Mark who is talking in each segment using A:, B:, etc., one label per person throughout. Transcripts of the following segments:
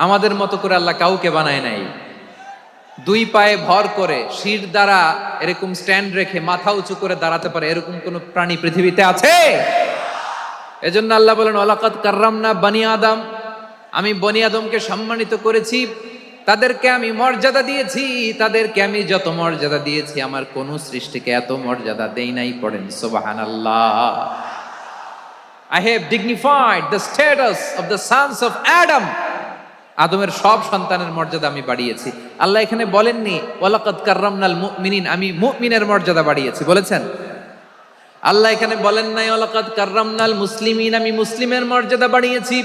A: আমাদের মতো করে আল্লাহ কাউকে বানায় নাই। দুই পায়ে ভর করে শির দ্বারা এরকম স্ট্যান্ড রেখে মাথা উঁচু করে দাঁড়াতে পারে এরকম কোন প্রাণী পৃথিবীতে আছে? এজন্য আল্লাহ বলেন ওয়ালাকাদ কাররামনা বানি আদম, আমি বনি আদমকে সম্মানিত করেছি, তাদেরকে আমি মর্যাদা দিয়েছি। তাদেরকে আমি যত মর্যাদা দিয়েছি আমার কোন সৃষ্টিকে এত মর্যাদা দেই নাই। পড়েন সুবহানাল্লাহ। I have dignified the status of the sons of Adam. আদমের সব সন্তানের মর্যাদা আমি বাড়িয়েছি। আল্লাহ এখানে বলেননি ওয়ালাকাদ কাররামনাল মুমিনিন, আমি মুমিনের মর্যাদা বাড়িয়েছি, বলেছেন? আল্লাহ এখানে বলেন নাই ওয়ালাকাদ কাররামনাল মুসলিমিন, আমি মুসলিমের মর্যাদা বাড়িয়েছি।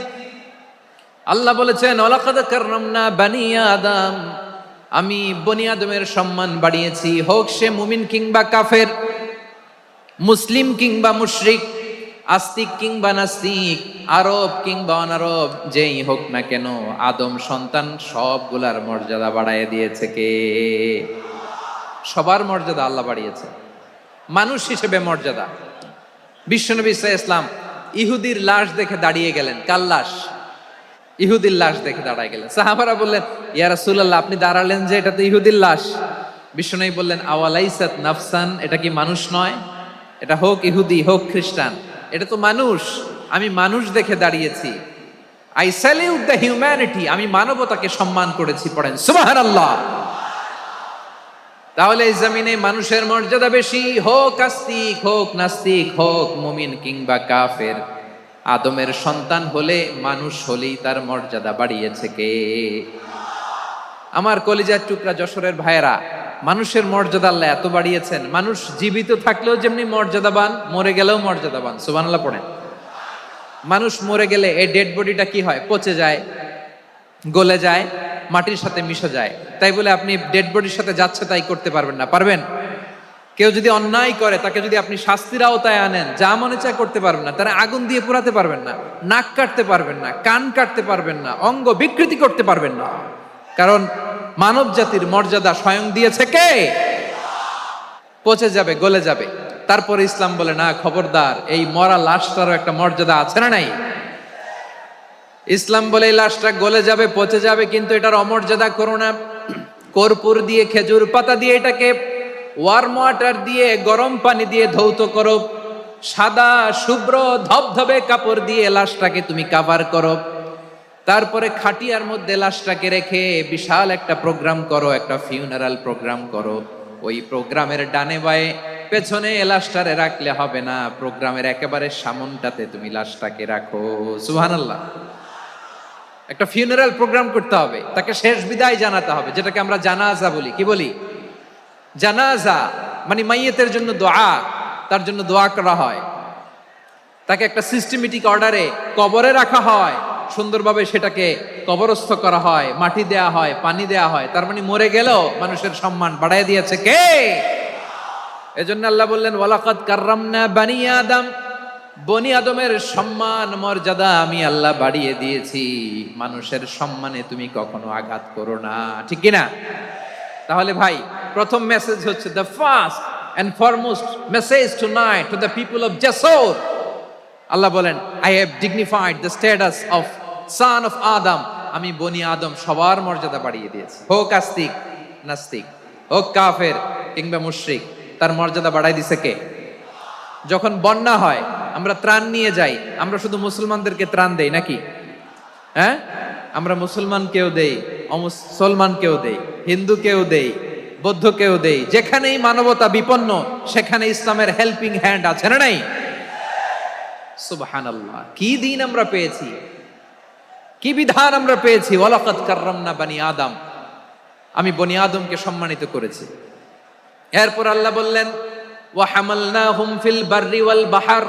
A: আল্লাহ বলেছেন ওয়ালাকাদ কাররামনা বানি আদম, আমি বনি আদমের সম্মান বাড়িয়েছি, হোক সে মুমিন কিংবা কাফের, মুসলিম কিংবা মুশরিক, আস্তিক কিংবা নাস্তিক, আরব কিংবা অনারব, যেই হোক না কেন আদম সন্তান সবগুলার মর্যাদা বাড়ায় দিয়েছে কে? সবার মর্যাদা আল্লাহ বাড়িয়েছে। মানুষ হিসেবে মর্যাদা, বিশ্বনবী সাল্লাল্লাহু আলাইহি ওয়াসাল্লাম ইহুদির লাশ দেখে দাঁড়িয়ে গেলেন। কার লাশ? ইহুদির লাশ দেখে দাঁড়ায় গেলেন। সাহাবারা বললেন ইয়া রাসূলুল্লাহ, আপনি দাঁড়ালেন যে, এটা তো ইহুদির লাশ। বিশ্বনবী বললেন আওয়ালাইসাত নাফসান, এটা কি মানুষ নয়? এটা হোক ইহুদি হোক খ্রিস্টান, এটা তো মানুষ। আমি মানুষ দেখে দাঁড়িয়েছি। আই স্যালিউট দ্য হিউম্যানিটি, আমি মানবতাকে সম্মান করেছি। পড়েন সুবহানাল্লাহ। তাহলে এই জমিনে মানুষের মর্যাদা বেশি, হোক আস্তিক হোক নাস্তিক, হোক মুমিন কিংবা কাফের। আদমের সন্তান হলে মানুষ হলেই তার মর্যাদা বাড়িয়েছে কে? আমার কলিজার টুকরা যশোরের ভাইয়েরা, মানুষের মর্যাদা আল্লাহ এত বাড়িয়েছেন, মানুষ জীবিত থাকলেও যেমনি মর্যাদাবান, মরে গেলেও মর্যাদাবান। সুবহানাল্লাহ পড়েন। মানুষ মরে গেলে এই ডেড বডিটা কি হয়? পচে যায়, গলে যায়, মাটির সাথে মিশে যায়। তাই বলে আপনি ডেড বডির সাথে যাচ্ছে তাই করতে পারবেন না। পারবেন? কেউ যদি অন্যায় করে তাকে যদি আপনি শাস্তির আওতায় আনেন, যা মনে চায় করতে পারবেন না। তারা আগুন দিয়ে পোড়াতে পারবেন না, নাক কাটতে পারবেন না, কান কাটতে পারবেন না, অঙ্গ বিকৃতি করতে পারবেন না। কারণ মানব জাতির মর্যাদা স্বয়ং দিয়েছে কে? পচে যাবে, গলে যাবে। তারপরে ইসলাম বলে না, খবরদার, এই মরা লাশটারও একটা মর্যাদা আছে না নাই? ইসলাম বলে এই লাশটা গলে যাবে, পচে যাবে, কিন্তু এটার অমর্যাদা করো না। কর্পূর দিয়ে, খেজুর পাতা দিয়ে, এটাকে ওয়ার্ম ওয়াটার দিয়ে, গরম পানি দিয়ে ধৌত করো। সাদা শুভ্র ধবধবে কাপড় দিয়ে লাশটাকে তুমি কাভার করো। তারপরে খাটিয়ার মধ্যে লাশটাকে রেখে বিশাল একটা প্রোগ্রাম করো, একটা ফিউনারাল প্রোগ্রাম করো। ওই প্রোগ্রামের ডানে বায়ে পেছনে লাশটারে রাখলে হবে না, প্রোগ্রামের একেবারে সামনটাতে তুমি লাশটাকে রাখো। সুবহানাল্লাহ। একটা ফিউনারাল প্রোগ্রাম করতে হবে, তাকে শেষ বিদায় জানাতে হবে, যেটাকে আমরা জানাজা বলি। কি বলি? জানাজা মানে মাইয়েতের জন্য দোয়া, তার জন্য দোয়া করা হয়, তাকে একটা সিস্টেমেটিক অর্ডারে কবরে রাখা হয়, সুন্দরভাবে সেটাকে কবরস্থ করা হয়, মাটি দেয়া হয়, পানি দেয়া হয়। তার মানে মরে গেলেও মানুষের সম্মান বাড়ায় দিয়েছে কে? এজন্য আল্লাহ বললেন ওয়ালাকাদ কাররামনা বানি আদম, বনি আদমের সম্মান মর্যাদা আমি আল্লাহ বাড়িয়ে দিয়েছি। মানুষের সম্মানে তুমি কখনো আঘাত করো না, ঠিক কিনা? তাহলে ভাই, প্রথম মেসেজ হচ্ছে, the first and foremost message tonight to the people of Jessore. Allah বলেন I have dignified the status of son of Adam, আমি বনি আদম সবার মর্যাদা বাড়িয়ে দিয়েছি। হোক আস্তিক নাস্তিক, হোক কাফের কিংবা মুশরিক, তার মর্যাদা বাড়াই দিছে কে? যখন বন্যা হয় আমরা ত্রাণ নিয়ে যাই, আমরা শুধু মুসলমানদেরকে ত্রাণ দেই নাকি? হ্যাঁ, আমরা মুসলমানকেও দেই, অমুসলমানকেও দেই, হিন্দুকেও দেই, বৌদ্ধকেও দেই। যেখানেই মানবতা বিপন্ন সেখানে ইসলামের হেল্পিং হ্যান্ড আছে না নাই? সুবহানাল্লাহ। কি দিন আমরা পেয়েছি, কি বিধান আমরা পেয়েছি। ওয়ালাকাদ কাররামনা বানি আদম, আমি বনি আদমকে সম্মানিত করেছি। এরপর আল্লাহ বললেন ওয়া হামালনাহুম ফিল বাররি ওয়াল বাহর,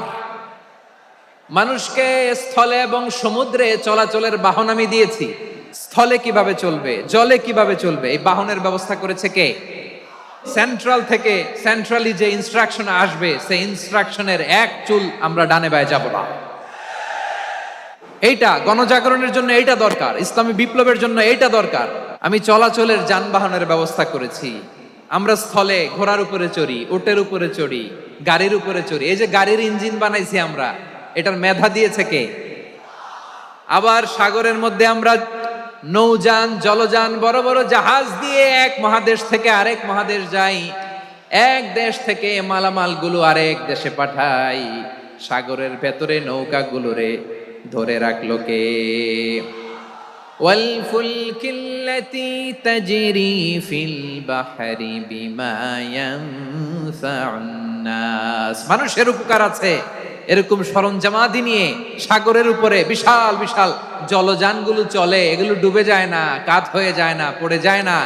A: মানুষকে স্থলে এবং সমুদ্রে চলাচলের বাহন আমি দিয়েছি। স্থলে কিভাবে চলবে, জলে কিভাবে চলবে, এই বাহনের ব্যবস্থা করেছে কে? সেন্ট্রাল থেকে, সেন্ট্রালি যে ইনস্ট্রাকশন আসবে সেই ইনস্ট্রাকশনের এক চুল আমরা ডানে বায়ে যাব না। এইটা গণজাগরণের জন্য এইটা দরকার, ইসলামী বিপ্লবের জন্য এইটা দরকার। আমি চলাচলের যানবাহনের ব্যবস্থা করেছি। আমরা স্থলে ঘোড়ার উপরে চড়ি, উটের উপরে চড়ি, গাড়ির উপরে চড়ি। এই যে গাড়ির ইঞ্জিন বানাইছি আমরা, এটার মেধা দিয়েছে কে? আবার সাগরের মধ্যে আমরা নৌযান, জলযান, বড় বড় জাহাজ দিয়ে এক মহাদেশ থেকে আরেক মহাদেশ যাই, এক দেশ থেকে মালামালগুলো আরেক দেশে পাঠাই। সাগরের ভেতরে নৌকাগুলোরে ধরে রাখলো কে? ওয়াল ফুলকিল্লাতি তাজরি ফিল বাহরি বিমা ইয়ানফাউন নাস। মানুষের উপকার আছে এরকম সরঞ্জামাদি নিয়ে সাগরের উপরে বিশাল বিশাল জলযানগুলো চলে, এগুলো ডুবে যায় না, কাত হয়ে যায় না, পড়ে যায় না।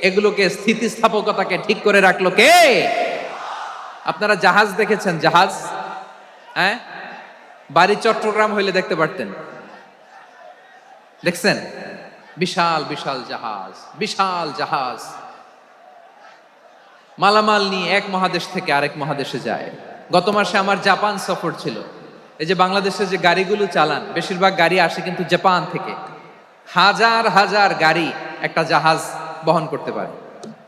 A: এগুলোকে স্থিতিস্থাপকতাকে ঠিক করে রাখলো কে? আপনারা জাহাজ দেখেছেন? জাহাজ, হ্যাঁ, বাড়ি চট্টগ্রাম হইলে দেখতে পারতেন। দেখছেন? বিশাল বিশাল জাহাজ, বিশাল জাহাজ মালামাল নিয়ে এক মহাদেশ থেকে আরেক মহাদেশে যায়। গত মাসে আমার জাপান সফর ছিল। এই যে বাংলাদেশে যে গাড়িগুলো চালান, বেশিরভাগ গাড়ি আসে কিন্তু জাপান থেকে। হাজার হাজার গাড়ি একটা জাহাজ বহন করতে পারে,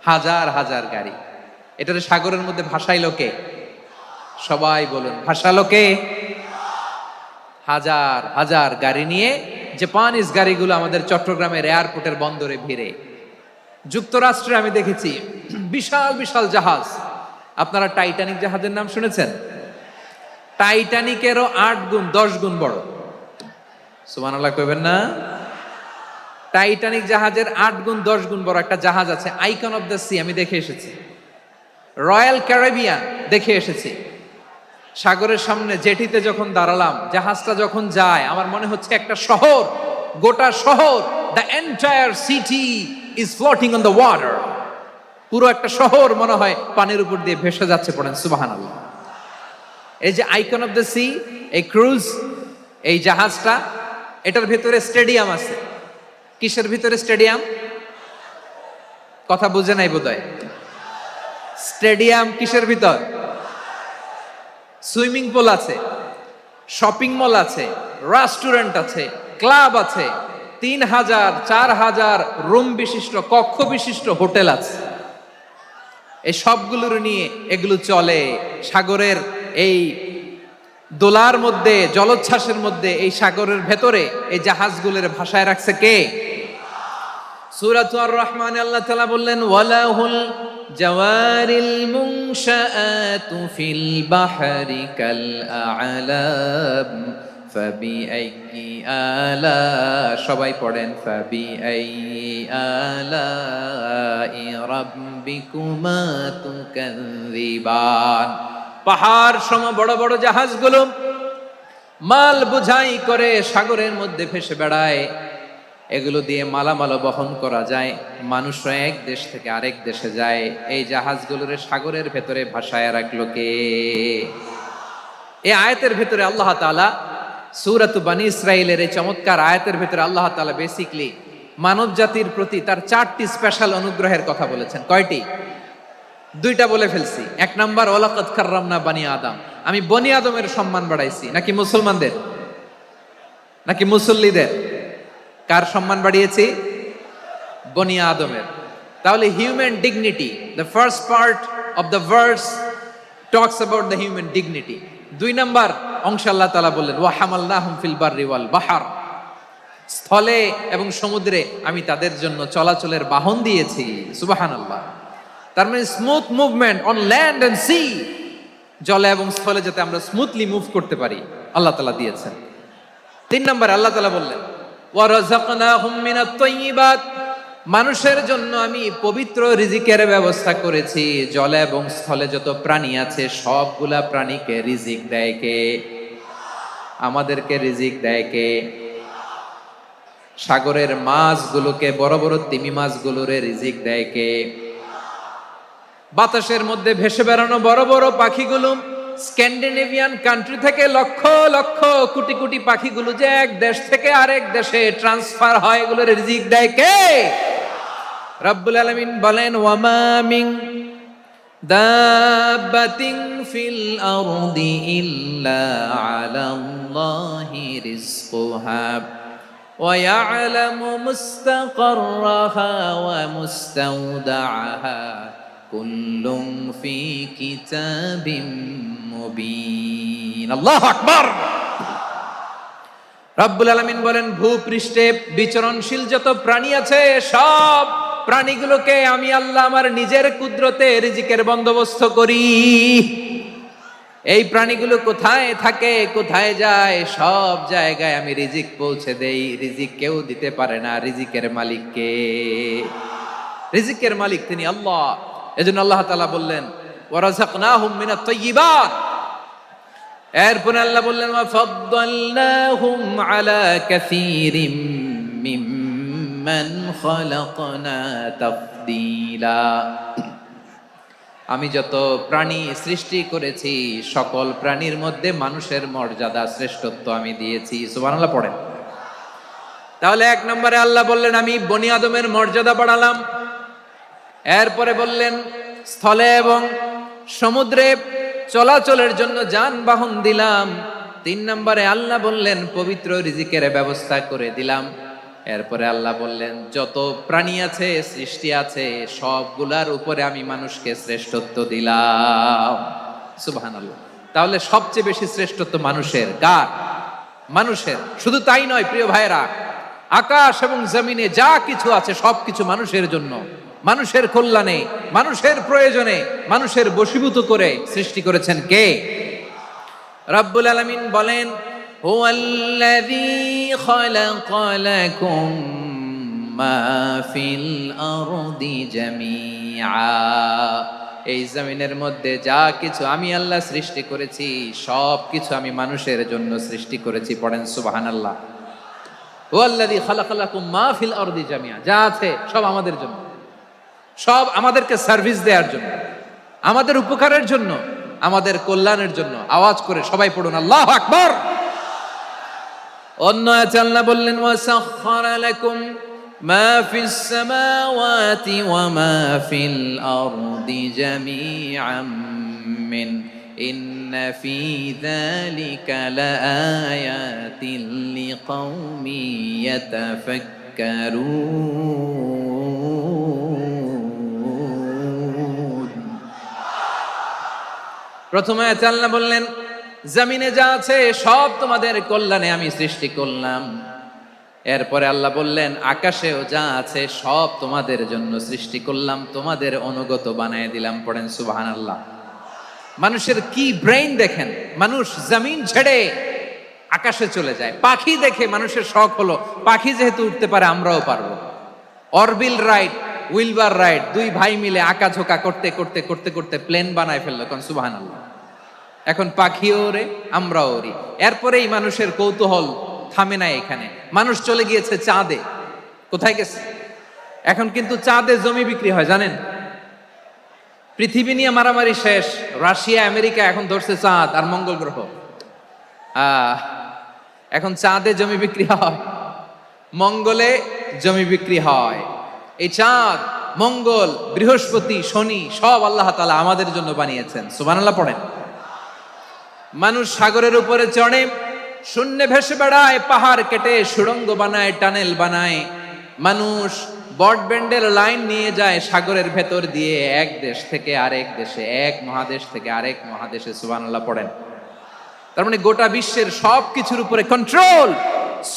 A: হাজার হাজার গাড়ি। এটারে সাগরের মধ্যে ভাসাইলো কে? সবাই বলুন, ভাসালো কে? হাজার হাজার গাড়ি নিয়ে জাপানিজ গাড়িগুলো আমাদের চট্টগ্রামের এয়ারপোর্টের বন্দরে ভিড়ে। যুক্তরাষ্ট্রে আমি দেখেছি বিশাল বিশাল জাহাজ। আপনারা টাইটানিক জাহাজের নাম শুনেছেন? টাইটানিকেরও 8 গুণ 10 গুণ বড়। সুবহানাল্লাহ কইবেন না? টাইটানিক জাহাজের 8 গুণ 10 গুণ বড় একটা জাহাজ আছে, আইকন অফ দ্য সি। আমি দেখে এসেছি। রয়্যাল ক্যারিবিয়ান দেখে এসেছি। সাগরের সামনে জেটিতে যখন দাঁড়ালাম, জাহাজটা যখন যায়, আমার মনে হচ্ছে একটা শহর, গোটা শহর, the entire city is floating on the water. পুরো একটা শহর মনে হয় পানির উপর দিয়ে ভেসে যাচ্ছে। পড়েন সুবহানাল্লাহ। এই যে আইকন অফ দ্য সি, এই ক্রুজ, এই জাহাজটা, এটার ভিতরে স্টেডিয়াম আছে। কিসের ভিতরে স্টেডিয়াম? কথা বুঝে নাই বোধহয়। স্টেডিয়াম কিসের ভিতর? সুইমিং পুল আছে, শপিং মল আছে, রেস্টুরেন্ট আছে, ক্লাব আছে, 3000 4000 রুম বিশিষ্ট, কক্ষ বিশিষ্ট হোটেল আছে। এই সবগুলোর নিয়ে এগুলো চলে সাগরের এই দোলার মধ্যে, জলোচ্ছ্বাসের মধ্যে। এই সাগরের ভেতরে এই জাহাজগুলোর ভাষায় রাখছে কে? সূরাতুর রহমানে আল্লাহ তাআলা বললেন, ওয়ালাহুল জাওয়ারিল মুনশাআতু ফিল বাহরি কাল আ'লাম ফাবিআইয়ি আলা। সবাই পড়েন, ফাবিআইয়ি আলাই রাব্বিকুমা তুকাযযিবান। পাহাড় সম বড় বড় জাহাজগুলো মাল বোঝাই করে সাগরের মধ্যে ভেসে বেড়ায়। এগুলো দিয়ে মালামাল বহন করা যায়, মানুষরা এক দেশ থেকে আরেক দেশে যায়। এই জাহাজগুলোর সাগরের ভেতরে ভাসায় রাখলো কে? এই আয়াতের ভেতরে আল্লাহ তাআলা সূরাতু বনী ইসরাঈলের এই চমৎকার আয়াতের ভেতরে আল্লাহ তাআলা বেসিক্যালি মানব জাতির প্রতি তার 4টি স্পেশাল অনুগ্রহের কথা বলেছেন। কয়টি? 2টা বলে ফেলছি। 1 নাম্বার, ওয়ালাকাদ কাররামনা বনী আদম। আমি বনী আদমের সম্মান বাড়াইছি। নাকি মুসলমানদের? নাকি মুসল্লিদের? কার সম্মান বাড়িয়েছি? বনী আদমের। তাহলে human dignity, the first part of the verse talks about the human dignity. 2 number অংশে আল্লাহ তাআলা বললেন, ওয়া হামালনাহুম ফিল বাররি ওয়াল বাহর। স্থলে এবং সমুদ্রে আমি তাদের জন্য চলাচলের বাহন দিয়েছি। সুবহানাল্লাহ। তার মানে smooth movement on land and sea. জলে এবং স্থলে যাতে আমরা স্মুথলি মুভ করতে পারি আল্লাহ তাআলা দিয়েছেন। 3 নাম্বার আল্লাহ তাআলা বললেন, ওয়া রাযাকনাহুম মিনাত তাইয়্যিবাত। মানুষের জন্য আমি পবিত্র রিজিকের ব্যবস্থা করেছি। জলে এবং স্থলে যত প্রাণী আছে সবগুলা প্রাণীকে রিজিক দেয় কে? আমাদেরকে রিজিক দেয় কে? সাগরের মাছগুলোকে, বড় বড় তিমি মাছগুলোরে রিজিক দেয় কে? বাতাসের মধ্যে ভেসে বেড়ানো বড় বড় পাখিগুলো, স্ক্যান্ডিনেভিয়ান কান্ট্রি থেকে লক্ষ লক্ষ কোটি কোটি পাখিগুলো যে এক দেশ থেকে আরেক দেশে ট্রান্সফার হয়, এগুলোর রিজিক দেয় কে? রব্বুল আলামিন বলেন, ওয়ামা মিন দাব্বাতিন ফিল আরদি ইল্লা আলাল্লাহি রিজকুহা ওয়া ইয়ালামু মুস্তাকাররাহা ওয়া মুস্তাওদাআহা কুল্লুম ফি কিতাবিম মুবিন। আল্লাহু আকবার। রব্বুল আলামিন বলেন, ভূপৃষ্ঠে বিচরণশীল যত প্রাণী আছে সব প্রাণীগুলোকে আমি আল্লাহ আমার নিজের কুদরতে রিজিকের বন্দোবস্ত করি। এই প্রাণীগুলো কোথায় থাকে, কোথায় যায়, সব জায়গায় আমি রিজিক পৌঁছে দেই। রিজিক কেউ দিতে পারে না, রিজিকের মালিক কে? রিজিকের মালিক তিনি আল্লাহ। এজন্য আল্লাহ তাআলা বললেন, ওয়ারাযাকনাহুম মিনাত তাইয়্যিবাত। এরপরে আল্লাহ বললেন, ওয়াফাদ্দালনাহুম আলা কাসীরিম মিম্মান খালাকনা তাফদীলা। আমি যত প্রাণী সৃষ্টি করেছি সকল প্রাণীর মধ্যে মানুষের মর্যাদা শ্রেষ্ঠত্ব আমি দিয়েছি। সুবহানাল্লাহ পড়েন। তাহলে এক নম্বরে আল্লাহ বললেন আমি বনি আদমের মর্যাদা বাড়ালাম। এরপরে বললেন স্থলে এবং সমুদ্রে চলাচলের জন্য যানবাহন দিলাম। 3 নম্বরে আল্লাহ বললেন পবিত্র রিজিকের ব্যবস্থা করে দিলাম। এরপরে আল্লাহ বললেন যত প্রাণী আছে, সৃষ্টি আছে, সবগুলার উপরে আমি মানুষকে শ্রেষ্ঠত্ব দিলাম। সুবহানাল্লাহ। তাহলে সবচেয়ে বেশি শ্রেষ্ঠত্ব মানুষের। কার? মানুষের। শুধু তাই নয় প্রিয় ভাইরা, আকাশ এবং জমিনে যা কিছু আছে সবকিছু মানুষের জন্য, মানুষের কল্যাণে, মানুষের প্রয়োজনে, মানুষের বশীভূত করে সৃষ্টি করেছেন কে? রব্বুল আলামিন বলেন, হুয়াল্লাযী খালাকা লাকুম মা ফিল আরদি জামিআ। এই জমিনের মধ্যে যা কিছু আমি আল্লাহ সৃষ্টি করেছি সব কিছু আমি মানুষের জন্য সৃষ্টি করেছি। পড়েন সুবহানাল্লাহ। হুয়াল্লাযী খালাকা লাকুম মা ফিল আরদি জামিআ। যা আছে সব আমাদের জন্য, সব আমাদেরকে সার্ভিস দেওয়ার জন্য, আমাদের উপকারের জন্য, আমাদের কল্যাণের জন্য। আওয়াজ করে সবাই পড়ুন আল্লাহু আকবার। অন্য আয়াতে আল্লাহ বললেন, ওয়াসাখখারা লাকুম মা ফিস সামাওয়াতি ওয়া মা ফিল আরদি জামিআম মিন ইন্না ফি যালিকা লাআয়াতিন লিকাউমি ইয়াতাফাক্কারুন। প্রথমে আয়াতে আল্লাহ বললেন জমিনে যা আছে সব তোমাদের কল্যাণে আমি সৃষ্টি করলাম। এরপরে আল্লাহ বললেন আকাশেও যা আছে সব তোমাদের জন্য সৃষ্টি করলাম, তোমাদের অনুগত বানায় দিলাম। পড়েন সুবহানাল্লাহ। মানুষের কি ব্রেইন দেখেন, মানুষ জমিন ছেড়ে আকাশে চলে যায়। পাখি দেখে মানুষের শখ হলো পাখি যেহেতু উঠতে পারে আমরাও পারবো। অরবিল রাইট, উইলবার রাইট, 2 ভাই মিলে আঁকাঝোঁকা করতে করতে করতে করতে প্লেন বানায় ফেললো। কোন সুবহানাল্লাহ। এখন পাখিও ওরে, আমরাও ওরি। এরপরেই মানুষের কৌতূহল থামে না এখানে। মানুষ চলে গিয়েছে চাঁদে। কোথায় গেছে? এখন কিন্তু চাঁদে জমি বিক্রি হয় জানেন। পৃথিবী নিয়ে মারামারি শেষ। রাশিয়া আমেরিকা এখন ধরছে চাঁদ আর মঙ্গল গ্রহ। এখন চাঁদে জমি বিক্রি হয়, মঙ্গলে জমি বিক্রি হয়। এই চাঁদ, মঙ্গল, বৃহস্পতি, শনি সব আল্লাহ তাআলা আমাদের জন্য বানিয়েছেন। সুবহানাল্লাহ পড়েন। মানুষ সাগরের উপরে চড়ে, শূন্যে ভেসে বেড়ায়, পাহাড় কেটে সুড়ঙ্গ বানায়, টানেল বানায়। মানুষ ব্রডব্যান্ডের লাইন নিয়ে যায় সাগরের ভেতর দিয়ে, এক দেশ থেকে আরেক দেশে, এক মহাদেশ থেকে আরেক মহাদেশে। সুবহানাল্লাহ পড়েন। তার মানে গোটা বিশ্বের সব কিছুর উপরে control,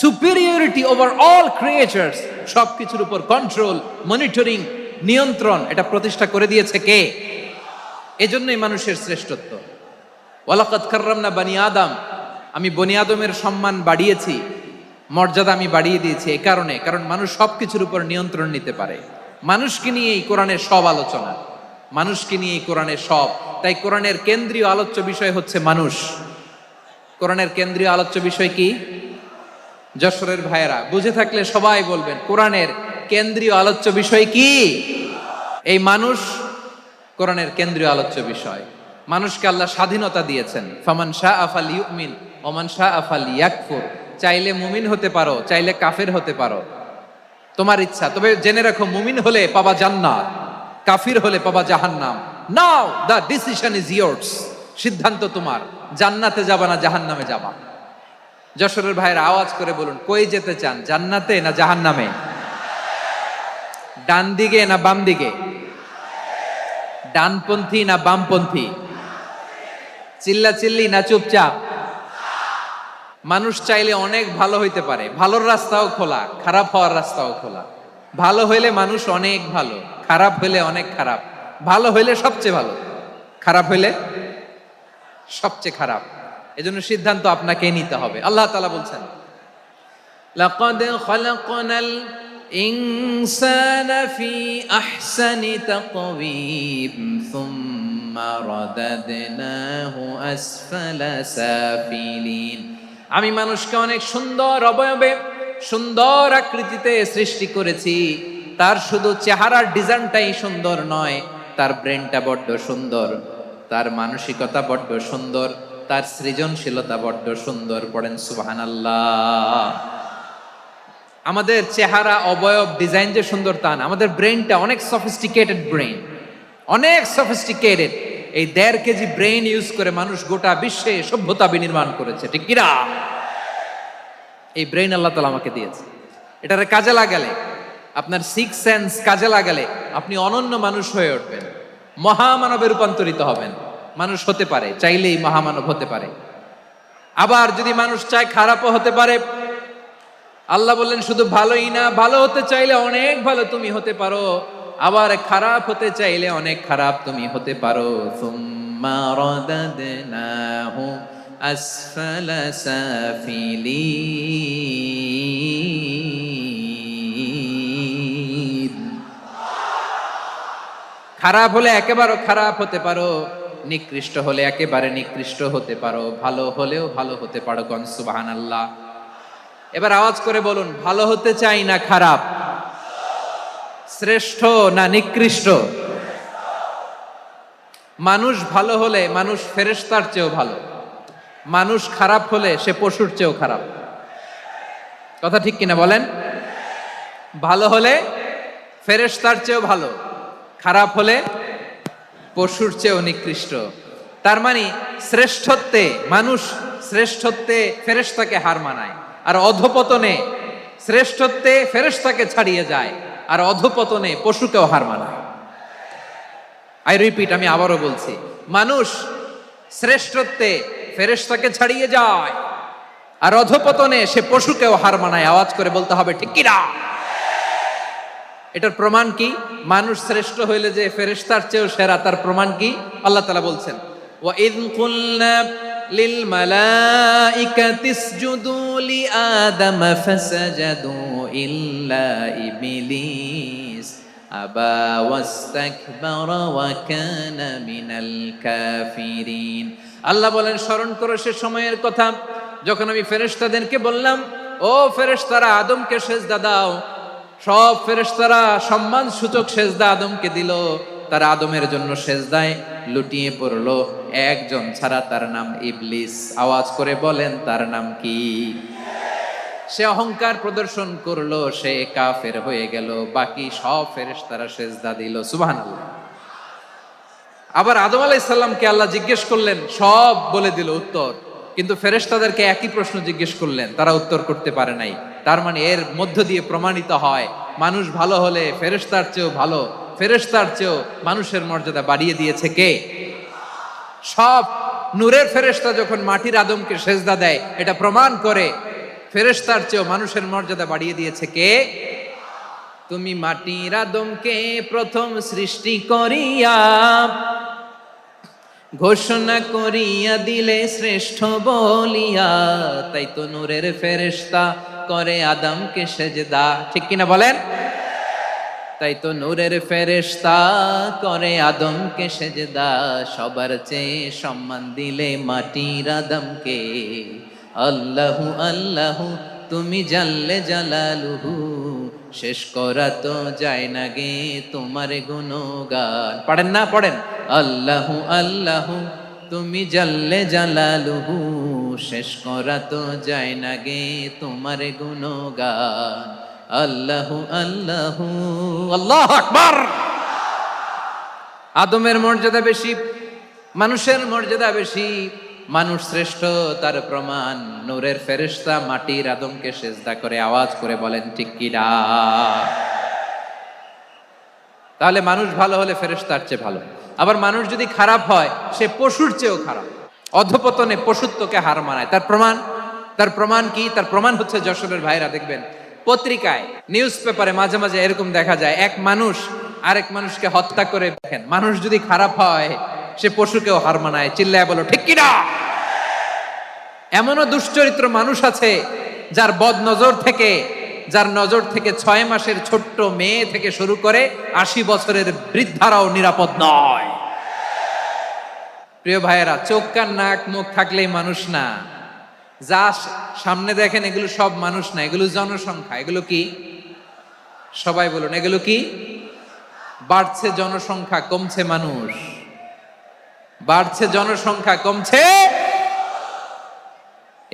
A: superiority over all creatures, সব কিছুর উপর কন্ট্রোল, মনিটরিং, নিয়ন্ত্রণ, এটা প্রতিষ্ঠা করে দিয়েছে কে? এজন্যই মানুষের শ্রেষ্ঠত্ব। ওয়ালাকাদ কাররামনা বানি আদম। আমি বনি আদমের সম্মান বাড়িয়েছি, মর্যাদা আমি বাড়িয়ে দিয়েছি এই কারণে, কারণ মানুষ সবকিছুর উপর নিয়ন্ত্রণ নিতে পারে। মানুষকে নিয়ে এই কোরআনের সব আলোচনা, মানুষকে নিয়ে এই কোরআনের সব। তাই কোরআনের কেন্দ্রীয় আলোচ্য বিষয় হচ্ছে মানুষ। কোরআনের কেন্দ্রীয় আলোচ্য বিষয় কি? যশোরের ভাইয়েরা বুঝে থাকলে সবাই বলবেন কোরআনের কেন্দ্রীয় আলোচ্য বিষয় কি? এই মানুষ কোরআনের কেন্দ্রীয় আলোচ্য বিষয়। মানুষকে আল্লাহ স্বাধীনতা দিয়েছেন। ফামান শাআ ফালইউমিন ওয়া মান শাআ ফালইয়াকফুর। চাইলে মুমিন হতে পারো, চাইলে কাফের হতে পারো, তোমার ইচ্ছা। তবে জেনে রাখো মুমিন হলে পাবা জান্নাত, কাফির হলে পাবা জাহান্নাম। নাও দ্য ডিসিশন ইজ ইয়ার্স। সিদ্ধান্ত তোমার, জান্নাতে যাবা না জাহান্নামে যাবা। যশোরের ভাইয়েরা আওয়াজ করে বলুন কই যেতে চান, জান্নাতে না জাহান্নামে? ডান দিকে না বাম দিকে? ডানপন্থী না বামপন্থী? চিল্লা চিল্লি না চুপচাপ? মানুষ চাইলে অনেক ভালো হইতে পারে, ভালোর রাস্তাও খোলা, খারাপ হওয়ার রাস্তাও খোলা। ভালো হইলে মানুষ অনেক ভালো, খারাপ হইলে অনেক খারাপ। ভালো হইলে সবচেয়ে ভালো, খারাপ হইলে সবচেয়ে খারাপ। এজন্য সিদ্ধান্ত আপনাকে নিতে হবে। আল্লাহ তাআলা বলছেন, লাকাদ খালাকনাল ইনসানা ফি আহসানি তাকওয়িম সুম্মা রাদাদনাহু আসফালা সাফিলিন। আমি মানুষকে অনেক সুন্দর অবয়বে, সুন্দর আকৃতিতে সৃষ্টি করেছি। তার শুধু চেহারার ডিজাইনটাই সুন্দর নয়, তার ব্রেনটা বড্ড সুন্দর, তার মানসিকতা বড্ড সুন্দর, তার সৃজনশীলতা বড্ড সুন্দর। পড়েন সুবহানাল্লাহ। আমাদের চেহারা, অবয়ব, ডিজাইন যে সুন্দর তা না, আমাদের ব্রেনটা অনেক সফিস্টিকেটেড ব্রেন, অনেক সফিস্টিকেটেড। এই 1.5 কেজি ব্রেন ইউজ করে মানুষ গোটা বিশ্বে সভ্যতা বিনির্মাণ করেছে, ঠিক কিনা? এই ব্রেন আল্লাহ তাআলা আমাকে দিয়েছে। এটারে কাজে লাগালে, আপনার 6 সেন্স কাজে লাগালে আপনি অনন্য মানুষ হয়ে উঠবেন, মহামানবে রূপান্তরিত হবেন। মানুষ হতে পারে, চাইলেই মহামানব হতে পারে। আবার যদি মানুষ চায় খারাপও হতে পারে। আল্লাহ বললেন শুধু ভালোই না, ভালো হতে চাইলে অনেক ভালো তুমি হতে পারো, আবার খারাপ হতে চাইলে অনেক খারাপ তুমি হতে পারো। সুম্মা রাদাদনাহু আসফালা সাফিলিন। খারাপ হলে একেবারে খারাপ হতে পারো, নিকৃষ্ট হলে একেবারে নিকৃষ্ট হতে পারো, ভালো হলেও ভালো হতে পারো। কোন সুবহানাল্লাহ। এবার আওয়াজ করে বলুন, ভালো হতে চাই না খারাপ, শ্রেষ্ঠ না নিকৃষ্ট? মানুষ ভালো হলে মানুষ ফেরেশতার চেয়েও ভালো, মানুষ খারাপ হলে সে পশুর চেয়েও খারাপ। কথা ঠিক কিনা বলেন? ভালো হলে ফেরেশতার চেয়েও ভালো, খারাপ হলে পশুর চেয়েও নিকৃষ্ট। তার মানে শ্রেষ্ঠত্বে মানুষ, শ্রেষ্ঠত্বে ফেরেশতাকে হার মানায়, আর অধপতনে শ্রেষ্ঠত্বে ফেরেশতাকে ছাড়িয়ে যায়, আর অধপতনে পশুকেও হার মানায়। আই রিপিট, আমি আবারও বলছি, মানুষ শ্রেষ্ঠত্বে ফেরেশতাকে ছাড়িয়ে যায়, আর অধপতনে সে পশুকেও হার মানায়। আওয়াজ করে বলতে হবে ঠিক কিনা? এটার প্রমাণ কি? মানুষ শ্রেষ্ঠ হইলে যে ফেরেশতার চেয়েও সেরা, তার প্রমাণ কি? আল্লাহ তাআলা বলছেন, ওয়া ইয কুলনা লিল মালাইকাতি ইসজুদু লি আদম ফাসাজাদু ইল্লা ইবলিস আবা ওয়াস্তাকবারা ওয়া কানা মিনাল কাফিরিন। আল্লাহ বলেন, স্মরণ করো সে সময়ের কথা যখন আমি ফেরেশতাদেরকে বললাম, ও ফেরেশতারা আদমকে সেজদা দাও। সব ফেরেশতারা সম্মান সূচক সেজদা আদমকে দিল, তারা আদমের জন্য সেজদায় লুটিয়ে পড়লো, একজন ছাড়া, তার নাম ইবলিস। আওয়াজ করে বলেন, তার নাম কি? সে অহংকার প্রদর্শন করলো, সে কাফের হয়ে গেল, বাকি সব ফেরেশতারা সেজদা দিল। সুবহানাল্লাহ। আবার আদম আলাইহিস সালামকে আল্লাহ জিজ্ঞেস করলেন, সব বলে দিল উত্তর, কিন্তু ফেরেশতাদেরকে একই প্রশ্ন জিজ্ঞেস করলেন, তারা উত্তর করতে পারে নাই। তার মানে এর মধ্য দিয়ে প্রমাণিত হয়, মানুষ ভালো হলে ফেরেশতার চেয়েও ভালো, ফেরেশতার চেয়েও মানুষের মর্যাদা বাড়িয়ে দিয়েছে কে? সব নূরের ফেরেশতা যখন মাটির আদমকে সেজদা দেয়, এটা প্রমাণ করে ফেরেশতার চেয়েও মানুষের মর্যাদা বাড়িয়ে দিয়েছে কে? তুমি মাটির আদমকে প্রথম সৃষ্টি করিয়া ঘোষণা করিয়া দিলে শ্রেষ্ঠ বলিয়া, তাই তো নূরের ফেরেশতা করে আদমকে সেজদা। ঠিক কিনা বলেন? তাই তো নূরের ফেরেশতা করে আদমকে সেজদা, সবার চেয়ে সম্মান দিলে মাটির আদমকে। আল্লাহু আল্লাহু তুমি জাল্লে জালালুহু, শেষ করা তো যায় না গে তোমার গুণগান। পড়েন না? পড়েন, আল্লাহু আল্লাহু তুমি জাল্লে জালালুহু, শেষ করা তো যায় না গে তোমার গুণগান। আল্লাহু আল্লাহু, আল্লাহু আকবার। আদমের মর্যাদা বেশি, মানুষের মর্যাদা বেশি, মানুষ শ্রেষ্ঠ তার প্রমাণ নূরের ফেরেশতা মাটির আদমকে সেজদা করে। আওয়াজ করে বলেন ঠিক কিনা? তাহলে মানুষ ভালো হলে ফেরেশতার চেয়ে ভালো। আবার মানুষ যদি খারাপ হয়, সে পশুর চেয়েও খারাপ, অধপতনে পশুত্বকে হার মানায়। তার প্রমাণ তার প্রমাণ কি? তার প্রমাণ হচ্ছে যশোরের ভাইরা দেখবেন পত্রিকায়, নিউজ পেপারে মাঝে মাঝে এরকম দেখা যায়, এক মানুষ আরেক মানুষকে হত্যা করে। দেখেন, মানুষ যদি খারাপ হয় সে পশুকেও হার মানায়। চিল্লায় বলো ঠিক কিনা? এমনও দুশ্চরিত্র মানুষ আছে যার বদ নজর থেকে, যার নজর থেকে 6 মাসের ছোট্ট মেয়ে থেকে শুরু করে 80 বছরের বৃদ্ধারাও নিরাপদ নয়। প্রিয় ভাইয়েরা, চোখ কান নাক মুখ থাকলেই মানুষ না। যা সামনে দেখেন এগুলো সব মানুষ না, এগুলো জনসংখ্যা। এগুলো কি? সবাই বলুন, এগুলো কি? বাড়ছে জনসংখ্যা, কমছে মানুষ। বাড়ছে জনসংখ্যা, কমছে।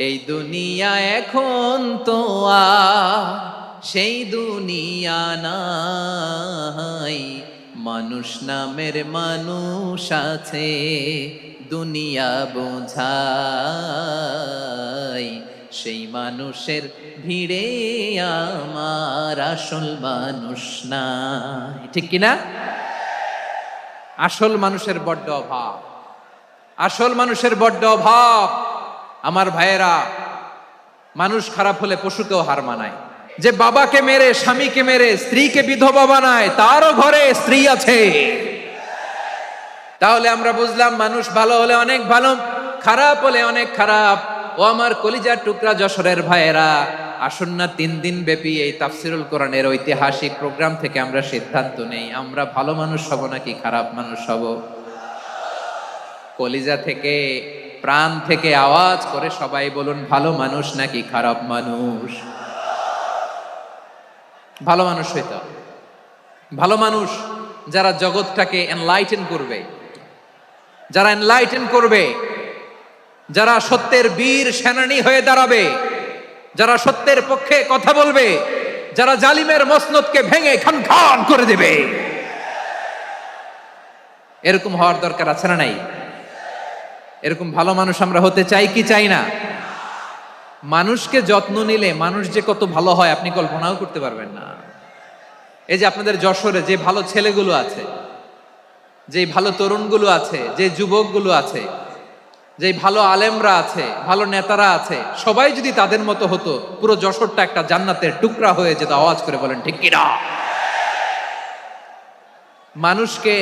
A: এই দুনিয়া এখন তো আর সেই দুনিয়া নাই, মানুষ নামের মানুষ আছে দুনিয়া বোঝাই, সেই মানুষের ভিড়ে আমার আসল মানুষ নাই। ঠিক কিনা? আসল মানুষের বড্ড অভাব, আসল মানুষের বড্ড অভাব। আমার ভাইয়েরা, মানুষ খারাপ হলে পশুকেও হার মানায়। যে বাবাকে মেরে, স্বামীকে মেরে স্ত্রীকে বিধবা বানায়, তারও ঘরে স্ত্রী আছে। তাহলে আমরা বুঝলাম মানুষ ভালো হলে অনেক ভালো, খারাপ হলে অনেক খারাপ। ও আমার কলিজার টুকরা যশোরের ভাইয়েরা, আসুন না 3 দিন ব্যাপী এই তাফসিরুল কোরআনের ঐতিহাসিক প্রোগ্রাম থেকে আমরা সিদ্ধান্ত নেই, আমরা ভালো মানুষ হব নাকি খারাপ মানুষ হব। কলিজা থেকে, প্রাণ থেকে আওয়াজ করে সবাই বলুন, ভালো মানুষ নাকি খারাপ মানুষ? ভালো মানুষ হইতে হবে। ভালো মানুষ যারা জগৎটাকে এনলাইটেন করবে, যারা এনলাইটেন করবে, যারা সত্যের বীর সেনানী হয়ে দাঁড়াবে, যারা সত্যের পক্ষে কথা বলবে, যারা জালিমের মসনদকে ভেঙে খান খান করে দেবে। এরকম হওয়ার দরকার আছে না নাই? এরকম ভালো মানুষ আমরা হতে চাই কি চাই না? মানুষকে যত্ন নিলে মানুষ যে কত ভালো হয় আপনি কল্পনাও করতে পারবেন না। এই যে আপনাদের যশোরে যে ভালো ছেলেগুলো আছে, যে ভালো তরুণগুলো আছে, যে যুবকগুলো আছে, যে ভালো আলেমরা আছে, ভালো নেতারা আছে, সবাই যদি তাদের মতো হতো, পুরো যশোরটা একটা জান্নাতের টুকরা হয়ে যেত। আওয়াজ করে বলেন ঠিক কিনা? মানুষকে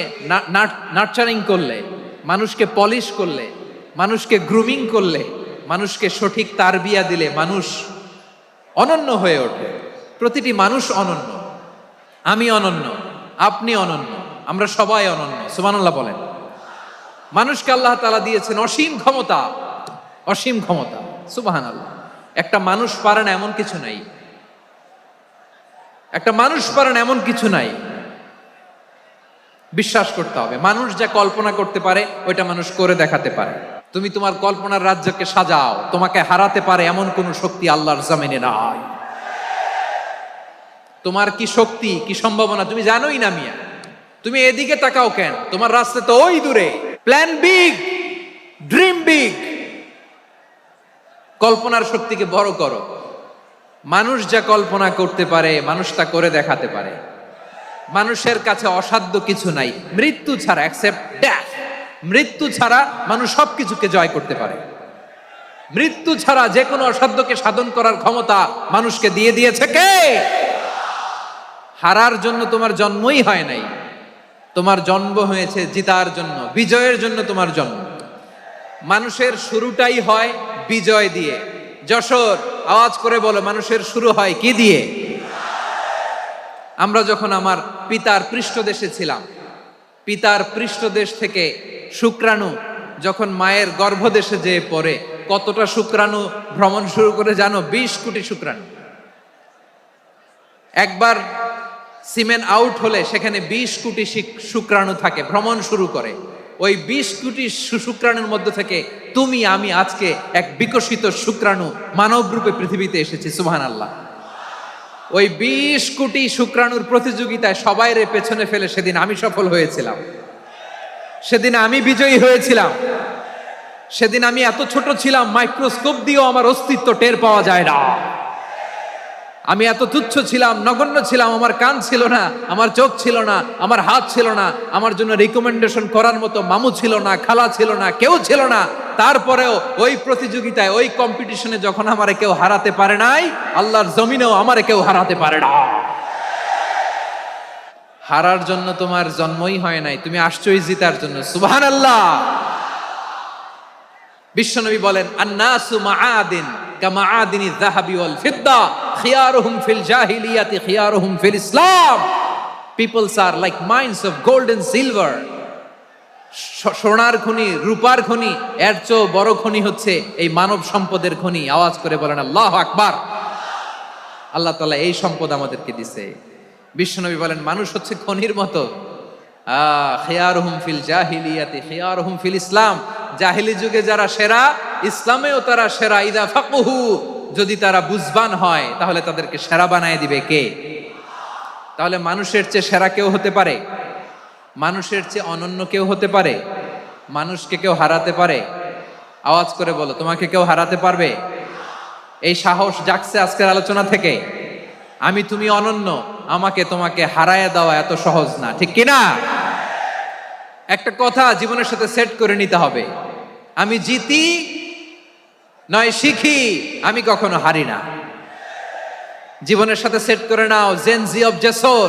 A: নার্চারিং করলে, মানুষকে পলিশ করলে, মানুষকে গ্রুমিং করলে, মানুষকে সঠিক তারবিয়া দিলে মানুষ অনন্য হয়ে ওঠে। প্রতিটি মানুষ অনন্য। আমি অনন্য, আপনি অনন্য, আমরা সবাই অনন্য। সুবহানাল্লাহ বলেন। মানুষকে আল্লাহ তাআলা দিয়েছেন অসীম ক্ষমতা, অসীম ক্ষমতা। সুবহানাল্লাহ। একটা মানুষ পারে না এমন কিছু নাই, একটা মানুষ পারে না এমন কিছু নাই। বিশ্বাস করতে হবে, মানুষ যা কল্পনা করতে পারে ওইটা মানুষ করে দেখাতে পারে। তুমি তোমার কল্পনার রাজ্যকে সাজাও, তোমাকে হারাতে পারে এমন কোন শক্তি আল্লাহর জমিনে নাই। তোমার কি শক্তি, কি সম্ভাবনা তুমি জানোই না মিয়া। তুমি এদিকে তাকাও কেন? তোমার রাস্তা তো ওই দূরে। Plan big, dream big. কল্পনার শক্তিকে বড় করো। মানুষ যা কল্পনা করতে পারে মানুষ তা করে দেখাতে পারে। মানুষের কাছে অসাধ্য কিছু নাই, মৃত্যু ছাড়া, এক্সেপ্ট ডেথ। মৃত্যু ছাড়া মানুষ সবকিছুকে জয় করতে পারে। মৃত্যু ছাড়া যে কোনো অসাধ্যকে সাধন করার ক্ষমতা মানুষকে দিয়ে দিয়েছে কে? হারার জন্য তোমার জন্মই হয় নাই, তোমার জন্ম হয়েছে জিতার জন্য, বিজয়ের জন্য তোমার জন্ম। মানুষের শুরুটাই হয় বিজয় দিয়ে। যশোর, আওয়াজ করে বলো, মানুষের শুরু হয় কি দিয়ে? আমরা যখন আমার পিতার পৃষ্ঠদেশে ছিলাম, পিতার পৃষ্ঠদেশ থেকে শুক্রাণু যখন মায়ের গর্ভদেশে যেয়ে পড়ে, কতটা শুক্রাণু ভ্রমণ শুরু করে জানো? 20 কোটি শুক্রাণু। একবার সিমেন আউট হলে সেখানে 20 কোটি শুক্রাণু থাকে, ভ্রমণ শুরু করে। ওই 20 কোটি শুক্রাণুর মধ্য থেকে তুমি আমি আজকে এক বিকশিত শুক্রাণু মানব রূপে পৃথিবীতে এসেছি। সুবহানাল্লাহ। ওই 20 কোটি শুক্রাণুর প্রতিযোগিতায় সবাইরে পেছনে ফেলে সেদিন আমি সফল হয়েছিলাম, সেদিন আমি বিজয়ী হয়েছিলাম। সেদিন আমি এত ছোট ছিলাম, মাইক্রোস্কোপ দিয়েও আমার অস্তিত্ব টের পাওয়া যায় না। আমি এত তুচ্ছ ছিলাম, নগণ্য ছিলাম। আমার কান ছিল না, আমার চোখ ছিল না, আমার হাত ছিল না, আমার জন্য রিকমেন্ডেশন করার মতো মামু ছিল না, খালা ছিল না, কেউ ছিল না। তারপরেও ওই প্রতিযোগিতায়, ওই কম্পিটিশনে যখন আমারে কেউ হারাতে পারে নাই, আল্লাহর জমিনেও আমারে কেউ হারাতে পারে না। হারার জন্য তোমার জন্মই হয় নাই, তুমি আসছোই জিতার জন্য। সুবহানাল্লাহ। বিশ্বনবী বলেন, আন্নাসু মাআদিন কামাআদিনি যাহাবি ওয়াল ফিদ্দা খিয়ারুহুম ফিল জাহিলিয়াতি খিয়ারুহুম ফিল ইসলাম। Peoples are like mines of gold and silver. সোনার খনি, রূপার খনি, এর চেয়েও বড় খনি হচ্ছে এই মানব সম্পদের খনি। আওয়াজ করে বলেন আল্লাহু আকবার। আল্লাহ তাআলা এই সম্পদ আমাদেরকে দিছে। বিশ্বনবী বলেন, মানুষ হচ্ছে খনির মতো। খিয়ারুহুম ফিল জাহিলিয়াতি খিয়ারুহুম ফিল ইসলাম। জাহিলি যুগে যারা সেরা, ইসলামেও তারা সেরা। ইদা ফাকুহু, যদি তারা বুঝবান হয় তাহলে তাদেরকে সেরা বানায় দিবে কে? তাহলে মানুষের চেয়ে সেরা কেউ হতে পারে? মানুষের চেয়ে অনন্য কেউ হতে পারে? মানুষকে কেউ হারাতে পারে? আওয়াজ করে বলো, তোমাকে কেউ হারাতে পারবে? এই সাহস জাগছে আজকের আলোচনা থেকে। আমি তুমি অনন্য, আমাকে তোমাকে হারায় দেওয়া এত সহজ না, ঠিক কিনা? একটা কথা জীবনের সাথে সেট করে নিতে হবে, আমি জিতি নয় শিখি, আমি কখনো হারি না। জীবনের সাথে সেট করে নাও, জেনজি অফ জেসর,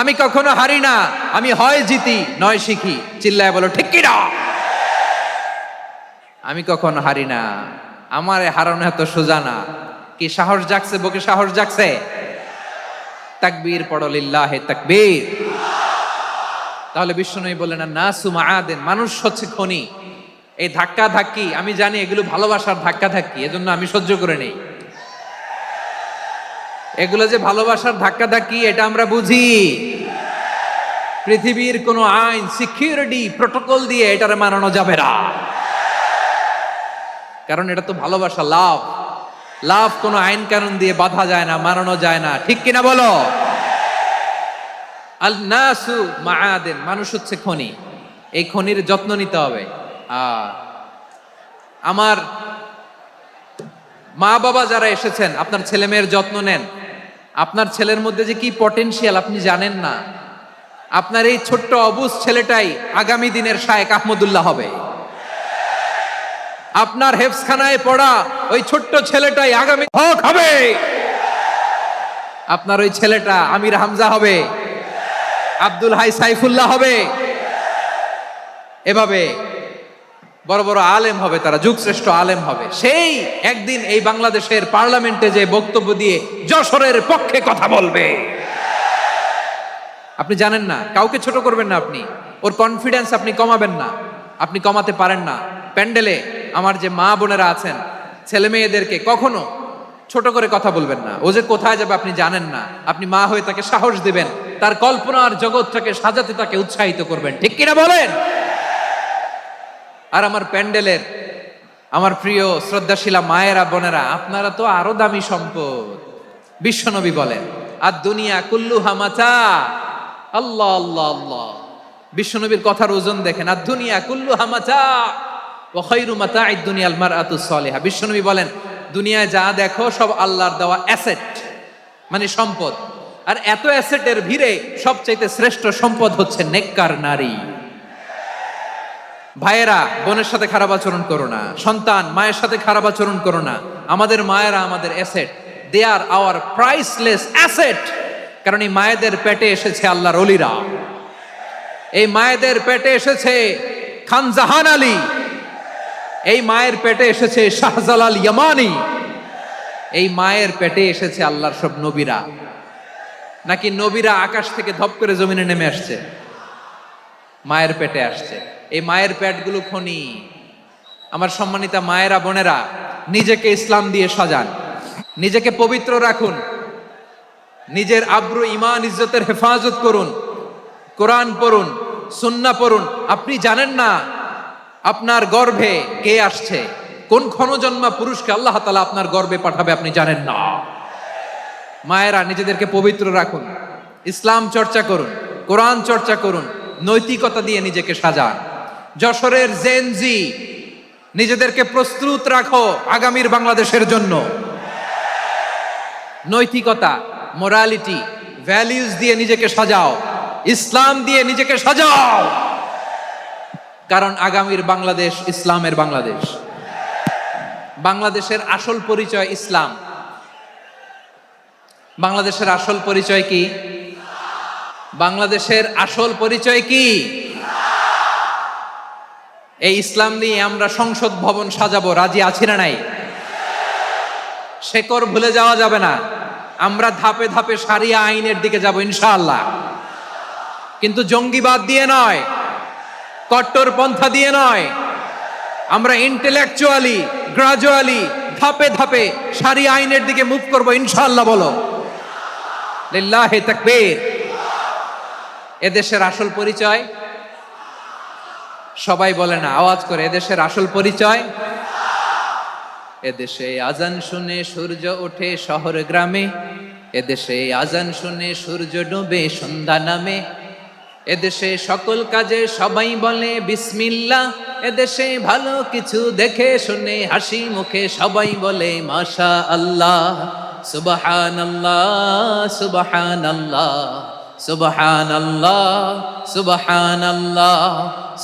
A: আমি কখনো হারি না, আমি হয় জিতি নয় শিখি। চিল্লায় বলো ঠিক কিনা? আমি কখনো হারি না, আমার হারানো এত সোজা না। কি সাহস জাগছে? বুকে সাহস জাগছে? তাকবীর পড়ো, লিল্লাহে তাকবীর। তাহলে বিশ্বনবী বললেন, নাসু মাআদিন, মানুষ হচ্ছে খনি। এই ধাক্কা ধাক্কি, আমি জানি এগুলো ভালোবাসার ধাক্কা ধাক্কি, এজন্য আমি সহ্য করে নেই। এগুলো যে ভালোবাসার ধাক্কা ধাক্কি, এটা আমরা বুঝি। পৃথিবীর কোন আইন, সিকিউরিটি প্রটোকল দিয়ে এটারে মানানো যাবে না, কারণ এটা তো ভালোবাসা, লাভ। লাভ কোন আইন কানুন দিয়ে বাধা যায় না, মানানো যায় না, ঠিক কিনা বলো? আল নাসু মাআদিন, মানুষ হচ্ছে খনি। এই খনির যত্ন নিতে হবে। আমার মা বাবা যারা এসেছেন, আপনার ছেলে মেয়ের যত্ন নেন। আপনার ছেলের মধ্যে যে কি পটেনশিয়াল আপনি জানেন না। আপনার এই ছোট্ট অবুজ ছেলেটাই আগামী দিনের শায়েখ আহমদুল্লাহ হবে। আপনার হেফজখানায় পড়া ওই ছোট্ট ছেলেটাই আগামী হক হবে। আপনার ওই ছেলেটা আমির হামজা হবে, আব্দুল হাই সাইফুল্লাহ হবে। এভাবে বড় বড় আলেম হবে, তারা যুগশ্রেষ্ঠ আলেম হবে। সেই একদিন এই বাংলাদেশের পার্লামেন্টে যে বক্তব্য দিয়ে যশোরের পক্ষে কথা বলবে। আপনি জানেন না, কাউকে ছোট করবেন না আপনি। ওর কনফিডেন্স আপনি কমাবেন না, আপনি কমাতে পারেন না। প্যান্ডেলে আমার যে মা বোনেরা আছেন, ছেলে মেয়েদেরকে কখনো ছোট করে কথা বলবেন না। ও যে কোথায় যাবে আপনি জানেন না। আপনি মা হয়ে তাকে সাহস দিবেন, তার কল্পনার জগৎটাকে সাজাতে তাকে উৎসাহিত করবেন, ঠিক কিনা বলেন? আর আমার প্যান্ডেলের আমার প্রিয় শ্রদ্ধাশীলা মায়েরা বোনেরা, আপনারা তো আরো দামি সম্পদ। বিশ্বনবী বলেন, আর দুনিয়া কুল্লুহা মাতা। আল্লাহ আল্লাহ আল্লাহ। বিশ্বনবীর কথার ওজন দেখেন, আর দুনিয়া কুল্লুহা মাতা ওয়া খায়রু মাতা'আদ দুনিয়া আল মারআতুস সালিহা। বিশ্বনবী বলেন, দুনিয়ায় যা দেখো সব আল্লাহর দেওয়া অ্যাসেট, মানে সম্পদ। আর এত অ্যাসেটের ভিড়ে সবচাইতে শ্রেষ্ঠ সম্পদ হচ্ছে নেককার নারী। ভাইয়েরা বোনের সাথে খারাপ আচরণ করো না, সন্তান মায়ের সাথে খারাপ আচরণ করো না। আমাদের মায়েরা আমাদের asset, they are our priceless asset. কারণ এই মায়েদের পেটে এসেছে আল্লাহর ওলিরা, এই মায়েদের পেটে এসেছে খান জাহান আলী, এই মায়ের পেটে এসেছে শাহজালাল ইয়ামানি, এই মায়ের পেটে এসেছে আল্লাহর সব নবীরা। নাকি নবীরা আকাশ থেকে ধপ করে জমিনে নেমে আসছে? মায়ের পেটে আসছে। এই মায়ের পেটগুলো খনি। আমার সম্মানিতা মায়েরা বোনেরা, নিজেকে ইসলাম দিয়ে সাজান, নিজেকে পবিত্র রাখুন, নিজের আব্রু ঈমান ইজ্জতের হেফাজত করুন, কোরআন পড়ুন, সুন্নাহ পড়ুন। আপনি জানেন না আপনার গর্ভে কে আসছে, কোন ক্ষণজন্মা পুরুষকে আল্লাহ তাআলা আপনার গর্ভে পাঠাবে আপনি জানেন না। মায়েরা নিজেদেরকে পবিত্র রাখুন, ইসলাম চর্চা করুন, কোরআন চর্চা করুন, নৈতিকতা দিয়ে নিজেকে সাজান। যশোরের জেনজি, নিজেদেরকে প্রস্তুত রাখো আগামীর বাংলাদেশের জন্য। নৈতিকতা, মোরালিটি, ভ্যালিউজ দিয়ে নিজেকে সাজাও, ইসলাম দিয়ে নিজেকে সাজাও। কারণ আগামীর বাংলাদেশ ইসলামের বাংলাদেশ। বাংলাদেশের আসল পরিচয় ইসলাম। বাংলাদেশের আসল পরিচয় কি? বাংলাদেশের আসল পরিচয় কি? এই ইসলাম নিয়ে আমরা সংসদ ভবন সাজাবো, রাজি আছি না নাই? শেকড় ভুলে যাওয়া যাবে না। আমরা ধাপে ধাপে শারিয়া আইনের দিকে যাব ইনশাআল্লাহ, কিন্তু জঙ্গিবাদ দিয়ে নয়, কট্টর পন্থা দিয়ে নয়। আমরা ইন্টেলেকচুয়ালি গ্রাজুয়ালি ধাপে ধাপে শারিয়া আইনের দিকে মুভ করব ইনশাআল্লাহ। বলো লিল্লাহি তাকবীর। এদেশের আসল পরিচয় সবাই বলে না, আওয়াজ করে, এদেশের আসল পরিচয়। এদেশে আজান শুনে সূর্য ওঠে শহর গ্রামে, এদেশে আজান শুনে সূর্য ডুবে সন্ধ্যা নামে, এদেশে সকল কাজে সবাই বলে বিসমিল্লাহ, এদেশে ভালো কিছু দেখে শুনে হাসি মুখে সবাই বলে মাশা আল্লাহ। সুবহানাল্লাহ সুবহানাল্লাহ সুবহানাল্লাহ সুবহানাল্লাহ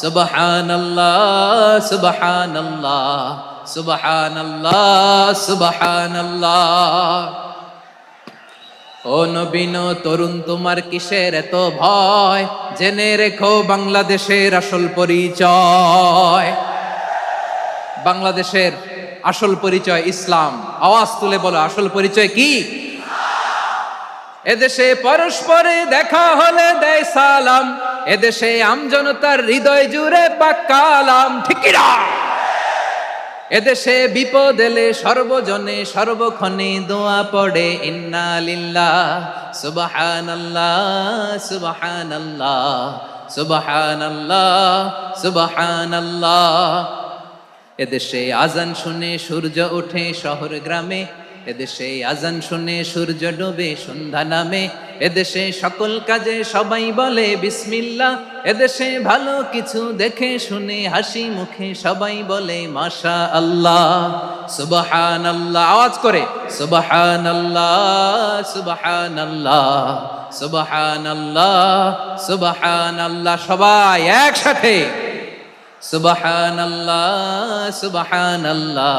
A: সুবহানাল্লাহ সুবহানাল্লাহ সুবহানাল্লাহ সুবহানাল্লাহ। ও নবীন তরুণ, তোমার কিসের এত ভয়? জেনে রেখো বাংলাদেশের আসল পরিচয়। বাংলাদেশের আসল পরিচয় ইসলাম। আওয়াজ তুলে বলো, আসল পরিচয় কি? এদেশে পরস্পরে দেখা হলে দেয় সালাম, এদেশে আমজনতার হৃদয় জুড়ে পাক কালাম। ঠিক কি না? এদেশে বিপদ এলে সর্বজনে সর্বক্ষণে দোয়া পড়ে ইন্না লিল্লাহ সুবহানাল্লাহ সুবহানাল্লাহ সুবহানাল্লাহ সুবহানাল্লাহ। এদেশে আজান শুনে সূর্য ওঠে শহর গ্রামে, এদেশে আজান শুনে সূর্য ডুবে সন্ধ্যা নামে, এদেশে সকল কাজে সবাই বলে বিসমিল্লাহ, এদেশে ভালো কিছু দেখে শুনে হাসি মুখে সবাই বলে মাশা আল্লাহ। সুবহানাল্লাহ, আওয়াজ করে সুবহানাল্লাহ সুবহানাল্লাহ সুবহানাল্লাহ সুবহানাল্লাহ। সবাই একসাথে সুবহানাল্লাহ সুবহানাল্লাহ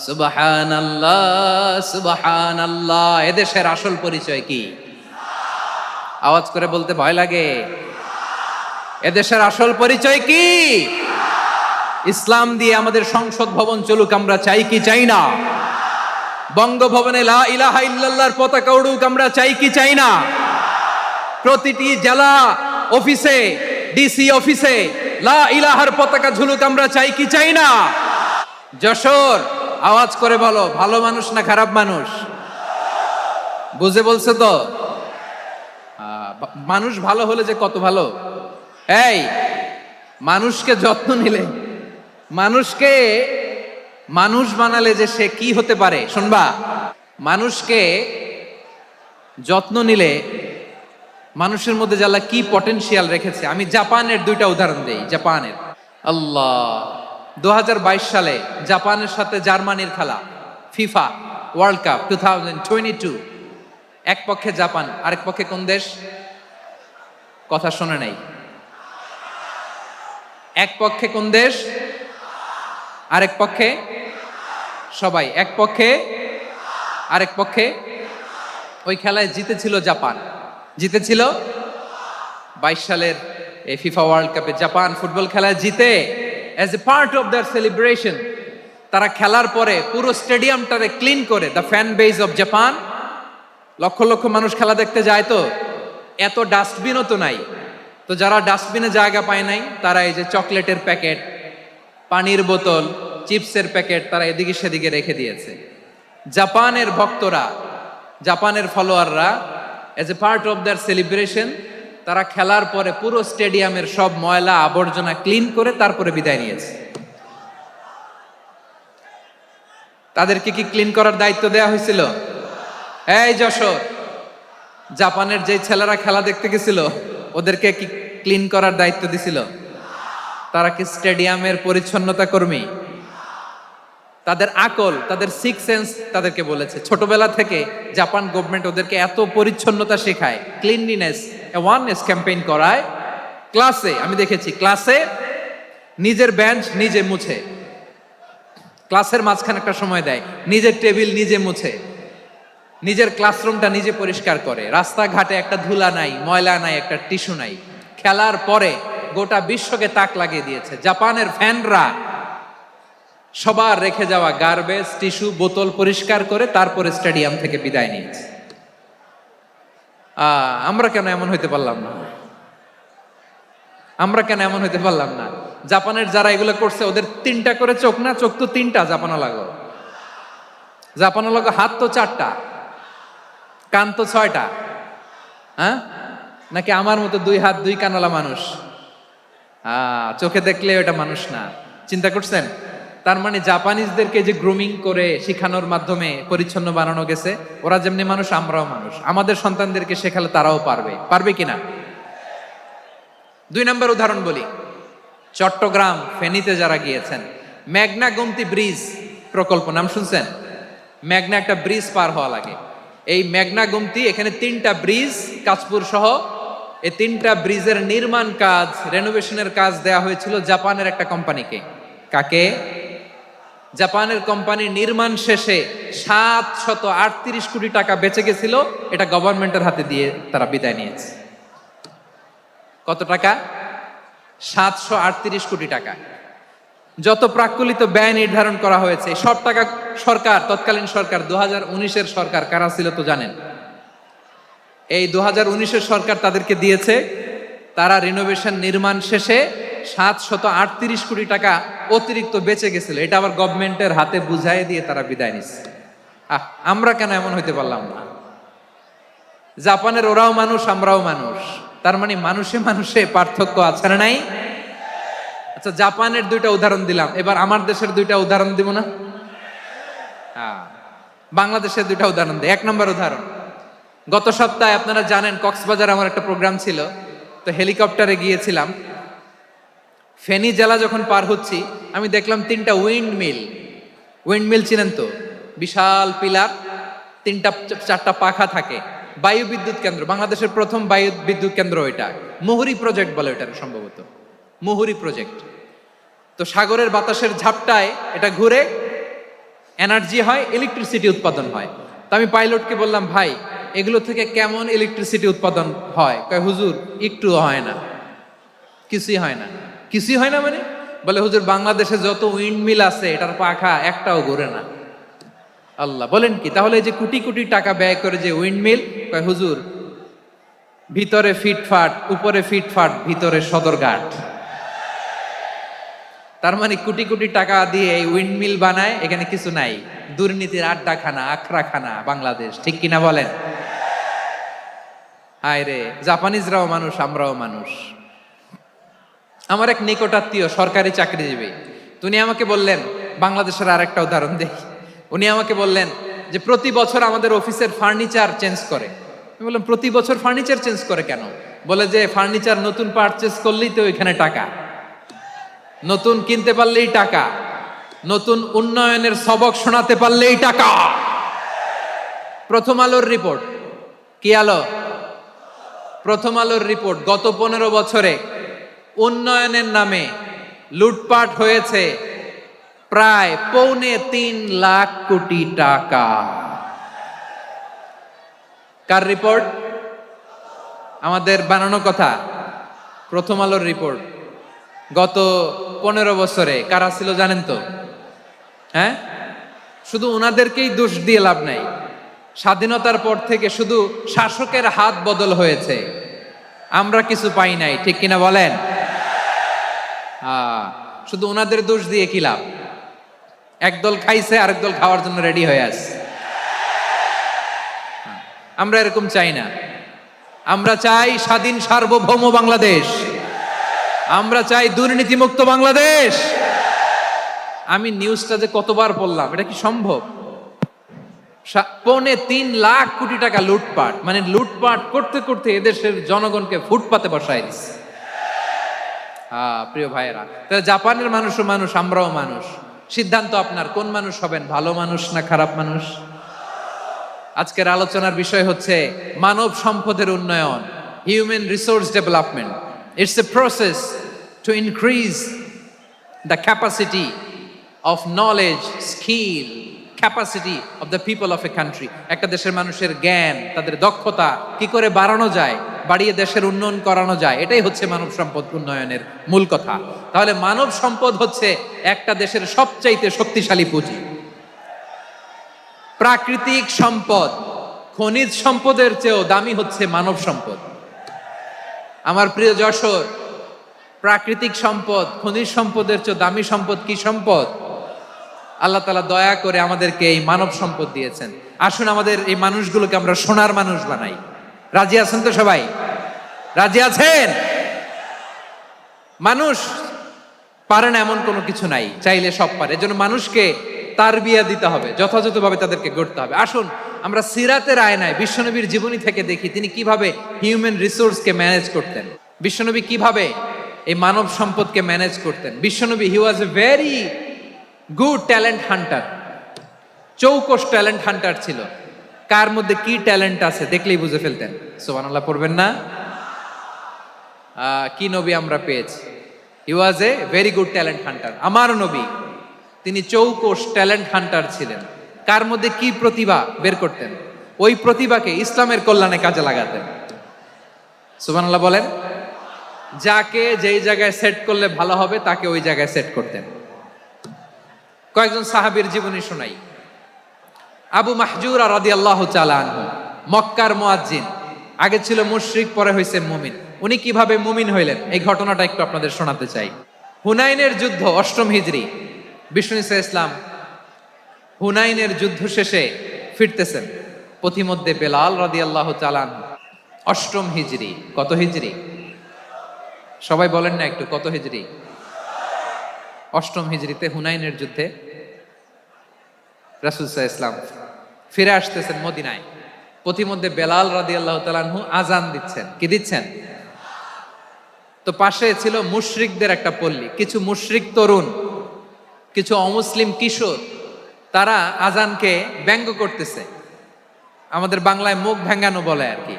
A: সুবহানাল্লাহ সুবহানাল্লাহ। এদেশের আসল পরিচয় কি? আওয়াজ করে বলতে ভয় লাগে। এদেশের আসল পরিচয় কি? ইসলাম দিয়ে আমাদের সংসদ ভবন চলুক, আমরা চাই কি চাই না? বঙ্গভবনে লা ইলাহা ইল্লাল্লাহর পতাকা উড়ুক, আমরা চাই কি চাই না? প্রতিটি জেলা অফিসে, ডিসি অফিসে লা ইলাহার পতাকা ঝুলুক, আমরা চাই কি চাই না? যশোর, আওয়াজ করে বলো, ভালো মানুষ না খারাপ মানুষ? বুঝে বলছে তো? মানুষ ভালো হলে যে কত ভালো। এই মানুষকে যত্ন নিলে, মানুষকে মানুষ বানালে যে সে কি হতে পারে শুনবা। মানুষকে যত্ন নিলে মানুষের মধ্যে যারা কি পটেনশিয়াল রেখেছে। আমি জাপানের দুইটা উদাহরণ দেই। জাপানের, আল্লাহ, 2022 সালে জাপানের সাথে জার্মানির খেলা, ফিফা ওয়ার্ল্ড কাপ 2022। এক পক্ষে জাপান, আরেক পক্ষে কোন দেশ? কথা শোনে নাই। এক পক্ষে কোন দেশ? আরেক পক্ষে সবাই। এক পক্ষে আরেক পক্ষে। ওই খেলায় জিতেছিল জাপান, জিতেছিল 22 সালের এই ফিফা ওয়ার্ল্ড কাপে। জাপান ফুটবল খেলায় জিতে as a part of their celebration তারা খেলার পরে পুরো স্টেডিয়ামটারে ক্লিন করে, the fan base of Japan, lakh lakh মানুষ খেলা দেখতে যায়, তো এত ডাস্টবিনও তো নাই, তো যারা ডাস্টবিনে জায়গা পায় নাই তারা এই যে চকলেটের প্যাকেট, পানির বোতল, চিপসের প্যাকেট তারা এদিকে সেদিকে রেখে দিয়েছে। জাপানের ভক্তরা, জাপানের ফলোয়াররা as a part of their celebration তারা খেলার পরে পুরো স্টেডিয়ামের সব ময়লা আবর্জনা ক্লিন করে তারপরে বিদায় নিয়েছে। তাদেরকে কি ক্লিন করার দায়িত্ব দেয়া হয়েছিল? এই যশোর, জাপানের যে ছেলেরা খেলা দেখতে গেছিল ওদেরকে কি ক্লিন করার দায়িত্ব দিছিল? তারা কি স্টেডিয়ামের পরিচ্ছন্নতা কর্মী? তাদের আকল, তাদের সিক্স সেন্স তাদেরকে বলেছে। ছোটবেলা থেকে জাপান গভর্নমেন্ট ওদেরকে এত পরিচ্ছন্নতা শেখায়, ক্লিনলিনেস অ্যাওয়ারনেস ক্যাম্পেইন করায়। ক্লাসে আমি দেখেছি, ক্লাসে নিজের বেঞ্চ নিজে মুছে, ক্লাসের মাঝখানে একটা সময় দেয়, নিজের টেবিল নিজে মুছে, নিজের ক্লাসরুমটা নিজে পরিষ্কার করে, রাস্তাঘাটে একটা ধুলা নাই, ময়লা নাই, একটা টিস্যু নাই। খেলার পরে গোটা বিশ্বকে তাক লাগিয়ে দিয়েছে। জাপানের ফ্যানরা সবার রেখে যাওয়া গার্বেজ, টিস্যু, বোতল পরিষ্কার করে তারপরে স্টেডিয়াম থেকে বিদায় নিয়েছে। আমরা কেন এমন হইতে পারলাম না? আমরা কেন এমন হইতে পারলাম না? জাপানের যারা এগুলো করছে ওদের 3টা করে চোখ না? চোখ তো 3টা, জাপানো লাগো। জাপানো লাগো হাত তো 4টা, কান তো 6টা। হ্যাঁ, নাকি আমার মতো 2 হাত 2 কানওয়ালা মানুষ? চোখে দেখলে ওটা মানুষ না। চিন্তা করছেন? তার মানে জাপানিজদেরকে যে গ্রুমিং করে শিখানোর মাধ্যমে পরিচ্ছন্ন বানানো গেছে, ওরা যেমনি মানুষ আমরাও মানুষ। আমাদের সন্তানদেরকে শেখালে তারাও পারবে। পারবে কিনা? 2 নম্বর উদাহরণ বলি। চট্টগ্রাম ফেনীতে যারা গিয়েছেন, মেঘনা গোমতী ব্রিজ প্রকল্প নাম শুনছেন? মেঘনা একটা ব্রিজ পার হওয়া লাগে। এই মেঘনা গোমতী, এখানে 3টা ব্রিজ, কাঁচপুর সহ এই 3টা ব্রিজের নির্মাণ কাজ, রেনোভেশনের কাজ দেয়া হয়েছিল জাপানের একটা কোম্পানিকে। কাকে? জাপানের কোম্পানি। নির্মাণ শেষে 738 কোটি টাকা বেঁচে গেছিল, এটা গভর্নমেন্টের হাতে দিয়ে তারা বিদায় নিয়েছে। কত টাকা? 738 কোটি টাকা। যত প্রাক্কলিত ব্যয় নির্ধারণ করা হয়েছে সব টাকা সরকার, তৎকালীন সরকার 2019-এর সরকার, কারা ছিল তো জানেন? এই 2019-এর সরকার তাদেরকে দিয়েছে। তারা রিনোভেশন নির্মাণ শেষে 738 কোটি টাকা অতিরিক্ত বেঁচে গেছিল, এটা আবার গভর্নমেন্টের হাতে বুঝাই দিয়ে তারা বিদায় নিচ্ছে। আমরা কেন এমন হইতে পারলাম না? জাপানের ওরাও মানুষ, আমরাও মানুষ। তার মানে মানুষে মানুষে পার্থক্য আছে না নাই? আচ্ছা, জাপানের 2টা উদাহরণ দিলাম, এবার আমার দেশের 2টা উদাহরণ দিব না? বাংলাদেশের 2টা উদাহরণ দিই। 1 নম্বর উদাহরণ, গত সপ্তাহে আপনারা জানেন কক্সবাজার আমার একটা প্রোগ্রাম ছিল, তো হেলিকপ্টারে গিয়েছিলাম। ফেনী জেলা যখন পার হচ্ছি, আমি দেখলাম 3টা উইন্ডমিল। উইন্ডমিল চিনেন তো? বিশাল পিলার, 3টা 4টা পাখা থাকে। বায়ু বিদ্যুৎ কেন্দ্র, বাংলাদেশের প্রথম বায়ু বিদ্যুৎ কেন্দ্র এটা। মুহুরী প্রজেক্ট বলে এটা, সম্ভবত মুহুরী প্রজেক্ট। তো সাগরের বাতাসের ঝাপটায় এটা ঘুরে এনার্জি হয়, ইলেকট্রিসিটি উৎপাদন হয়। তো আমি পাইলটকে বললাম, ভাই এগুলো থেকে কেমন ইলেকট্রিসিটি উৎপাদন হয়? কয়, হুজুর একটু হয় না, কিছুই হয় না। কিছুই হয় না মানে? বলে, হুজুর বাংলাদেশে যত উইন্ডমিল আছে এটার পাখা একটাও ঘুরে না। আল্লাহ, বলেন কি? তাহলে এই যে কোটি কোটি টাকা ব্যয় করে যে উইন্ডমিল, কয় হুজুর ভিতরে ফিটফাট, উপরে ফিটফাট, ভিতরে সদরঘাট। তার মানে কোটি কোটি টাকা দিয়ে এই উইন্ডমিল বানায়, এখানে কিছু নাই। দুর্নীতির আড্ডাখানা, আখড়াখানা বাংলাদেশ, ঠিক কিনা বলেন? হায় রে, জাপানিজরাও মানুষ, আমরাও মানুষ। আমার এক নিকটাত্মীয় সরকারি চাকরিজীবী, উনি আমাকে বললেন, বাংলাদেশের আরেকটা উদাহরণ দেখি। উনি আমাকে বললেন যে প্রতি বছর আমাদের অফিসের ফার্নিচার চেঞ্জ করে। আমি বললাম, প্রতি বছর ফার্নিচার চেঞ্জ করে কেন? বলে যে ফার্নিচার নতুন পারচেজ করলেই তো এখানে টাকা, নতুন কিনতে পারলেই টাকা, নতুন উন্নয়নের সবক শোনাতে পারলেই টাকা। প্রথম আলোর রিপোর্ট। কি আলো? প্রথম আলোর রিপোর্ট। গত 15 বছরে উন্নয়নের নামে লুটপাট হয়েছে প্রায় 3.25 লাখ কোটি টাকা। কার রিপোর্ট? আমাদের বানানো কথা। প্রথম আলোর রিপোর্ট। গত 15 বছরে কারা ছিল জানেন তো? হ্যাঁ, শুধু ওনাদেরকেই দোষ দিয়ে লাভ নাই। স্বাধীনতার পর থেকে শুধু শাসকের হাত বদল হয়েছে, আমরা কিছু পাই নাই, ঠিক কিনা বলেন? শুধু ওনাদের দোষ দিয়ে কি লাভ? একদল খাইছে, আরেক দল খাওয়ার জন্য রেডি হয়ে আছে। আমরা এরকম চাই না। আমরা চাই স্বাধীন সার্বভৌম বাংলাদেশ। আমরা চাই দুর্নীতিমুক্ত বাংলাদেশ। আমি নিউজটা যে কতবার বললাম, এটা কি সম্ভব? 3.25 লাখ কোটি টাকা লুটপাট, মানে লুটপাট করতে করতে এদেশের জনগণকে ফুটপাতে বসায় দিচ্ছে। প্রিয় ভাইয়েরা, তাহলে জাপানের মানুষও মানুষ, আমরাও মানুষ। সিদ্ধান্ত আপনার, কোন মানুষ হবেন, ভালো মানুষ না খারাপ মানুষ? আজকের আলোচনার বিষয় হচ্ছে মানব সম্পদের উন্নয়ন, human resource development. It's a process to increase the capacity of knowledge, skill, capacity of the people of a country. একটা দেশের মানুষের জ্ঞান, তাদের দক্ষতা কি করে বাড়ানো যায়, বাড়িয়ে দেশের উন্নয়ন করানো যায়, এটাই হচ্ছে মানব সম্পদ উন্নয়নের মূল কথা। তাহলে মানব সম্পদ হচ্ছে একটা দেশের সবচাইতে শক্তিশালী পুঁজি। প্রাকৃতিক সম্পদ, খনিজ সম্পদের চেয়েও দামি হচ্ছে মানব সম্পদ। আমার প্রিয় যশোর, প্রাকৃতিক সম্পদ, খনিজ সম্পদের চেয়ে দামি সম্পদ কি সম্পদ? আল্লাহ তাআলা দয়া করে আমাদেরকে এই মানব সম্পদ দিয়েছেন। আসুন আমাদের এই মানুষগুলোকে আমরা সোনার মানুষ বানাই। রাজি আছেন তো সবাই? রাজি আছেন? মানুষ পারে না এমন কোনো কিছু নাই, চাইলে সব পারে। এজন্য মানুষকে তারবিয়া দিতে হবে, যথাযথভাবে তাদেরকে গড়তে হবে। আসুন আমরা সিরাতের আয়নায় বিশ্বনবীর জীবনী থেকে দেখি তিনি কিভাবে হিউম্যান রিসোর্সকে ম্যানেজ করতেন, বিশ্বনবী কিভাবে এই মানব সম্পদকে ম্যানেজ করতেন। বিশ্বনবী he was a very good talent hunter, চৌকস ট্যালেন্ট হান্টার ছিল। কার মধ্যে কি ট্যালেন্ট আছে দেখলেই বুঝে ফেলতেন। সুবহানাল্লাহ পড়বেন না? কি নবী আমরা পেয়েছি! He was a very good talent hunter. আমার নবী তিনি চৌকস ট্যালেন্ট হান্টার ছিলেন। কার মধ্যে কি প্রতিভা বের করতেন, ওই প্রতিভাকে ইসলামের কল্যাণে কাজে লাগাতেন। সুবহানাল্লাহ বলেন। যাকে যেই জায়গায় সেট করলে ভালো হবে তাকে ওই জায়গায় সেট করতেন। কয়েকজন সাহাবীর জীবনী শোনাই। আবু মাহজুরা রাদিয়াল্লাহু তাআলা আনহু, মক্কার মুয়াজ্জিন, আগে ছিল মুশরিক, পরে হয়েছে মুমিন। উনি কিভাবে মুমিন হইলেন এই ঘটনাটা একটু আপনাদের শোনাতে চাই। হুনাইনের যুদ্ধ, 8ম হিজরি, বিষ্ণু ইসলাম হুনাইনের যুদ্ধ শেষে ফিরতেছেন। পথিমধ্যে বেলাল রাদিয়াল্লাহু তাআলা আনহু, 8ম হিজরি। কত হিজরি? সবাই বলেন না একটু, কত হিজরি? 8ম হিজরিতে হুনাইনের যুদ্ধে রাসূল সাল্লাল্লাহু আলাইহি ওয়াসাল্লাম ফিরে আসতেছেন মদিনায়। পথিমধ্যে বেলাল রাদিয়াল্লাহু তাআলা আনহু আজান দিচ্ছেন। কি দিচ্ছেন? তো পাশে ছিল মুশরিকদের একটা পল্লী, কিছু মুশরিক তরুণ, কিছু অমুসলিম কিশোর, তারা আজানকে ব্যঙ্গ করতেছে। আমাদের বাংলায় মুখ ভেঙ্গানো বলে আর কি।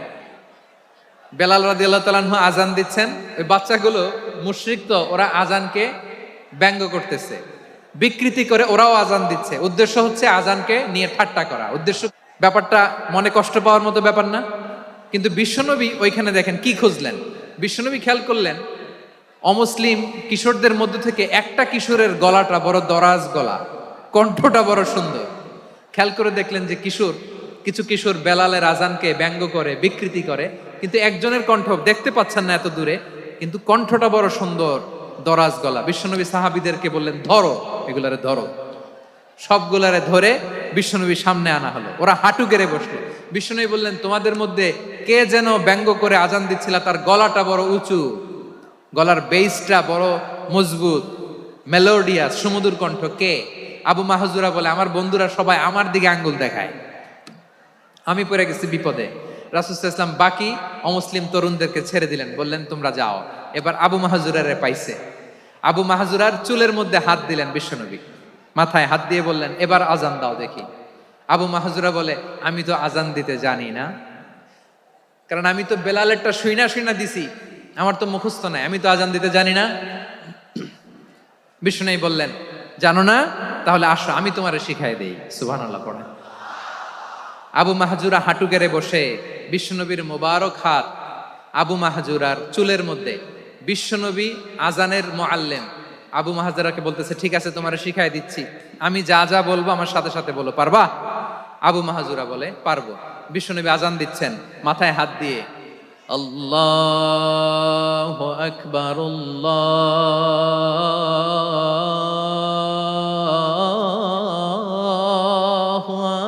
A: বেলাল রাদিয়াল্লাহু তাআলা আনহু আজান দিচ্ছেন, ওই বাচ্চাগুলো মুশরিক, তো ওরা আজানকে ব্যঙ্গ করতেছে, বিকৃতি করে ওরাও আজান দিচ্ছে। উদ্দেশ্য হচ্ছে আজানকে নিয়ে ঠাট্টা করা। উদ্দেশ্য, ব্যাপারটা মনে কষ্ট পাওয়ার মতো ব্যাপার না? কিন্তু বিশ্বনবী ওইখানে দেখেন কি খুঁজলেন। বিশ্বনবী খেয়াল করলেন অমুসলিম কিশোরদের মধ্যে থেকে একটা কিশোরের গলাটা বড় দরাজ গলা, কণ্ঠটা বড় সুন্দর। খেয়াল করে দেখলেন যে কিছু কিশোর বেলালের আজানকে ব্যঙ্গ করে, বিকৃতি করে, কিন্তু একজনের কণ্ঠ দেখতে পাচ্ছেন না এত দূরে, কিন্তু কণ্ঠটা বড় সুন্দর, দরাজ গলা। বিশ্বনবী সাহাবীদেরকে বললেন, ধরো এগুলারে, ধরো। সবগুলারে ধরে বিশ্বনবী সামনে আনা হলো। ওরা হাঁটু গেড়ে বসলো। বিশ্বনবী বললেন, তোমাদের মধ্যে কে যেন ব্যঙ্গ করে আজান দিচ্ছিল, তার গলাটা বড় উঁচু, গলার বেসটা বড় মজবুত, মেলোডিয়াস, সুমধুর কণ্ঠ, কে? আবু মাহজুরা বলে, আমার বন্ধুরা সবাই আমার দিকে আঙ্গুল দেখায়, আমি পড়ে গেছি বিপদে। রাসূল সাল্লাল্লাহু আলাইহি ওয়াসাল্লাম বাকি অমুসলিম তরুণদেরকে ছেড়ে দিলেন, বললেন তোমরা যাও। এবার আবু মাহজুরারে পাইছে। আবু মাহজুরার চুলের মধ্যে হাত দিলেন বিশ্বনবী, মাথায় হাত দিয়ে বললেন, এবার আজান দাও দেখি। আবু মাহজুরা বলে, আমি তো আজান দিতে জানি না, কারণ আমি তো বেলালেরটা শুইনা দিছি, আমার তো মুখস্থ নাই, আমি তো আজান দিতে জানি না। বিশ্বনবী বললেন, জানো না? তাহলে আসো আমি তোমারে শিখাই দেই। সুবহানাল্লাহ পড়ে। আবু মাহজুরা হাঁটু গেড়ে বসে, বিশ্বনবীর মোবারক হাত আবু মাহজুরার চুলের মধ্যে। বিশ্বনবী আজানের মুআল্লিম আবু মাহজুরাকে বলতেছে, ঠিক আছে তোমারে শিখাই দিচ্ছি, আমি যা যা বলবো আমার সাথে সাথে বলো, পারবা? আবু মাহজুরা বলে, পারবো। বিশ্বনবী আজান দিচ্ছেন, মাথায় হাত দিয়ে আল্লাহু আকবার, আল্লাহু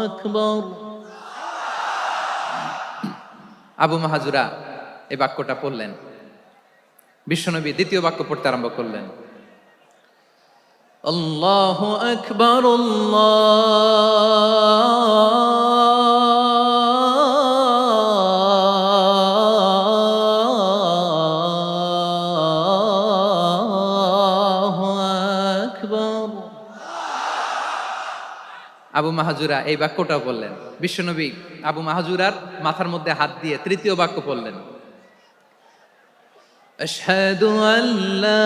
A: আকবার। আবু মাহজুরা এই বাক্যটা পড়লেন। বিশ্বনবী দ্বিতীয় বাক্য পড়তে আরম্ভ করলেন, আল্লাহু আকবার, আল্লাহু আকবার। আবু মাহজুরা এই বাক্যটা বললেন। বিশ্বনবী আবু মাহজুরার মাথার মধ্যে হাত দিয়ে তৃতীয় বাক্য বললেন, আশহাদু আল্লা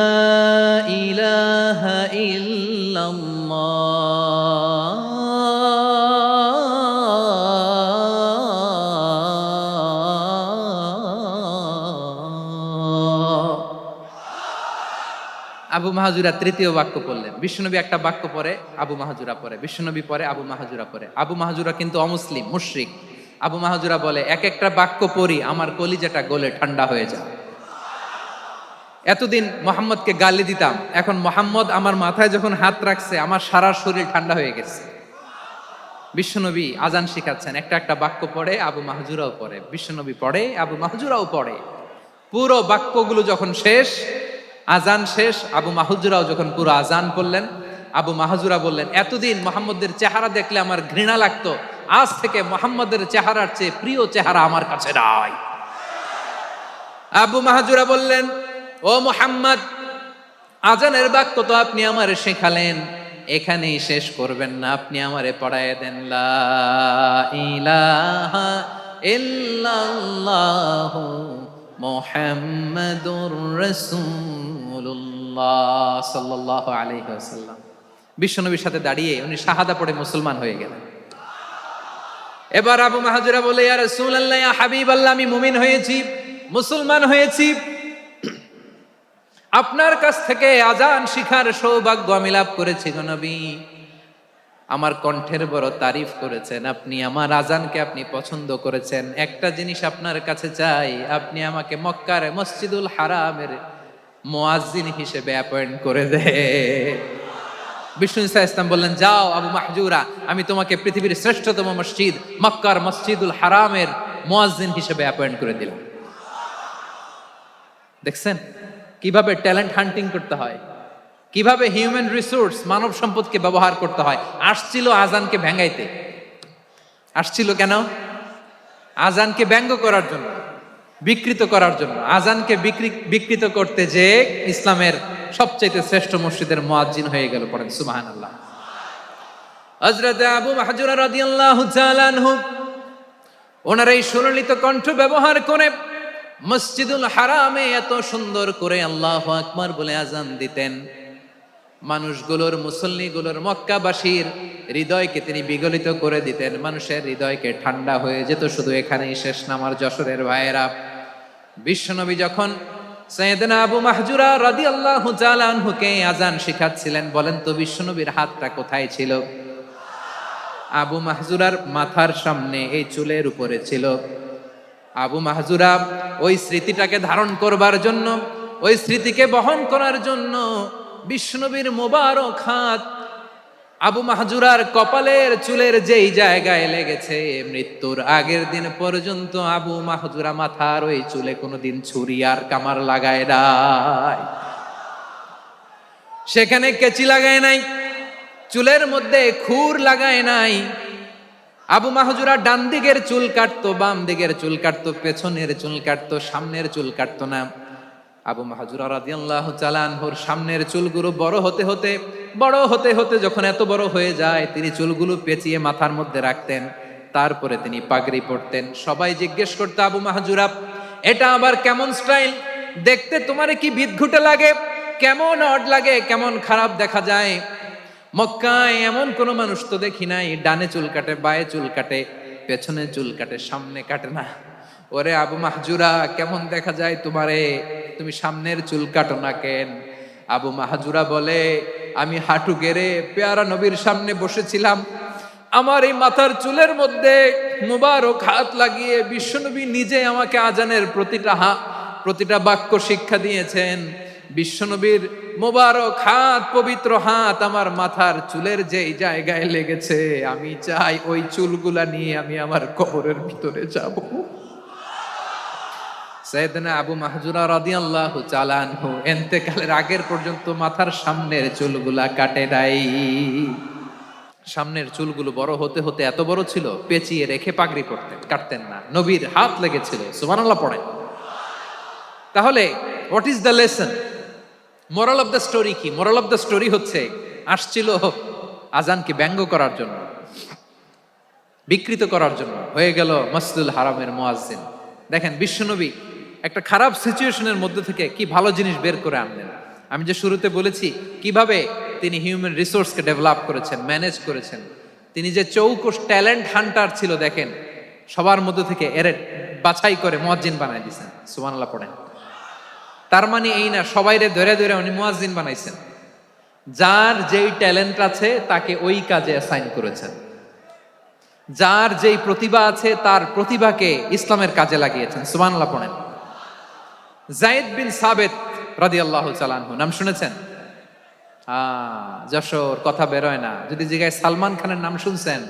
A: ইলাহা ইল্লাল্লাহ। আবু মাহাজুরা তৃতীয় বাক্য পড়লেন। বিশ্বনবী একটা বাক্য পরে আবু মাহাজুরা পরে, বিশ্বনবী পরে আবু মাহাজুরা পরে। আবু মাহাজুরা কিন্তু অমুসলিম, মুশরিক। আবু মাহাজুরা বলে, এক একটা বাক্য পড়ি আমার কলিজাটা গলে ঠান্ডা হয়ে যায়। এতদিন মোহাম্মদকে গালি দিতাম, এখন মোহাম্মদ আমার মাথায় যখন হাত রাখছে আমার সারা শরীর ঠান্ডা হয়ে গেছে। বিশ্বনবী আজান শিখাচ্ছেন, একটা একটা বাক্য পড়ে আবু মাহাজুরাও পড়ে, বিশ্বনবী পড়ে আবু মাহাজুরাও পড়ে। পুরো বাক্যগুলো যখন শেষ, আজান শেষ, আবু মাহাজুরাও যখন পুরো আজান পড়লেন, আবু মাহাজুরা বললেন, এতদিন মোহাম্মদের চেহারা দেখলে আমার ঘৃণা লাগতো, আজ থেকে মোহাম্মদের চেহারার চেয়ে প্রিয় চেহারা আমার কাছে নাই। আবু মাহাজুরা বললেন, ও মুহাম্মদ, আজানের বাক্য তো আপনি আমারে শেখালেন, এখানেই শেষ করবেন না, আপনি আমারে পড়ায় দেন। লা ইলাহা ইল্লাল্লাহু মুহাম্মাদুর রাসূলুল্লাহ সাল্লাল্লাহু আলাইহি ওয়াসাল্লাম। বিশ্বনবীর সাথে দাঁড়িয়ে উনি শাহাদা পড়ে মুসলমান হয়ে গেলেন। এবার আবু মাহাজুরা বলে, ইয়া রাসূলুল্লাহ, ইয়া হাবিবাল্লাহ, আমি মুমিন হয়েছি, মুসলমান হয়েছি, আপনার কাছ থেকে আজান শিখার সৌভাগ্য আমি লাভ করেছি গো নবী। আমার কণ্ঠের বড় তারিফ করেছেন, আপনি আমার আজানকে আপনি পছন্দ করেছেন। একটা জিনিস আপনার কাছে চাই, আপনি আমাকে মক্কার মসজিদুল হারামের মুয়াজ্জিন হিসেবে অ্যাপয়েন্ট করে দে। বিষ্ণু ইসা ইসলাম বললেন, যাও আবু মাহজুরা, আমি তোমাকে পৃথিবীর শ্রেষ্ঠতম মসজিদ মক্কার মসজিদুল হারামের মুয়াজ্জিন হিসেবে অ্যাপয়েন্ট করে দিলাম। দেখছেন কিভাবে ট্যালেন্ট হান্টিং করতে হয়, কিভাবে হিউম্যান রিসোর্স মানব সম্পদকে ব্যবহার করতে হয়। আসছিল আজানকে ভেঙ্গাইতে, আসছিল কেন? আজানকে ব্যঙ্গ করার জন্য, বিকৃত করার জন্য। আজানকে বিকৃত করতে যে ইসলামের সবচেয়ে শ্রেষ্ঠ মসজিদের মুয়াজ্জিন হয়ে গেল। পড়েন সুবহানাল্লাহ। হযরত আবু মাহজুরা রাদিয়াল্লাহু তাআলা আনহু ওনার এই সুললিত কণ্ঠ ব্যবহার করে মসজিদুল হারামে এত সুন্দর করে আল্লাহু আকবার বলে আজান দিতেন। মানুষগুলোর, মুসল্লিগুলোর, মক্কাবাসীর হৃদয়কে তিনি বিগলিত করে দিতেন। মানুষের হৃদয়কে ঠান্ডা হয়ে যেত। শুধু এখানেই শেষ না আমার যশোরের ভাইয়েরা। বিশ্বনবী যখন সাইয়েদনা আবু মাহজুরা রাদিয়াল্লাহু তাআলা আনহুকে আজান শিখাচ্ছিলেন, বলেন তো বিশ্বনবীর হাতটা কোথায় ছিল? আবু মাহজুরার মাথার সামনে, এই চুলের উপরে ছিল। আবু মাহজুরা ওই স্মৃতিটাকে ধারণ করবার জন্য, ওই স্মৃতিকে বহন করার জন্য বিশ্বনবীর মোবারক হাত আবু মাহজুরার কপালের চুলের যেই জায়গায় লেগেছে, মৃত্যুর আগের দিন পর্যন্ত আবু মাহজুরা মাথার ওই চুলে কোনোদিন ছুরি আর কামার লাগায় নাই, সেখানে কেচি লাগায় নাই, চুলের মধ্যে খুর লাগায় নাই। আবু মাহজুরা ডান দিকের চুল কাটতো, বাম দিকের চুল কাটতো, পেছনের চুল কাটতো, সামনের চুল কাটতো না। আবু মাহজুরা রাদিয়াল্লাহু তাআলা আনহুর সামনের চুলগুলো বড় হতে হতে যখন এত বড় হয়ে যায়, তিনি চুলগুলো পেঁচিয়ে মাথার মধ্যে রাখতেন। তারপরে তিনি পাগড়ি পরতেন। সবাই জিজ্ঞেস করতো, আবু মাহজুরা, এটা আবার কেমন স্টাইল? দেখতে তোমারে কি বিদঘুটে লাগে, কেমন অড লাগে, কেমন খারাপ দেখা যায়। মক্কায় এমন কোন মানুষ তো দেখি নাই, ডানে চুল কাটে, বায়ে চুল কাটে, পেছনে চুল কাটে, সামনে কাটে না। ওরে আবু মাহজুরা, কেমন দেখা যায় তোমারে, তুমি সামনের চুল কাটো না কেন? আবু মাহজুরা বলে, আমি হাঁটু গেড়ে পেয়ারা নবীর সামনে বসেছিলাম, আমার এই মাথার চুলের মধ্যে মুবারক হাত লাগিয়ে বিশ্বনবী নিজে আমাকে আজানের প্রতিটা বাক্য শিক্ষা দিয়েছেন। বিশ্বনবীর মোবারক হাত, পবিত্র হাত আমার মাথার চুলের যেই জায়গায় লেগেছে, আমি চাই ওই চুলগুলা নিয়ে আমি আমার কবরের ভিতরে যাব। সাইয়েদনা আবু মাহজুরা রাদিয়াল্লাহু তাআলা আনহু ইন্তেকালের আগের পর্যন্ত মাথার সামনের চুলগুলা কাটে নাই। সামনের চুলগুলো বড় হতে হতে এত বড় ছিল, পেঁচিয়ে রেখে পাগড়ি পরতেন, কাটতেন না। নবীর হাত লেগেছিল। সুবহানাল্লাহ পড়েন। তাহলে what is the lesson? Moral of the story কি? মোরাল অফ দ্য স্টোরি হচ্ছে, আসছিল আজানকে ব্যঙ্গ করার জন্য, বিকৃত করার জন্য, হয়ে গেল মসজিদুল হারামের মুয়াজ্জিন। দেখেন বিশ্বনবী একটা খারাপ সিচুয়েশনের মধ্যে থেকে কি ভালো জিনিস বের করে আনলেন। আমি যে শুরুতে বলেছি কিভাবে তিনি হিউম্যান রিসোর্সকে ডেভেলপ করেছেন, ম্যানেজ করেছেন। তিনি যে চৌকস ট্যালেন্ট হান্টার ছিল, দেখেন সবার মধ্যে থেকে এর বাছাই করে মুয়াজ্জিন বানাই দিয়েছেন। সুবহানাল্লাহ পড়েন। তার মানে এই না সবাইরে ধরে ধরে উনি মুয়াজ্জিন বানাইছেন। যার যেই ট্যালেন্ট আছে তাকে ওই কাজে অ্যাসাইন করেছেন। যার যেই প্রতিভা আছে তার প্রতিভাকে ইসলামের কাজে লাগিয়েছেন। সুবহানাল্লাহ পড়েন। যায়েদ বিন সাবিত রাদিয়াল্লাহু তাআলা আনহু নাম শুনেছেন? যশোর কথা বেরোয় না। যদি জিজ্ঞাসা সালমান খানের নাম শুনছেন,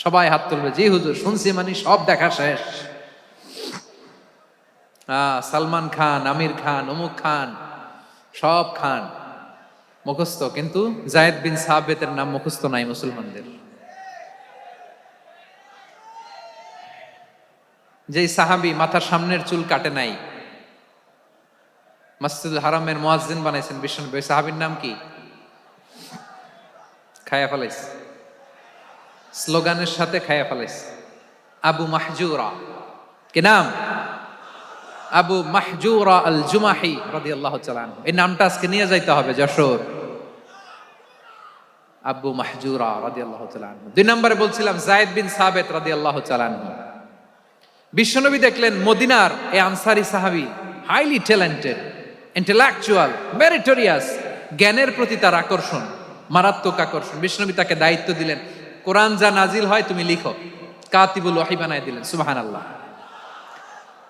A: সবাই হাত তুলবে, জি হুজুর শুনছি, মানে সব দেখা শেষ। সালমান খান, আমির খান, অমুক খান, সব খান মুখস্থ, কিন্তু যায়েদ বিন সাবিতের নাম মুখস্থ নাই মুসলমানদের। যেই সাহাবী মাথার সামনের চুল কাটে নাই, মসজিদুল হারামের মুয়াজ্জিন বানাইছেন বিশ্বনবী, ওই সাহাবীর নাম কি? খায়া ফেলাইস, স্লোগানের সাথে খায়া ফেলাইস। আবু মাহজুরা। কি নাম? আবু মাহজুরা আল জুমাহি রাদিয়াল্লাহু তাআলা আনহু। এই নামটা আজকে নিয়ে যাইতে হবে যশোর। আবু মাহজুরা রাদিয়াল্লাহু তাআলা আনহু। 2 নম্বরে বলছিলাম যায়েদ বিন সাবিত রাদিয়াল্লাহু তাআলা আনহু। বিশ্বনবী দেখলেন মদিনার এই আনসারী সাহাবী হাইলি ট্যালেন্টেড, ইন্টেলেকচুয়াল, মেরিটোরিয়াস, জ্ঞানের প্রতি তার আকর্ষণ, মারাত্মক আকর্ষণ। বিশ্বনবী তাকে দায়িত্ব দিলেন, কোরআন যা নাজিল হয় তুমি লিখো, কাতিবুল ওয়াহি বানায় দিলেন। সুবহানাল্লাহ।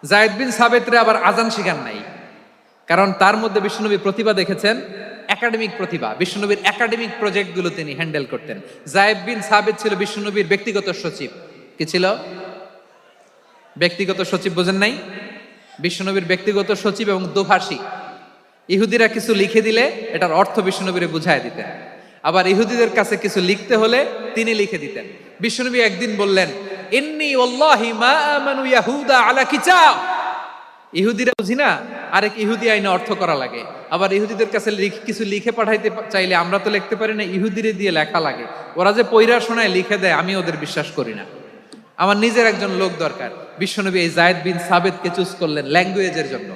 A: যায়েদ বিন সাবিতরে আবার আজান শিখান নাই, কারণ তার মধ্যে বিশ্বনবী প্রতিভা দেখেছেন, একাডেমিক প্রতিভা। বিশ্বনবীর একাডেমিক প্রজেক্টগুলো তিনি হ্যান্ডেল করতেন। যায়েদ বিন সাবিত ছিল বিশ্বনবীর ব্যক্তিগত সচিব। কি ছিল? ব্যক্তিগত সচিব। বোঝেন নাই? বিশ্বনবীর ব্যক্তিগত সচিব এবং দোভাষী। ইহুদিরা কিছু লিখে দিলে এটার অর্থ বিশ্বনবীরে বুঝায় দিতেন, আবার ইহুদিদের কাছে কিছু লিখতে হলে তিনি লিখে দিতেন। বিশ্বনবী একদিন বললেন, ইন্নী ওয়াল্লাহি মা আমানু ইয়াহুদা আলা কিতাব। ইহুদিরা বুঝি না, আরেক ইহুদি আইনে অর্থ করা লাগে। আবার ইহুদিদের কাছে কিছু লিখে পাঠাইতে চাইলে আমরা তো লিখতে পারি না, ইহুদিরে দিয়ে লেখা লাগে। ওরা যে পয়রা শোনায় লিখে দেয়, আমি ওদের বিশ্বাস করি না, আমার নিজের একজন লোক দরকার। বিশ্বনবী এই যায়েদ বিন সাবিতকে চুজ করলেন ল্যাঙ্গুয়েজের জন্য।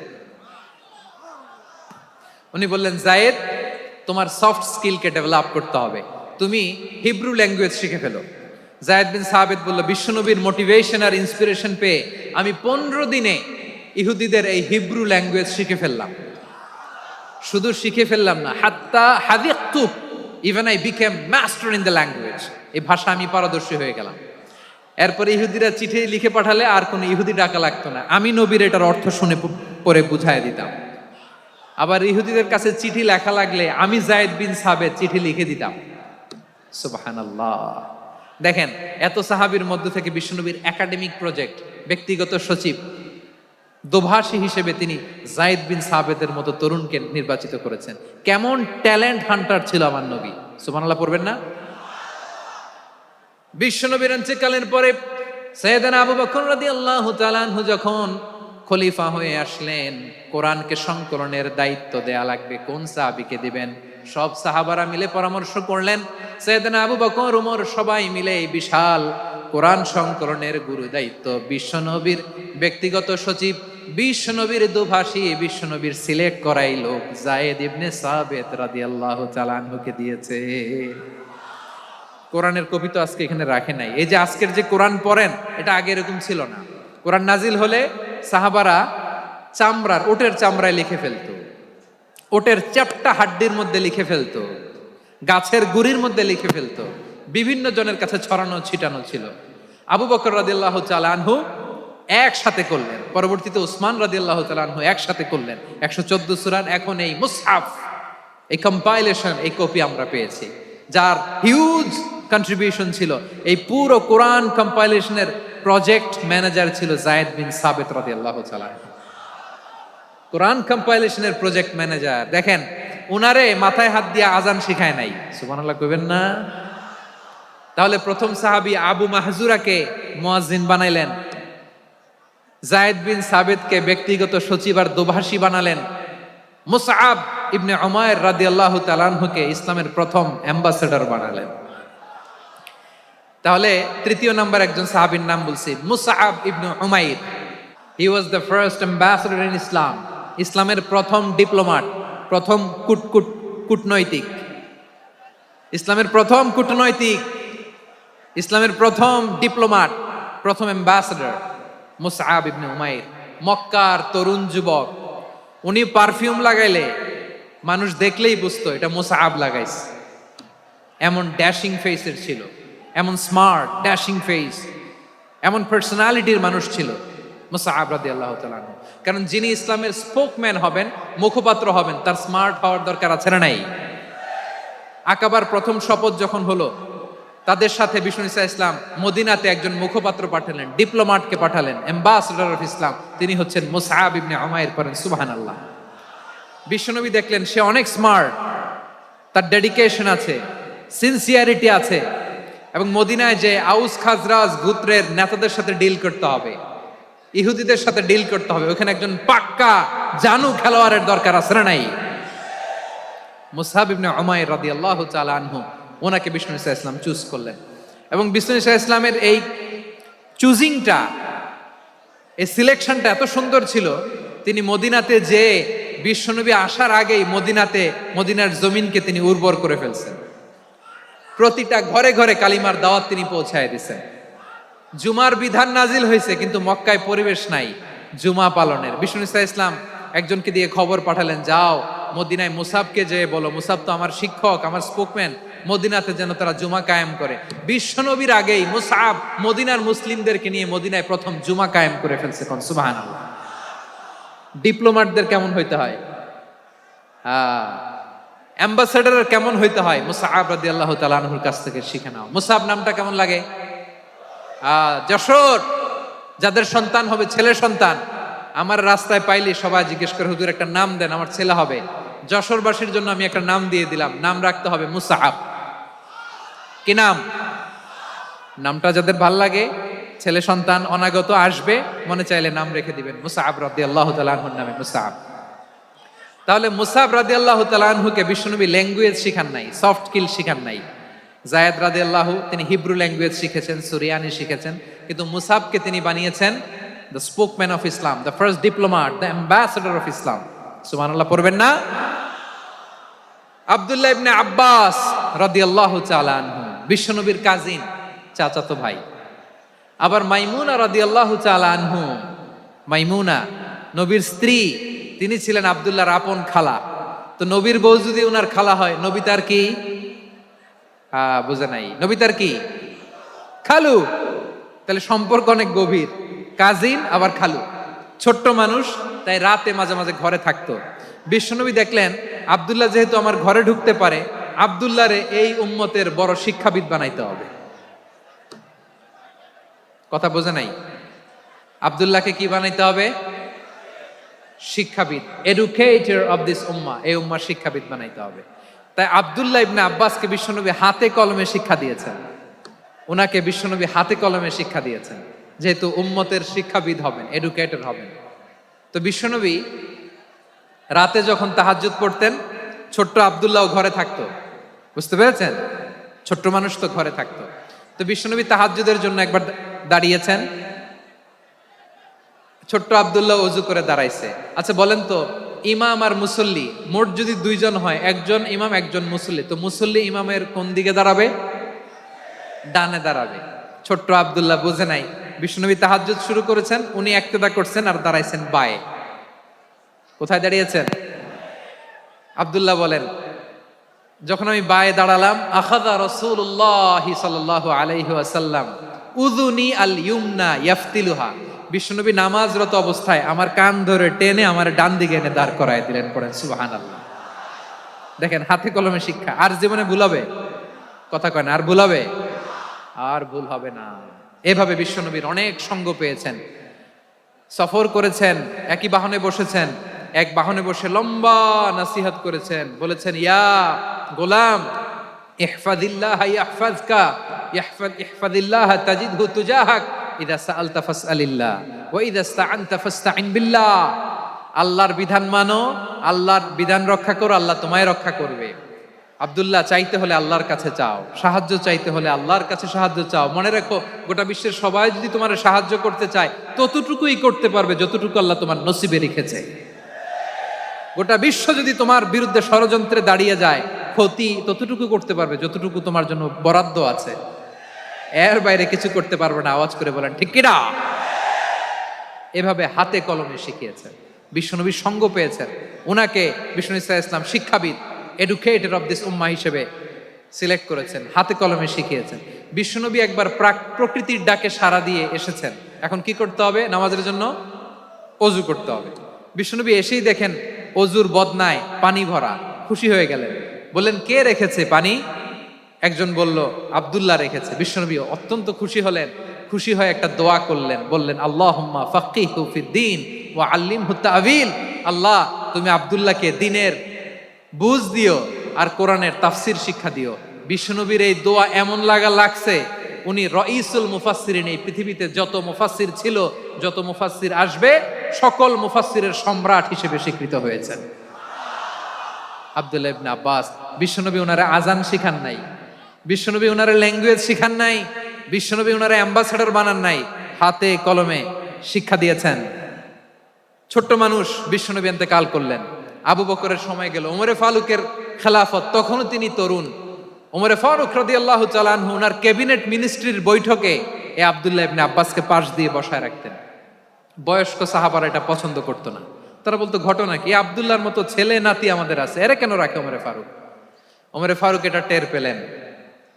A: উনি বললেন, যায়েদ তোমার সফট স্কিলকে ডেভেলপ করতে হবে, তুমি হিব্রু ল্যাঙ্গুয়েজ শিখে ফেলো। যায়েদ বিন সাবিত বলল, বিশ্বনবীর মোটিভেশন আর ইন্সপিরেশন পেয়ে আমি 15 দিনে ইহুদিদের এই হিব্রু ল্যাঙ্গুয়েজ শিখে ফেললাম। শুধু শিখে ফেললাম না, হাত্তা হাদিকতু, even I became master in the language. এই ভাষা আমি পারদর্শী হয়ে গেলাম। এরপরে ইহুদিরা চিঠি লিখে পাঠালে আর কোনো ইহুদি ডাকা লাগতো না, আমি নবীর এটার অর্থ শুনে পরে বুঝায় দিতাম। আবার ইহুদিদের কাছে চিঠি লেখা লাগলে আমি যায়েদ বিন সাবিত চিঠি লিখে দিতাম। সুবহানাল্লাহ। দেখেন, এত সাহাবীর মধ্য থেকে বিশ্বনবীর একাডেমিক প্রজেক্ট, ব্যক্তিগত সচিব, দোভাষী হিসেবে তিনি যায়েদ বিন সাবিতের মতো তরুণকে নির্বাচিত করেছেন। কেমন ট্যালেন্ট হান্টার ছিল আমার নবী। সুবহানাল্লাহ পড়বেন না? বিশ্বনবীর ইন্তেকালের পরে সাইয়েদনা আবু বকর রাদিয়াল্লাহু তাআলা আনহু যখন খলিফা হয়ে আসলেন, কোরআনকে সংকলনের দায়িত্ব দেয়া লাগবে, কোন সাহাবীকে দিবেন? সব সাহাবারা মিলে পরামর্শ করলেন। সাইয়েদনা আবু বকর, ওমর সবাই মিলে এই বিশাল কোরআন সংকলনের গুরু দায়িত্ব বিশ্বনবীর ব্যক্তিগত সচিব, বিশ্বনবীর দোভাষী, বিশ্বনবীর সিলেক্ট করাই লোক যায়েদ ইবনে সাবিত রাদিয়াল্লাহু তাআলা আনহুকে দিয়েছে। কোরআনের কপি তো আজকে এখানে রাখে নাই। এই যে আজকের যে কোরআন পড়েন, এটা আগে এরকম ছিল না। কোরআন নাজিল হলে সাহাবারা চামড়ার, ওটের চামড়ায় লিখে ফেলতো, ওটের চ্যাপ্টা হাড্ডির মধ্যে লিখে ফেলতো, গাছের গুড়ির মধ্যে লিখে ফেলতো, বিভিন্ন জনের কাছে ছড়ানো ছিটানো ছিল। আবু বকর রাদিয়াল্লাহু তাআলা আনহু একসাথে করলেন, পরবর্তীতে উসমান রাদিয়াল্লাহু তাআলা আনহু একসাথে করলেন 114 সূরার। এখন এই মুসহাফ, এই কম্পাইলেশন, এই কপি আমরা পেয়েছি, যার হিউজ কন্ট্রিবিউশন ছিল। এই পুরো কোরআন কম্পাইলেশনের প্রজেক্ট ম্যানেজার ছিল যায়েদ বিন সাবিত রাদিয়াল্লাহু তাআলা। কোরআন কম্পাইলেশনের প্রজেক্ট ম্যানেজার। দেখেন, উনারে মাথায় হাত দিয়ে আজান শিখায় নাই। সুবহানাল্লাহ কইবেন না? তাহলে প্রথম সাহাবী আবু মাহজুরাকে মুয়াজ্জিন বানাইলেন, যায়েদ বিন সাবিতকে ব্যক্তিগত সচিব আর দোভাষী বানালেন, মুসআব ইবনে উমাইর রাদিয়াল্লাহু তাআলা আনহুকে ইসলামের প্রথম অ্যাম্বাসেডর বানালেন। তাহলে তৃতীয় নাম্বার একজন সাহাবীর নাম বলছি, Musab ibn Umair. He was the first ambassador in Islam. ইসলামের প্রথম ডিপ্লোম্যাট, প্রথম কূটনৈতিক, ইসলামের প্রথম কূটনৈতিক, ইসলামের প্রথম ডিপ্লোম্যাট, প্রথম অ্যাম্বাসেডর মুসআব ইবনে উমাইর, মক্কার তরুণ যুবক। উনি পারফিউম লাগাইলে মানুষ দেখলেই বুঝতো এটা মুসআব লাগাইছে। এমন ড্যাশিং ফেসের ছিল, এমন স্মার্ট ড্যাশিং ফেস, এমন পার্সোনালিটির মানুষ ছিল মুসআব রাদিয়াল্লাহু তাআলা আনহু। কারণ যিনি ইসলামের স্পোকম্যান হবেন, মুখপাত্র হবেন, তার স্মার্ট হওয়ার দরকার আছে না নাই? আকাবার প্রথম শপথ যখন হলো, তাদের সাথে বিষ্ণু ঈসা ইসলাম মদিনাতে একজন মুখপাত্র পাঠালেন, ডিপ্লোম্যাটকে পাঠালেন, অ্যাম্বাসেডর অফ ইসলাম। তিনি হচ্ছেন মুসআব ইবনে উমাইর। পড়েন সুবহানাল্লাহ। বিশ্বনবী দেখলেন সে অনেক স্মার্ট, তার ডেডিকেশন আছে, সিনসিয়ারিটি আছে, এবং মদিনায় যে আউস খাজরাজ গোত্রের নেতাদের সাথে ডিল করতে হবে, ইহুদিদের সাথে ডিল করতে হবে, ওখানে একজন পাক্কা জানু খেলোয়াড়ের দরকার আছে না নাই? মুসআব ইবনে উমাইর রাদিয়াল্লাহু তাআলা আনহু, ওনাকে বিষ্ণু ঈসা ইসলাম চুজ করলেন। এবং বিষ্ণু ঈসা ইসলামের এই চুজিংটা, এই সিলেকশনটা এত সুন্দর ছিল, তিনি মদিনাতে যে বিশ্বনবী আসার আগেই মদিনার জমিনকে তিনি উর্বর করে ফেলছেন। প্রতিটা ঘরে ঘরে কালিমার দাওয়াত তিনি পৌঁছায় দিয়েছেন। জুমার বিধান নাজিল হয়েছে, কিন্তু মক্কায় পরিবেশ নাই জুমা পালনের। বিষ্ণু ঈসা ইসলাম একজনকে দিয়ে খবর পাঠালেন, যাও মদিনায় মুসাবকে যে বলো, মুসাব তো আমার শিক্ষক, আমার স্পোকম্যান, মদিনাতে যেন তারা জুমা কায়েম করে। বিশ্বনবীর আগেই মুসাব মদিনার মুসলিমদেরকে নিয়ে মদিনায় প্রথম জুমা কায়েম করে ফেলছে। কোন সুবহানাল্লাহ। ডিপ্লোম্যাটদের কেমন হইতে হয়, অ্যাম্বাসেডারের কেমন হইতে হয়, মুসআব রাদিয়াল্লাহু তাআলা আনহুর কাছ থেকে শিখে নাও। মুসআব নামটা কেমন লাগে? যশোর, যাদের সন্তান হবে ছেলে সন্তান, আমার রাস্তায় পাইলে সবাই জিজ্ঞেস করে, হুজুর একটা নাম দেন, আমার ছেলে হবে। যশোরবাসীর জন্য আমি একটা নাম দিয়ে দিলাম, নাম রাখতে হবে মুসআব। কি নাম? নামটা যাদের ভাল লাগে, ছেলে সন্তান অনাগত আসবে, মনে চাইলে নাম রেখে দিবেন মুসআব রাদিয়াল্লাহু তাআলা আনহুর নামে মুসআব। তাহলে মুসআব রাদিয়াল্লাহু তাআলা আনহুকে বিশ্বনবী ল্যাঙ্গুয়েজ শিখান নাই, সফট স্কিল শিখান নাই। যায়েদ রাদিয়াল্লাহু তিনি হিব্রু ল্যাঙ্গুয়েজ শিখেছেন, সুরিয়ানি শিখেছেন, কিন্তু মুসআবকে তিনি বানিয়েছেন the spokesman of Islam, the first diplomat, the ambassador of Islam. সুবহানাল্লাহ পড়বেন না? আব্দুল্লাহ ইবনে আব্বাস রাদিয়াল্লাহু তাআলা আনহু বিশ্বনবীর কাজিন, চাচাতো ভাই। আবার মাইমুনা রাদিয়াল্লাহু তাআলা আনহু, মাইমুনা নবীর স্ত্রী, তিনি ছিলেন আব্দুল্লাহর আপন খালা। তো নবীর বউ যদি ওনার খালা হয়, নবী তার কি? বুঝে নাই, নবী তার কি? খালু। তাহলে সম্পর্ক অনেক গভীর, কাজিন আবার খালু। ছোট্ট মানুষ, তাই রাতে মাঝে মাঝে ঘরে থাকতো। বিশ্বনবী দেখলেন আব্দুল্লাহ যেহেতু আমার ঘরে ঢুকতে পারে, আব্দুল্লাহরে এই উম্মতের বড় শিক্ষাবিদ বানাইতে হবে। কথা বোঝে নাই? আব্দুল্লাহকে কি বানাইতে হবে? শিক্ষাবিদ, এডুকেটর অফ দিস উম্মাহ, এই উম্মার শিক্ষাবিদ বানাইতে হবে। তাই আব্দুল্লাহ ইবনে আব্বাসকে বিশ্বনবী হাতে কলমে শিক্ষা দিয়েছেন। ওনাকে বিশ্বনবী হাতে কলমে শিক্ষা দিয়েছেন, যেহেতু উম্মতের শিক্ষাবিদ হবেন, এডুকেটর হবেন। তো বিশ্বনবী রাতে যখন তাহাজ্জুদ পড়তেন, ছোট্ট আব্দুল্লাহ ঘরে থাকতো। বুঝতে পেরেছেন? ছোট্ট মানুষ তো ঘরে থাকতো। তো বিশ্বনবী তাহাজ্জুদের জন্য একবার দাঁড়িয়েছেন, ছোট্ট আব্দুল্লাহ ওযু করে দাঁড়াইছে। আচ্ছা বলেন তো, ইমাম আর মুসল্লি মোট যদি দুইজন হয়, একজন ইমাম একজন মুসল্লি, তো মুসল্লি ইমামের কোন দিকে দাঁড়াবে? ডানে দাঁড়াবে। ছোট্ট আব্দুল্লাহ বুঝে নাই, বিশ্বনবী তাহাজ্জুদ শুরু করেছেন, উনি ইক্তেদা করছেন আর দাঁড়াইছেন বায়ে। কোথায় দাঁড়িয়েছেন? আব্দুল্লাহ বলেন, যখন আমি বায়ে দাঁড়ালাম, আখাযা রাসূলুল্লাহি সাল্লাল্লাহু আলাইহি ওয়াসাল্লাম উযুনি আল ইউমনা ইয়াফতিলুহা, বিশ্বনবী নামাজরত অবস্থায় আমার কান ধরে টেনে আমার ডান দিকে এনে দাঁড় করায় দিলেন। পড়েন সুবহানাল্লাহ। দেখেন হাতে কলমে শিক্ষা। আর জীবনে ভুল হবে? কথা কয় না, আর ভুল হবে? আর ভুল হবে না। এভাবে বিশ্বনবীর অনেক সঙ্গ পেয়েছেন, সফর করেছেন, একই বাহনে বসেছেন, এক বাহনে বসে লম্বা নসিহত করেছেন, বলেছেন, ইয়া গোলাম ইহফাজিল্লাহ ইয়াহফাজকা, ইহফাজিল্লাহ তাজিদহু তুজাহাক, ইযা সাআলতা ফাসআলিল্লাহ ওয়া ইযা ইসতাআনতা ফাসতাইন বিল্লাহ। আল্লাহর বিধান মানো, আল্লাহর বিধান রক্ষা করো, আল্লাহ তোমায় রক্ষা করবে। আব্দুল্লাহ, চাইতে হলে আল্লাহর কাছে চাও, সাহায্য চাইতে হলে আল্লাহর কাছে সাহায্য চাও। মনে রাখো, গোটা বিশ্বের সবাই যদি তোমার সাহায্য করতে চায়, ততটুকুই করতে পারবে যতটুকু আল্লাহ তোমার নসিবে রেখেছে। গোটা বিশ্ব যদি তোমার বিরুদ্ধে ষড়যন্ত্রে দাঁড়িয়ে যায়, ক্ষতি ততটুকু করতে পারবে যতটুকু তোমার জন্য বরাদ্দ আছে। এর বাইরে কিছু করতে পারবে না। আওয়াজ করে বলেন ঠিক কিনা? এভাবে হাতে কলমে শিখিয়েছেন। বিশ্বনবীর সঙ্গ পেয়েছেন। উনাকে বিষ্ণু ইসলাম শিক্ষাবিদ, এডুকেটর অফ দিস উম্মাহ হিসেবে সিলেক্ট করেছেন, হাতে কলমে শিখিয়েছেন। বিশ্বনবী একবার প্রকৃতির ডাকে সাড়া দিয়ে এসেছেন। এখন কি করতে হবে? নামাজের জন্য অজু করতে হবে। বিশ্বনবী এসেই দেখেন অজুর বদনায় পানি ভরা, খুশি হয়ে গেলেন। বললেন, কে রেখেছে পানি? একজন বলল, আব্দুল্লাহ রেখেছে। বিশ্বনবী অত্যন্ত খুশি হলেন। খুশি হয়ে একটা দোয়া করলেন, বললেন, আল্লাহুম্মা ফাক্কিহু ফিদ্দীন ওয়া আল্লিমহু তা'ওয়ীল। আল্লাহ, তুমি আব্দুল্লাহকে দ্বীনের বুঝ দিও আর কোরআনের তাফসির শিক্ষা দিও। বিশ্বনবীর এই দোয়া এমন লাগছে, উনি রাইসুল মুফাসসিরিন, এই পৃথিবীতে যত মুফাসসির ছিল, যত মুফাসসির আসবে, সকল মুফাসসিরের সম্রাট হিসেবে স্বীকৃত হয়েছেন আব্দুল্লাহ ইবনে আব্বাস। বিশ্বনবী ওনারে আজান শিখান নাই, বিশ্বনবী ওনারে ল্যাঙ্গুয়েজ শিখান নাই, বিশ্বনবী ওনারে অ্যাম্বাসেডর বানান নাই, হাতে কলমে শিক্ষা দিয়েছেন। ছোট্ট মানুষ, বিশ্বনবী ইন্তেকাল করলেন। আবু বকরের সময় গেল, ওমরে ফারুকের খেলাফত, তখনও তিনি তরুণ। ওমরে ফারুক রাদিয়াল্লাহু তাআলা আনহু ওনার ক্যাবিনেট মিনিস্ট্রির বৈঠকে এ আব্দুল্লাহ ইবনে আব্বাসকে পাশ দিয়ে বসায় রাখতেন। বয়স্ক সাহাবারা এটা পছন্দ করতো না। তারা বলতো, ঘটনা কি? আব্দুল্লাহর মতো ছেলে নাতি আমাদের আছে, এরা কেন রাখে ওমরে ফারুক? ওমরে ফারুক এটা টের পেলেন।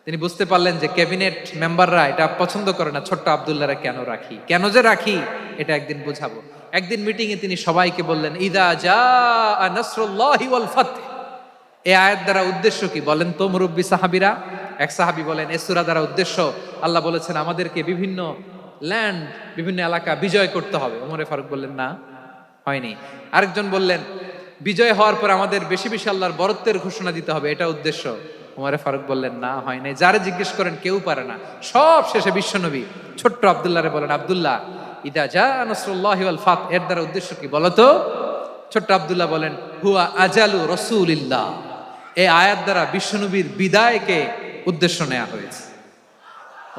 A: তিনি বুঝতে পারলেন যে ক্যাবিনেট মেম্বাররা এটা পছন্দ করে না, ছোট্ট আব্দুল্লাহরা কেন রাখি, কেন যে রাখি, এটা একদিন বুঝাবো। একদিন মিটিং এ তিনি সবাইকে বললেন, ইদা জাআ নাসরুল্লাহি ওয়াল ফাতহ। এই আয়াত দ্বারা উদ্দেশ্য কি বলেন তো মুরব্বী সাহাবীরা? এক সাহাবী বলেন, এই সূরা দ্বারা উদ্দেশ্য, আল্লাহ বলেছেন আমাদেরকে বিভিন্ন ল্যান্ড, বিভিন্ন এলাকা বিজয় করতে হবে। ওমরে ফারুক বললেন, না, হয়নি। আরেকজন বললেন, বিজয় হওয়ার পর আমাদের বেশি বেশি আল্লাহর বরত্বের ঘোষণা দিতে হবে, এটা উদ্দেশ্য। ওমরে ফারুক বললেন, না, হয় নাই। যারে জিজ্ঞেস করেন কেউ পারে না। সব শেষে বিশ্বনবী ছোট্ট আব্দুল্লাহরে বলেন, আব্দুল্লাহ, ইদা জাআ নাসরুল্লাহি ওয়াল ফাতহ, এর দ্বারা উদ্দেশ্য কি বলো তো? ছোট্ট আব্দুল্লাহ বলেন, হুয়া আজালু রাসূলিল্লাহ। এই আয়াত দ্বারা বিশ্বনবীর বিদায়কে উদ্দেশ্য নেওয়া হয়েছে।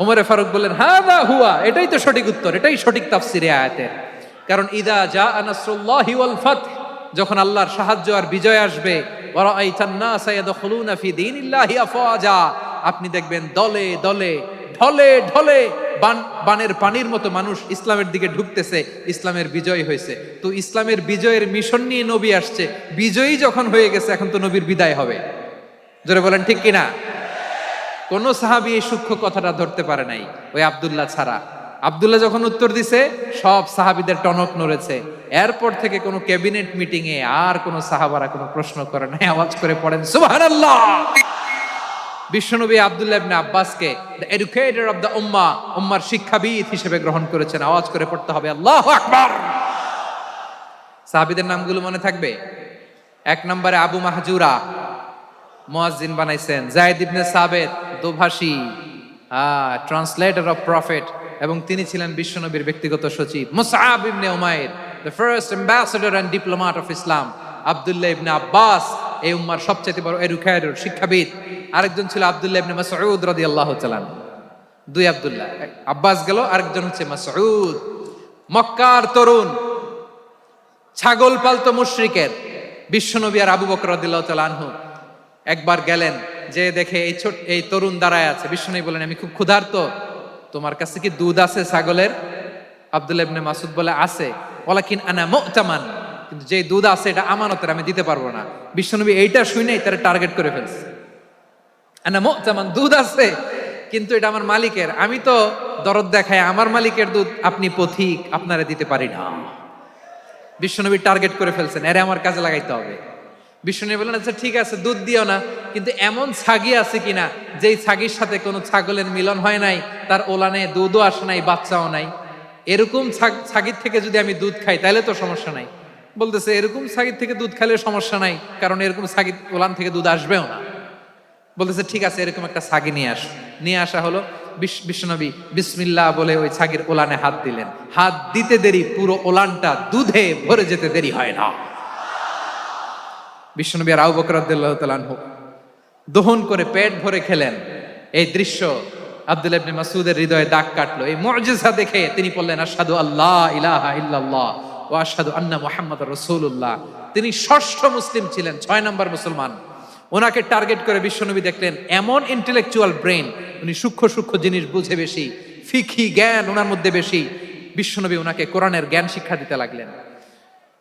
A: ওমরে ফারুক বললেন, হাযা হুয়া, এটাই তো সঠিক উত্তর, এটাই সঠিক তাফসীর এই আয়াতের। কারণ ইদা জাআ নাসরুল্লাহি ওয়াল ফাতহ, যখন আল্লাহর সাহায্য আর বিজয় আসবে, ওয়া রাআইতান নাসা ইয়াদখুলুনা ফি দীনিল্লাহি আফওয়াজা, আপনি দেখবেন দলে দলে, ঢলে ঢলে, বানের পানির মতো মানুষ ইসলামের দিকে ঢুকতেছে। ইসলামের বিজয় হয়েছে। তো ইসলামের বিজয়ের মিশন নিয়ে নবী আসছে। বিজয়ী যখন হয়ে গেছে, এখন তো নবীর বিদায় হবে। জোরে বলেন ঠিক কিনা? কোন সাহাবী এই সূক্ষ্ম কথাটা ধরতে পারে নাই, ওই আব্দুল্লাহ ছাড়া। আব্দুল্লাহ যখন উত্তর দিছে, সব সাহাবীদের টনক নড়েছে। এরপর থেকে কোন ক্যাবিনেট মিটিং এ আর কোন সাহাবারা কোনো প্রশ্ন করে নাই। আওয়াজ করে পড়েন সুবহানাল্লাহ। বিশ্বনবী আব্দুল্লাহ ইবনে আব্বাসকে দ্য এডুকেটর অফ দ্য উম্মাহ, উম্মার শিক্ষাবিদ হিসেবে গ্রহণ করেছেন। আওয়াজ করে পড়তে হবে আল্লাহু আকবার। সাহাবীদের নামগুলো মনে থাকবে? এক নম্বরে আবু মাহজুরা, মুয়াজ্জিন বানাইছেন। যায়েদ ইবনে সাবিত, দোভাষী, ট্রান্সলেটর অফ প্রফেট, এবং তিনি ছিলেন বিশ্বনবীর ব্যক্তিগত সচিব। Musab ibn Umair, the first ambassador and diplomat of Islam. Abdullah ibn Abbas, এই উম্মার সবচেয়ে বড় এডুকেটর, শিক্ষাবিদ। আরেকজন ছিল আব্দুল্লাহ ইবনে মাসউদ রাদিয়াল্লাহু তাআলা। দুই আব্দুল্লাহ, আব্বাস গেল, আরেকজন হচ্ছে মাসউদ। মক্কার তরুণ, ছাগল পালতো মুশরিকের। বিশ্বনবী আর আবু বকর রাদিয়াল্লাহু তাআলা আনহু একবার গেলেন, যে দেখে এই তরুণ দাঁড়ায় আছে। বিশ্বনবী বলেন, আমি খুব ক্ষুধার্ত, তোমার কাছে কি দুধ আছে ছাগলের? আব্দুল্লাহ ইবনে মাসউদ বলে, আছে। ওয়ালাকিন আনা মু'তামান, কিন্তু যে দুধ আছে এটা আমানতের, আমি দিতে পারবো না। বিশ্বনবী এইটা শুনেই তার টার্গেট করে ফেলছে। আনা মু'তামান, দুধ আছে, কিন্তু এটা আমার মালিকের, আমি তো দরদ দেখাই, আমার মালিকের দুধ আপনি পথিক, আপনারে দিতে পারি না। বিশ্বনবী টার্গেট করে ফেলছেন, এরে আমার কাজে লাগাইতে হবে। বিশ্বনবী বললেন, আচ্ছা ঠিক আছে, দুধ দিও না, কিন্তু এমন ছাগি আছে কিনা যেই ছাগির সাথে কোনো ছাগলের মিলন হয় নাই, তার ওলানে দুধও আসে নাই, বাচ্চাও নাই, এরকম ছাগির থেকে যদি আমি দুধ খাই তাহলে তো সমস্যা নাই। বলতেছে, এরকম ছাগির থেকে দুধ খাইলে সমস্যা নাই, কারণ এরকম ছাগির ওলান থেকে দুধ আসবেও না। বলতেছে, ঠিক আছে, এরকম একটা ছাগি নিয়ে আসা হলো। বিশ্বনবী বিসমিল্লাহ বলে ওই ছাগির ওলানে হাত দিলেন। হাত দিতে দেরি, পুরো ওলানটা দুধে ভরে যেতে দেরি হয় না। বিশ্বনবী আর আবু বকর রাদিয়াল্লাহু তাআলা আনহু দহন করে পেট ভরে খেলেন। এই দৃশ্য আব্দুল্লাহ ইবনে মাসউদের হৃদয়ে দাগ কাটলো। এই মুজিজা দেখে তিনি বললেন, আশহাদু আল্লাহ ইলাহা ইল্লাল্লাহ ওয়া আশহাদু আন্না মুহাম্মাদুর রাসূলুল্লাহ। তিনি ষষ্ঠ মুসলিম ছিলেন, 6 নম্বর মুসলমান। ওনাকে টার্গেট করে বিশ্বনবী দেখলেন এমন ইন্টেলেকচুয়াল ব্রেন, উনি সূক্ষ্ম সূক্ষ্ম জিনিস বুঝে বেশি, ফিকহি জ্ঞান ওনার মধ্যে বেশি। বিশ্বনবী ওনাকে কোরআনের জ্ঞান শিক্ষা দিতে লাগলেন।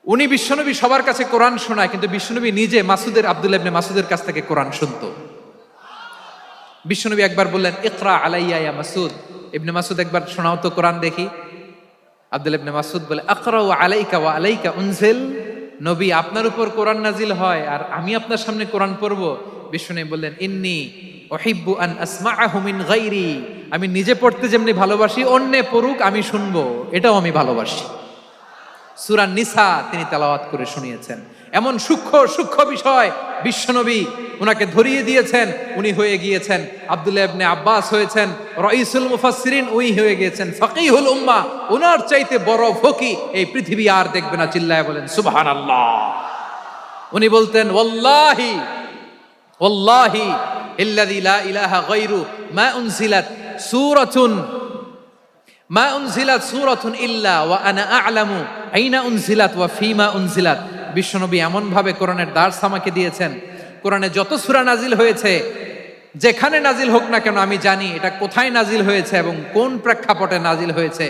A: উনি বিশ্বনবী সবার কাছে কোরআন শোনায়, কিন্তু বিশ্বনবী নিজে আব্দুল্লাহ ইবনে মাসউদের কাছ থেকে কোরআন শুনতো। বিশ্বনবী একবার বললেন, ইকরা আলাইয়া ইয়া মাসউদ। ইবনে মাসউদ একবার শোনাও তো কোরআন দেখি। আব্দুল্লাহ ইবনে মাসউদ বলে, আকরাউ আলাইকা ওয়া আলাইকা উনজিল। নবী, আপনার উপর কোরআন নাজিল হয় আর আমি আপনার সামনে কোরআন পড়বো? বিশ্বনবী বললেন, ইন্নী উহিব্বু আন আসমাআহু মিন গায়রি। আমি নিজে পড়তে যেমনি ভালোবাসি, অন্যে পড়ুক আমি শুনবো, এটাও আমি ভালোবাসি। সূরা নিসা তিনি তেলাওয়াত করে শুনিয়েছেন। এমন সূক্ষ্ম সূক্ষ্ম বিষয় বিশ্বনবী উনাকে ধরিয়ে দিয়েছেন। উনি হয়ে গিয়েছেন আব্দুল্লাহ ইবনে আব্বাস, হয়েছেন রাইসুল মুফাসসিরিন, উই হয়ে গিয়েছেন ফাকিহুল উম্মাহ। উনার চাইতে বড় ফকি এই পৃথিবী আর দেখবে না। চিল্লায় বলেন সুবহানাল্লাহ। উনি বলতেন, ওয়াল্লাহি ওয়াল্লাহি ইল্লাযী লা ইলাহা গায়রু মা উনজিলাত সূরাতুন ইল্লা ওয়া আনা আ'লামু আইনা উনজিলাত ওয়া ফীমা উনজিলাত। বিশ্বনবী এমন ভাবে কোরআনের দার্স আমাকে দিয়েছেন, কোরআনে যত সূরা নাজিল হয়েছে, যেখানে নাজিল হোক না কেন আমি জানি এটা কোথায় নাজিল হয়েছে এবং কোন প্রেক্ষাপটে নাজিল হয়েছে।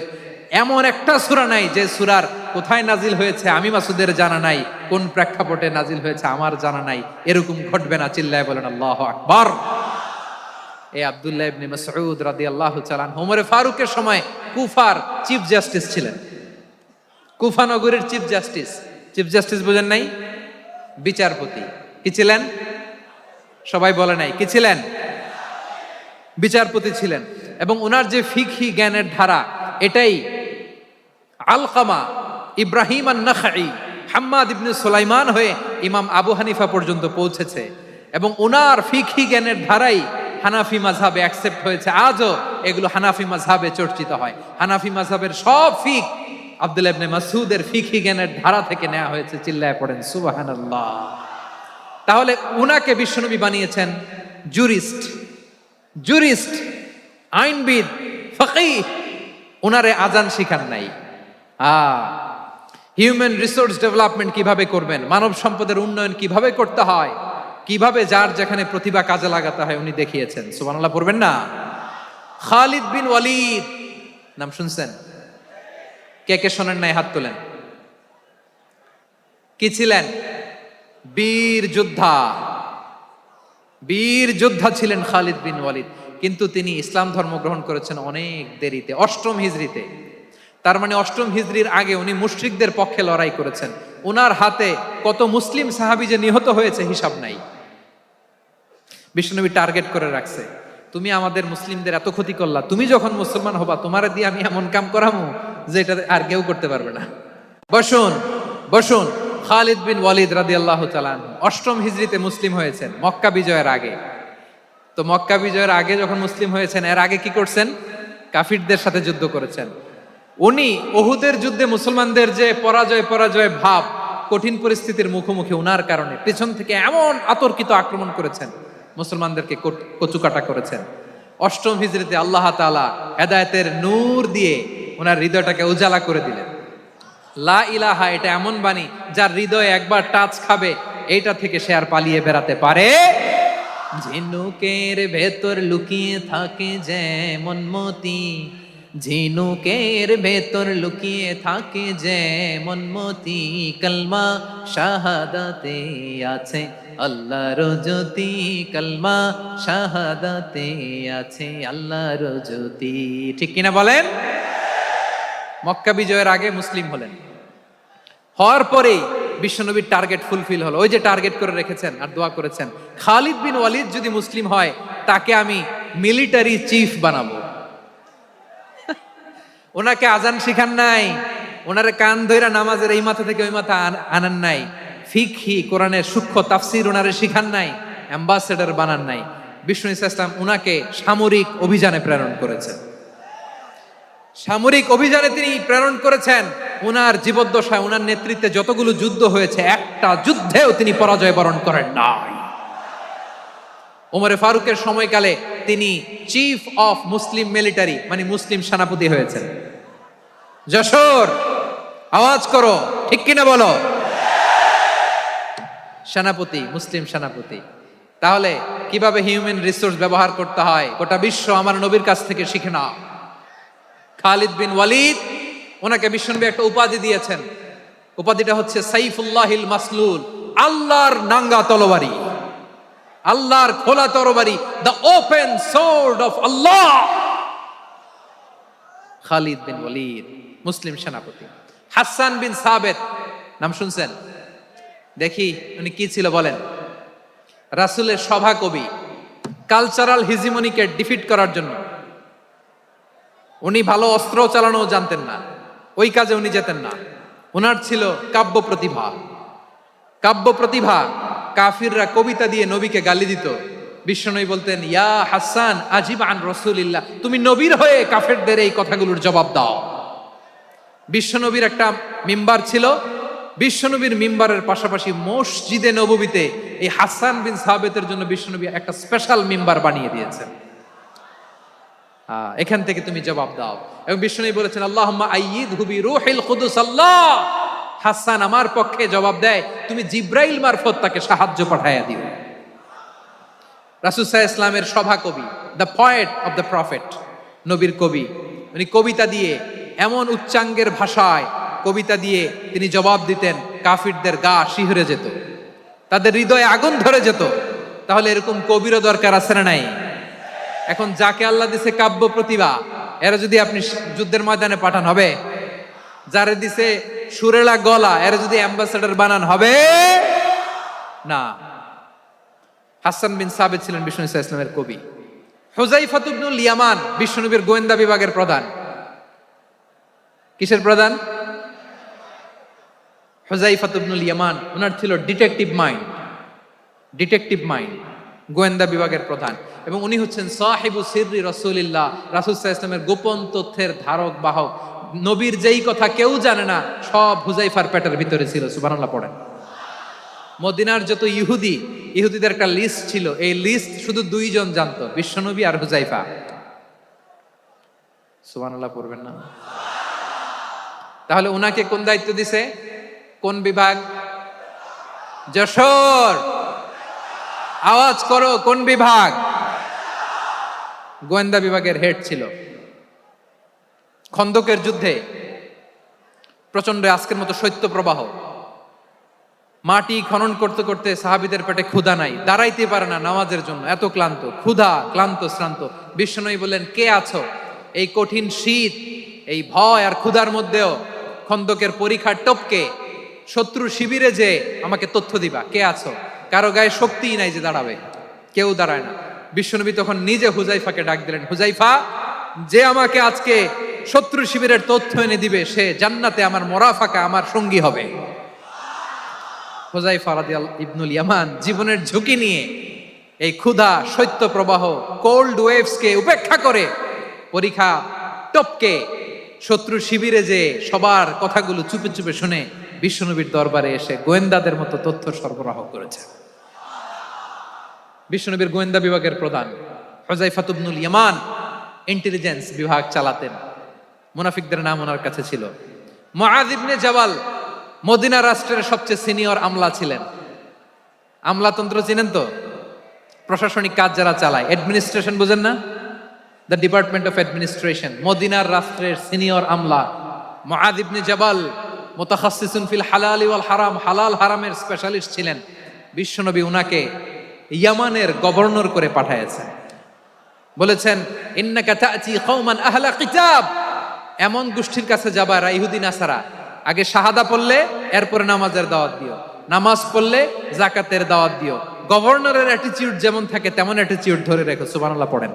A: এমন একটা সূরা নাই যে সূরার কোথায় নাজিল হয়েছে আমি মাসুদের জানা নাই, কোন প্রেক্ষাপটে নাজিল হয়েছে আমার জানা নাই। এরকম ঘটবে না। চিল্লায় বলেন আল্লাহু আকবার। এই আব্দুল্লাহ ইবনে মাসউদ রাদিয়াল্লাহু তাআলা আনহু ওমর ফারুকের সময় কুফার চিফ জাস্টিস ছিলেন। কুফা নগরীর চিফ জাস্টিস। চিফ জাস্টিস বোঝেন নাই? বিচারপতি। কি ছিলেন? সবাই বলে নাই, কি ছিলেন? বিচারপতি ছিলেন। এবং ওনার যে ফিকহি জ্ঞানের ধারা, এটাই আলকামা, ইব্রাহিম আন-নাখাই, হাম্মাদ ইবনে সুলাইমান হয়ে ইমাম আবু হানিফা পর্যন্ত পৌঁছেছে। এবং ওনার ফিকহি জ্ঞানের ধারাই হানাফি মাযহাবে অ্যাকসেপ্ট হয়েছে। আজও এগুলো হানাফি মাযহাবে চর্চিত হয়। হানাফি মাযহাবের সব ফিক আব্দুল্লাহ ইবনে মাসউদের ফিকহি জ্ঞানের ধারা থেকে নেওয়া হয়েছে। চিল্লায় পড়েন সুবহানাল্লাহ। তাহলে উনাকে বিশ্বনবী বানিয়েছেন জুরিস্ট, আইনবিদ, ফাকিহ। উনারে আজান শিখান নাই। হিউম্যান রিসোর্স ডেভেলপমেন্ট কিভাবে করবেন, মানব সম্পদের উন্নয়ন কিভাবে করতে হয়, কিভাবে যার যেখানে প্রতিভা কাজে লাগাতে হয় উনি দেখিয়েছেন। সুবহানাল্লাহ পড়বেন না? খালিদ বিন ওয়ালিদ নাম শুনছেন? কে কে শোনেন নাই? হাত তোলেন। কি ছিলেন? বীর যোদ্ধা ছিলেন খালিদ বিন ওয়ালিদ। কিন্তু তিনি ইসলাম ধর্ম গ্রহণ করেছেন অনেক দেরিতে, 8ম হিজরিতে। তার মানে 8ম হিজরির আগে উনি মুশরিকদের পক্ষে লড়াই করেছেন। ওনার হাতে কত মুসলিম সাহাবী যে নিহত হয়েছে হিসাব নাই। বিশ্বনবী টার্গেট করে রাখছে, তুমি আমাদের মুসলিমদের এত ক্ষতি করলা, তুমি যখন মুসলমান হবা তোমারে দিয়ে আমি এমন কাম করামু যে এটা আর কেউ করতে পারবে না। বসুন। খালিদ বিন ওয়ালিদ রাদিয়াল্লাহু তাআলা 8ম হিজরিতে মুসলিম হয়েছেন, মক্কা বিজয়ের আগে। তো মক্কা বিজয়ের আগে যখন মুসলিম হয়েছেন, এর আগে কি করছেন? কাফিরদের সাথে যুদ্ধ করেছেন। উনি উহুদের যুদ্ধে মুসলমানদের যে পরাজয় ভাব, কঠিন পরিস্থিতির মুখোমুখি উনার কারণে পেছন থেকে এমন আতর্কিত আক্রমণ করেছেন, মুসলমানদেরকে কচুকাটা করেছেন। 8ম হিজরিতে আল্লাহ তাআলা হেদায়েতের নূর দিয়ে ওনার হৃদয়টাকে উজালা করে দিলেন। লা ইলাহা এটা এমন বাণী যার হৃদয়ে একবার টাচ খাবে, এইটা থেকে সে আর পালিয়ে বেড়াতে পারে। ঝিনুকের ভেতর লুকিয়ে থাকে যেমন মতি, ঝিনুকের ভেতর লুকিয়ে থাকে যেমন মতি, কলমা শাহাদাতে আছে আল্লাহর জ্যোতি, কলমা শাহাদাতে আছে আল্লাহর জ্যোতি। ঠিক কিনা বলেন? মক্কা বিজয়ের আগে মুসলিম হলেন, হওয়ার পরেই বিশ্বনবীর টার্গেট ফুলফিল হলো। ওই যে টার্গেট করে রেখেছেন আর দোয়া করেছেন, খালিদ বিন ওয়ালিদ যদি মুসলিম হয় তাকে আমি মিলিটারি চিফ বানাবো। ওনাকে আজান শিখান নাই, ওনারে কান ধইরা নামাজের এই মাথা থেকে ওই মাথা আনান নাই, ফিকহি কোরআনের সূক্ষ্ম তাফসীর ওনারে শিখান নাই, অ্যাম্বাসেডর বানান নাই। বিষ্ণু ইসলাম উনাকে সামরিক অভিযানে প্রেরণ করেছেন। সামরিক অভিযানে তিনি প্রেরণ করেছেন। উনার জীবদ্দশায় উনার নেতৃত্বে যতগুলো যুদ্ধ হয়েছে, একটা যুদ্ধেও তিনি পরাজয় বরণ করেন নাই। ওমরে ফারুকের সময়কালে তিনি চিফ অফ মুসলিম মিলিটারি মানে মুসলিম সেনাপতি হয়েছেন। যশোর, আওয়াজ করো, ঠিক কিনা বলো? সেনাপতি, মুসলিম সেনাপতি। তাহলে কিভাবে হিউম্যান রিসোর্স ব্যবহার করতে হয় গোটা বিশ্ব আমার নবীর কাছ থেকে শিখে নাও। খালিদ বিন ওয়ালিদ, ওনাকে বিশ্বনবী একটা উপাধি দিয়েছেন। উপাধিটা হচ্ছে সাইফুল্লাহিল মাসলুল, আল্লাহর নাঙ্গা তরবারি, আল্লাহর খোলা তরবারি, দ্য ওপেন সোর্ড অফ আল্লাহ। খালিদ বিন ওয়ালিদ, মুসলিম সেনাপতি। হাসান বিন সাবেত, নাম শুনছেন? দেখি উনি কি ছিল বলেন। রাসূলের সভা কবি, কালচারাল হিজিমনিকে ডিফিট করার জন্য। উনি ভালো অস্ত্র চালানো জানতেন না, ওই কাজে উনি যেতেন না। ওনার ছিল কাব্য প্রতিভা। কাব্য প্রতিভা, কাফিররা কবিতা দিয়ে নবীকে গালি দিত। বিশ্বনবী বলতেন, ইয়া হাসান আজিব আন রাসূলিল্লাহ, তুমি নবীর হয়ে কাফেরদের এই কথাগুলোর জবাব দাও। বিশ্বনবীর একটা মিম্বার ছিল। বিশ্বনবীর মিম্বারের পাশাপাশি মসজিদে নববীতে এই হাসান বিন সাবেতের জন্য বিশ্বনবী একটা স্পেশাল মিম্বার বানিয়ে দিয়েছেন। এখান থেকে তুমি জবাব দাও। এবং বিশ্বনবী বলেছেন, আল্লাহুম্মা আইয়িদহু বিরূহিল কুদুস। আল্লাহ, হাসান আমার পক্ষে জবাব দেয়, তুমি জিব্রাইল মারফত তাকে সাহায্য পাঠাইয়া দিও। রাসূল সাল্লাল্লাহু আলাইহি ওয়াসাল্লামের সভা কবি, the poet of the prophet, নবীর কবি। উনি কবিতা দিয়ে, এমন উচ্চাঙ্গের ভাষায় কবিতা দিয়ে তিনি জবাব দিতেন, কাফিরদের গা শিহরে যেত, তাদের হৃদয়ে আগুন ধরে যেত। তাহলে এরকম কবিরও দরকার আছে না নাই? এখন যাকে আল্লাহ দিছে কাব্য প্রতিভা, এরা যদি আপনি যুদ্ধের ময়দানে পাঠান হবে? যারে দিছে সুরেলা গলা, এরা যদি অ্যাম্বাসেডর বানান হবে না। হাসান বিন সাবেত ছিলেন বিশ্বনবী সাল্লাল্লাহু আলাইহি ওয়াসাল্লামের কবি। হুযায়ফা ইবনুল ইয়ামান বিশ্বনবীর গোয়েন্দা বিভাগের প্রধান। কিসের প্রধান? হুযায়ফা ইবনুল ইয়ামান, ওনার ছিল ডিটেকটিভ মাইন্ড। ডিটেকটিভ মাইন্ড, গোয়েন্দা বিভাগের প্রধান। এবং উনি হচ্ছেন সাহিবু সিররি রাসূলিল্লাহ, রাসূল সাল্লাল্লাহু আলাইহি ওয়াসাল্লামের গোপন তথ্যের ধারক বাহক। নবীর যেই কথা কেউ জানে না, সব হুযায়ফার পেটের ভিতরে ছিল। সুবহানাল্লাহ পড়েন। মদিনার যত ইহুদিদের একটা লিস্ট ছিল, এই লিস্ট শুধু দুইজন জানতো, বিশ্বনবী আর হুযায়ফা। সুবহানাল্লাহ পড়বেন না? তাহলে উনাকে কোন দায়িত্ব দিছে? কোন বিভাগ? যশোর, আওয়াজ করো, কোন বিভাগ? গোয়েন্দা বিভাগের হেড ছিল। খন্দকের যুদ্ধে প্রচন্ড আজকের মতো শৈত্য প্রবাহ, মাটি খনন করতে করতে সাহাবীদের পেটে ক্ষুধা নাই, দাঁড়াইতে পারে না নামাজের জন্য, এত ক্লান্ত, ক্ষুধা, ক্লান্ত, শ্রান্ত। বিশ্বনবী বললেন, কে আছো? এই কঠিন শীত, এই ভয় আর ক্ষুধার মধ্যেও খন্দকের পরীক্ষার টপকে শত্রু শিবিরে যে আমাকে তথ্য দিবা, কে আছো? কারো গায়ে শক্তিই নাই যে দাঁড়াবে, কেউ দাঁড়ায় না। বিশ্বনবী তখন নিজে হুযায়ফাকে ডাক দিলেন, হুযায়ফা, যে আমাকে আজকে শত্রু শিবিরের তথ্য এনে দিবে, সে জান্নাতে আমার মোরাফাকা, আমার সঙ্গী হবে। হুযায়ফা রাদিয়াল্লাহু ইবনুল ইয়ামান জীবনের ঝুঁকি নিয়ে এই ক্ষুধা, শৈত্য প্রবাহ, কোল্ড ওয়েভসকে উপেক্ষা করে পরীক্ষা টপকে শত্রু শিবিরে যে সবার কথাগুলো চুপে চুপে শুনে বিশ্বনবীর দরবারে এসে গোয়েন্দাদের মতো তথ্য সরবরাহ করেছে। বিশ্বনবীর গোয়েন্দা বিভাগের প্রধান হুযায়ফা ইবনুল ইয়ামান ইন্টেলিজেন্স বিভাগ চালাতেন। মুনাফিকদের নাম ওনার কাছে ছিল। মুআয ইবনে জাবাল মদিনা রাষ্ট্রের সবচেয়ে সিনিয়র আমলা ছিলেন। আমলাতন্ত্র চিনেন তো? প্রশাসনিক কাজ যারা চালায়, অ্যাডমিনিস্ট্রেশন বুঝেন না? The department of administration. মদিনার রাষ্ট্রের সিনিয়র আমলা মুআয ইবনে জাবাল মুতাখাসসিসুন ফিল হালাল ওয়াল হারাম, হালাল হারামের স্পেশালিস্ট ছিলেন। বিশ্বনবী উনাকে ইয়ামানের গভর্নর করে পাঠাইছেন। বলেছেন, ইন্নাকা তা'তি কওমান আহলা কিতাব, এমন গোষ্ঠীর কাছে যাবা যারা ইহুদি নাসারা, আগে শাহাদা পড়লে এরপরে নামাজের দাওয়াত দিও, নামাজ পড়লে যাকাতের দাওয়াত দিও। গভর্নরের অ্যাটিটিউড যেমন থাকে তেমন অ্যাটিটিউড ধরে রেখো। সুবহানাল্লাহ পড়েন।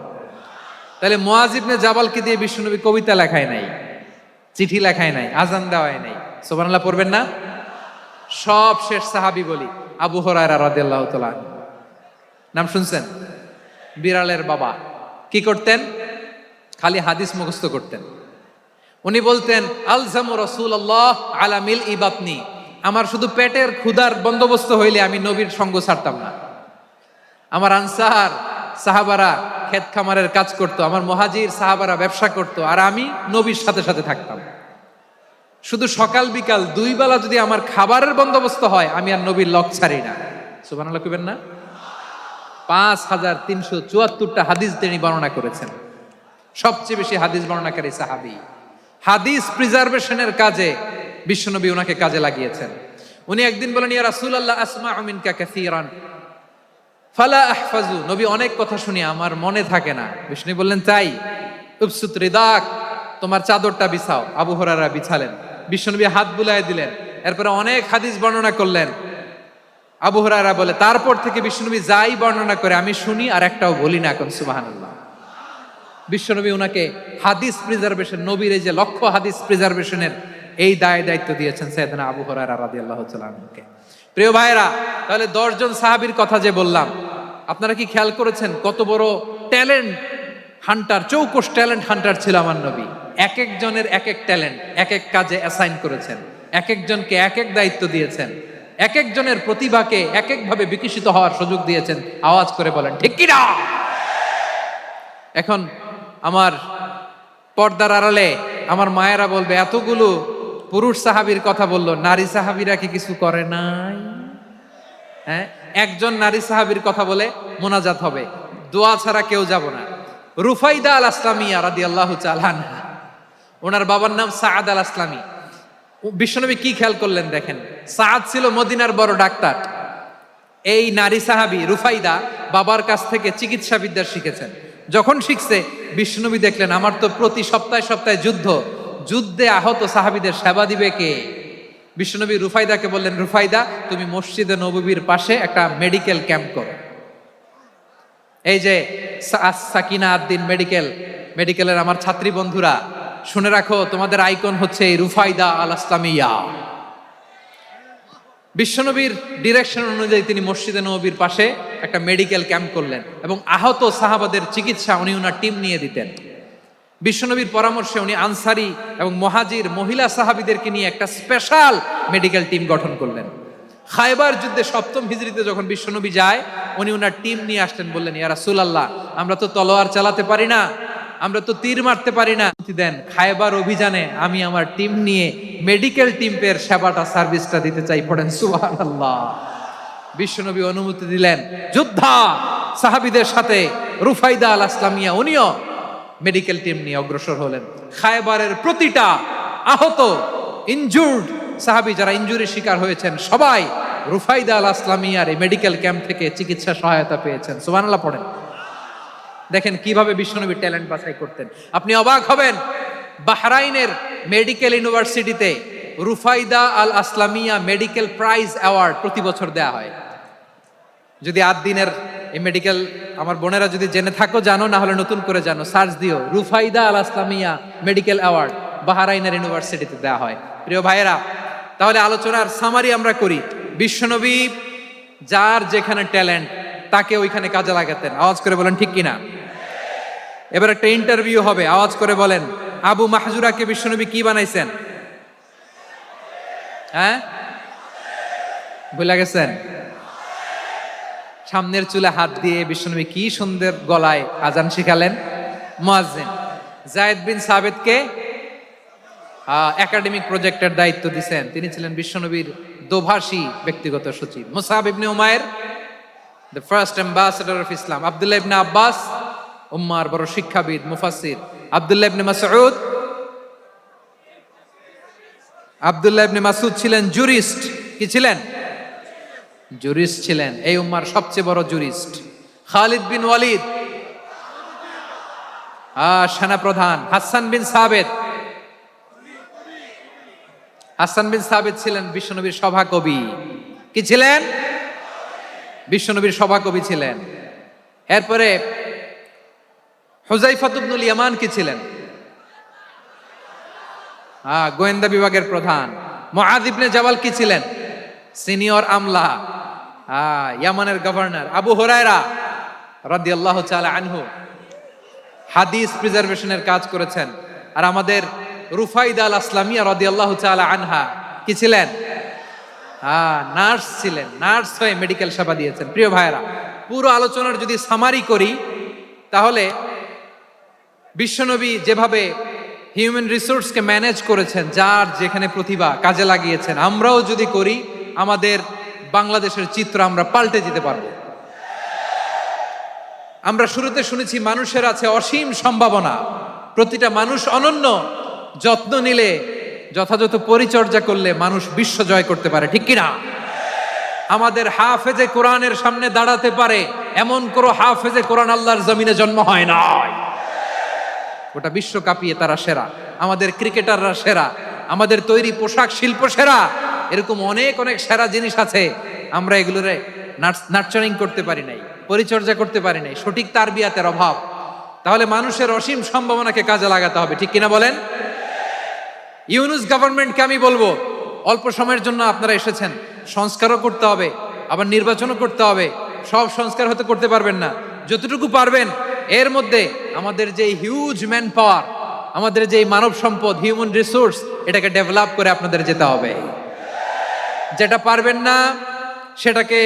A: তাহলে মুআয ইবনে জাবালকে দিয়ে বিশ্বনবী কবিতা লেখায় নাই, চিঠি লেখায় নাই, আজান দেওয়ায় নাই। সুবহানাল্লাহ পড়বেন না? সব শেষ সাহাবী বলি আবু হুরায়রা রাদিয়াল্লাহু তাআলা, নাম শুনছেন? বিড়ালের বাবা। কি করতেন? খালি হাদিস মুখস্থ করতেন। উনি বলতেন, আলজামু রাসূলুল্লাহ আলা মিলই বাতনি, আমার শুধু পেটের ক্ষুধার বন্দোবস্ত হইলে আমি নবীর সঙ্গ ছাড়তাম না। আমার আনসার সাহাবারা ক্ষেত খামারের কাজ করত, আমার মুহাজির সাহাবারা ব্যবসা করত, আর আমি নবীর সাথে সাথে থাকতাম। শুধু সকাল বিকাল দুই বেলা যদি আমার খাবারের বন্দোবস্ত হয়, আমি আর নবীর লক ছাড়ি না। সুবহানাল্লাহ কইবেন না? 5374টা হাদিস তিনি বর্ণনা করেছেন। সবচেয়ে বেশি হাদিস বর্ণনাকারী সাহাবী। হাদিস প্রিজার্ভেশনের কাজে বিশ্বনবী ওনাকে কাজে লাগিয়েছেন। উনি একদিন বলেন, ইয়া রাসূলুল্লাহ আসমাউ মিনকা কাসীরান ফালা আহফাজু। নবী অনেক কথা শুনি, আমার মনে থাকে না। বিষ্ণু বললেন, তাই? উবসুত রিদাক, তোমার চাদরটা বিছাও। আবু হুরায়রা বিছালেন, বিশ্বনবী হাত বুলায় দিলেন, এরপরে অনেক হাদিস বর্ণনা করলেন। আবু হুরায়রা বলে, তারপর থেকে বিশ্বনবী যাই বর্ণনা করে আমি শুনি আর একটাও বলি না। এখন সুবহানাল্লাহ। বিশ্বনবী ওনাকে হাদিস প্রিজার্ভেশন, নবীর এই যে লক্ষ্য হাদিস প্রিজার্ভেশনের এই দায়িত্ব দিয়েছেন সাইয়েদনা আবু হুরায়রা রাদিয়াল্লাহু তাআলা আনহুকে। প্রিয় ভাইরা, তাহলে 10 জন সাহাবীর কথা যে বললাম, আপনারা কি খেয়াল করেছেন কত বড় ট্যালেন্ট হান্টার, চৌকস ট্যালেন্ট হান্টার ছিল আমার নবী। এক একজনের এক এক ট্যালেন্ট এক এক কাজে অ্যাসাইন করেছেন, এক একজনকে এক এক দায়িত্ব দিয়েছেন, এক একজনের প্রতিভাকে এক একভাবে বিকশিত হওয়ার সুযোগ দিয়েছেন। আওয়াজ করে বলেন ঠিক কি না? এখন আমার পর্দার আড়ালে আমার মায়েরা বলবে, এতগুলো পুরুষ সাহাবীর কথা বললো, নারী সাহাবীরা কি কিছু করে নাই? হ্যাঁ, একজন নারী সাহাবীর কথা বলে মোনাজাত হবে, দোয়া ছাড়া কেউ যাব না। রুফাইদা আল আসলামিয়া রাদিয়াল্লাহু তাআলা আনহা, ওনার বাবার নাম সাআদ আল আসলামি। বিশ্বনবী কি খেয়াল করলেন দেখেন, সাআদ ছিল মদিনার বড় ডাক্তার। এই নারী সাহাবী রুফাইদা বাবার কাছ থেকে চিকিৎসা বিদ্যা শিখেছেন। যখন শিখছে, বিশ্বনবী দেখলেন আমার তো প্রতি সপ্তাহে সপ্তাহে যুদ্ধে আহত সাহাবীদের সেবা দিবে কে? বিশ্বনবী রুফাইদাকে বললেন, রুফাইদা তুমি মসজিদে নববীর পাশে একটা মেডিকেল ক্যাম্প করো। এই যে সাকিনা আদ্দিন মেডিকেলের আমার ছাত্রী বন্ধুরা, শুনে রাখো, তোমাদের আইকন হচ্ছে এই রুফাইদা আল আসলামিয়া। বিশ্বনবীর ডিরেকশন অনুযায়ী তিনি মসজিদে নববীর পাশে একটা মেডিকেল ক্যাম্প করলেন এবং আহত সাহাবাদের চিকিৎসা উনি ওনার টিম নিয়ে দিতেন। বিশ্বনবীর পরামর্শে উনি আনসারি এবং মুহাজির মহিলা সাহাবীদেরকে নিয়ে একটা স্পেশাল মেডিকেল টিম গঠন করলেন। খায়বার যুদ্ধে 7ম হিজরিতে যখন বিশ্বনবী যায়, উনি ওনার টিম নিয়ে আসলেন, বললেন, ইয়া রাসূলুল্লাহ আমরা তো তলোয়ার চালাতে পারি না, আমরা তো তীর মারতে পারি না, দেন খায়বার অভিযানে আমি আমার টিম নিয়ে মেডিকেল টিমের সেবাটা সার্ভিসটা দিতে চাই। পড়েন সুবহানাল্লাহ। বিশ্বনবী অনুমতি দিলেন, যোদ্ধা সাহাবীদের সাথে রুফাইদা আল আসলামিয়া উনিও মেডিকেল টিম নিয়ে অগ্রসর হলেন। খায়বারের প্রতিটা আহত ইনজুর্ড সাহাবী যারা ইনজুরির শিকার হয়েছেন, সবাই রুফাইদা আল আসলামিয়ার এই মেডিকেল ক্যাম্প থেকে চিকিৎসা সহায়তা পেয়েছেন। সুবহানাল্লাহ পড়েন। দেখেন কিভাবে বিশ্বনবী ট্যালেন্ট বাছাই করতেন। আপনি অবাক হবেন, বাহরাইনের মেডিকেল ইউনিভার্সিটিতে রুফাইদা আল আসলামিয়া মেডিকেল প্রাইজ অ্যাওয়ার্ড প্রতি বছর দেয়া হয়। যদি 8 দিনের এই মেডিকেল, আমার বোনেরা যদি জেনে থাকো জানো, না হলে নতুন করে জানো, সার্চ দিও, রুফাইদা আল আসলামিয়া মেডিকেল অ্যাওয়ার্ড বাহরাইনের ইউনিভার্সিটিতে দেয়া হয়। প্রিয় ভাইয়েরা, তাহলে আলোচনার সামারি আমরা করি। বিশ্বনবী যার যেখানে ট্যালেন্ট তাকে ওইখানে কাজে লাগাতেন। আওয়াজ করে বলেন ঠিক কিনা? এবার একটা ইন্টারভিউ হবে, আওয়াজ করে বলেন, আবু মাহজুরাকে বিশ্বনবী কি বানাইছেন? হ্যাঁ, ভুলে গেছেন? সামনের চুলে হাত দিয়ে বিশ্বনবী কি সুন্দর গলায় আজান শিখালেন। মুয়াজ্জিন। যায়েদ বিন সাবিতকে একাডেমিক প্রজেক্টের দায়িত্ব দিয়েছেন, তিনি ছিলেন বিশ্বনবীর দোভাষী ব্যক্তিগত সচিব। Musab ibn Umair, the first ambassador of Islam. Abdullah ibn Abbas, উম্মার বড় শিক্ষাবিদ মুফাসসির। আব্দুল্লাহ ইবনে মাসউদ ছিলেন জুরিস্ট। কি ছিলেন? জুরিস্ট ছিলেন, এই উম্মার সবচেয়ে বড় জুরিস্ট। খালিদ বিন ওয়ালিদ, সেনাপ্রধান। হাসান বিন সাবিত ছিলেন বিশ্বনবীর সভাকবি। কি ছিলেন? বিশ্বনবীর সভাকবি ছিলেন। এরপরে হুযায়ফা ইবনুল ইয়ামান কি ছিলেন? গোয়েন্দা বিভাগের প্রধান। মুআয ইবনে জাবাল কি ছিলেন? সিনিয়র আমলা, ইয়ামানের গভর্নর। আবু হুরায়রা রাদিয়াল্লাহু তাআলা আনহু হাদিস প্রিজার্ভেশনের কাজ করেছেন। আর আমাদের রুফাইদা আল আসলামিয়া রাদিয়াল্লাহু তাআলা আনহা কি ছিলেন? নার্স ছিলেন। নার্স হয়ে মেডিকেল সেবা দিয়েছেন। প্রিয় ভাইরা, পুরো আলোচনার যদি সামারি করি, তাহলে বিশ্বনবী যেভাবে হিউম্যান রিসোর্সকে ম্যানেজ করেছেন, যার যেখানে প্রতিভা কাজে লাগিয়েছেন, আমরাও যদি করি, আমাদের বাংলাদেশের চিত্র আমরা পাল্টে দিতে পারবো। আমরা শুরুতে শুনেছি মানুষের আছে অসীম সম্ভাবনা, প্রতিটা মানুষ অনন্য, যত্ন নিলে, যথাযথ পরিচর্যা করলে মানুষ বিশ্ব জয় করতে পারে, ঠিক কিনা? আমাদের হাফেজে কোরআনের সামনে দাঁড়াতে পারে এমন কোন হাফেজে কোরআন আল্লাহর জমিনে জন্ম হয় না। গোটা বিশ্ব কাঁপিয়ে তারা সেরা, আমাদের ক্রিকেটাররা সেরা, আমাদের তৈরি পোশাক শিল্প সেরা, এরকম অনেক অনেক সেরা জিনিস আছে। আমরা এগুলোরে নার্চারিং করতে পারি নাই, পরিচর্যা করতে পারি নাই, সঠিক তারবিয়াতের অভাব। তাহলে মানুষের অসীম সম্ভাবনাকে কাজে লাগাতে হবে, ঠিক কিনা বলেন? ইউনুস গভর্নমেন্টকে আমি বলবো, অল্প সময়ের জন্য আপনারা এসেছেন, সংস্কারও করতে হবে, আবার নির্বাচনও করতে হবে। সব সংস্কার হতে করতে পারবেন না, যতটুকু পারবেন এর মধ্যে আমাদের যে হিউজ ম্যান পাওয়ার, আমাদের যে মানব সম্পদ, হিউম্যান রিসোর্স, এটাকে ডেভেলপ করে আপনাদের যেতে হবে। যেটা পারবেন না সেটাকে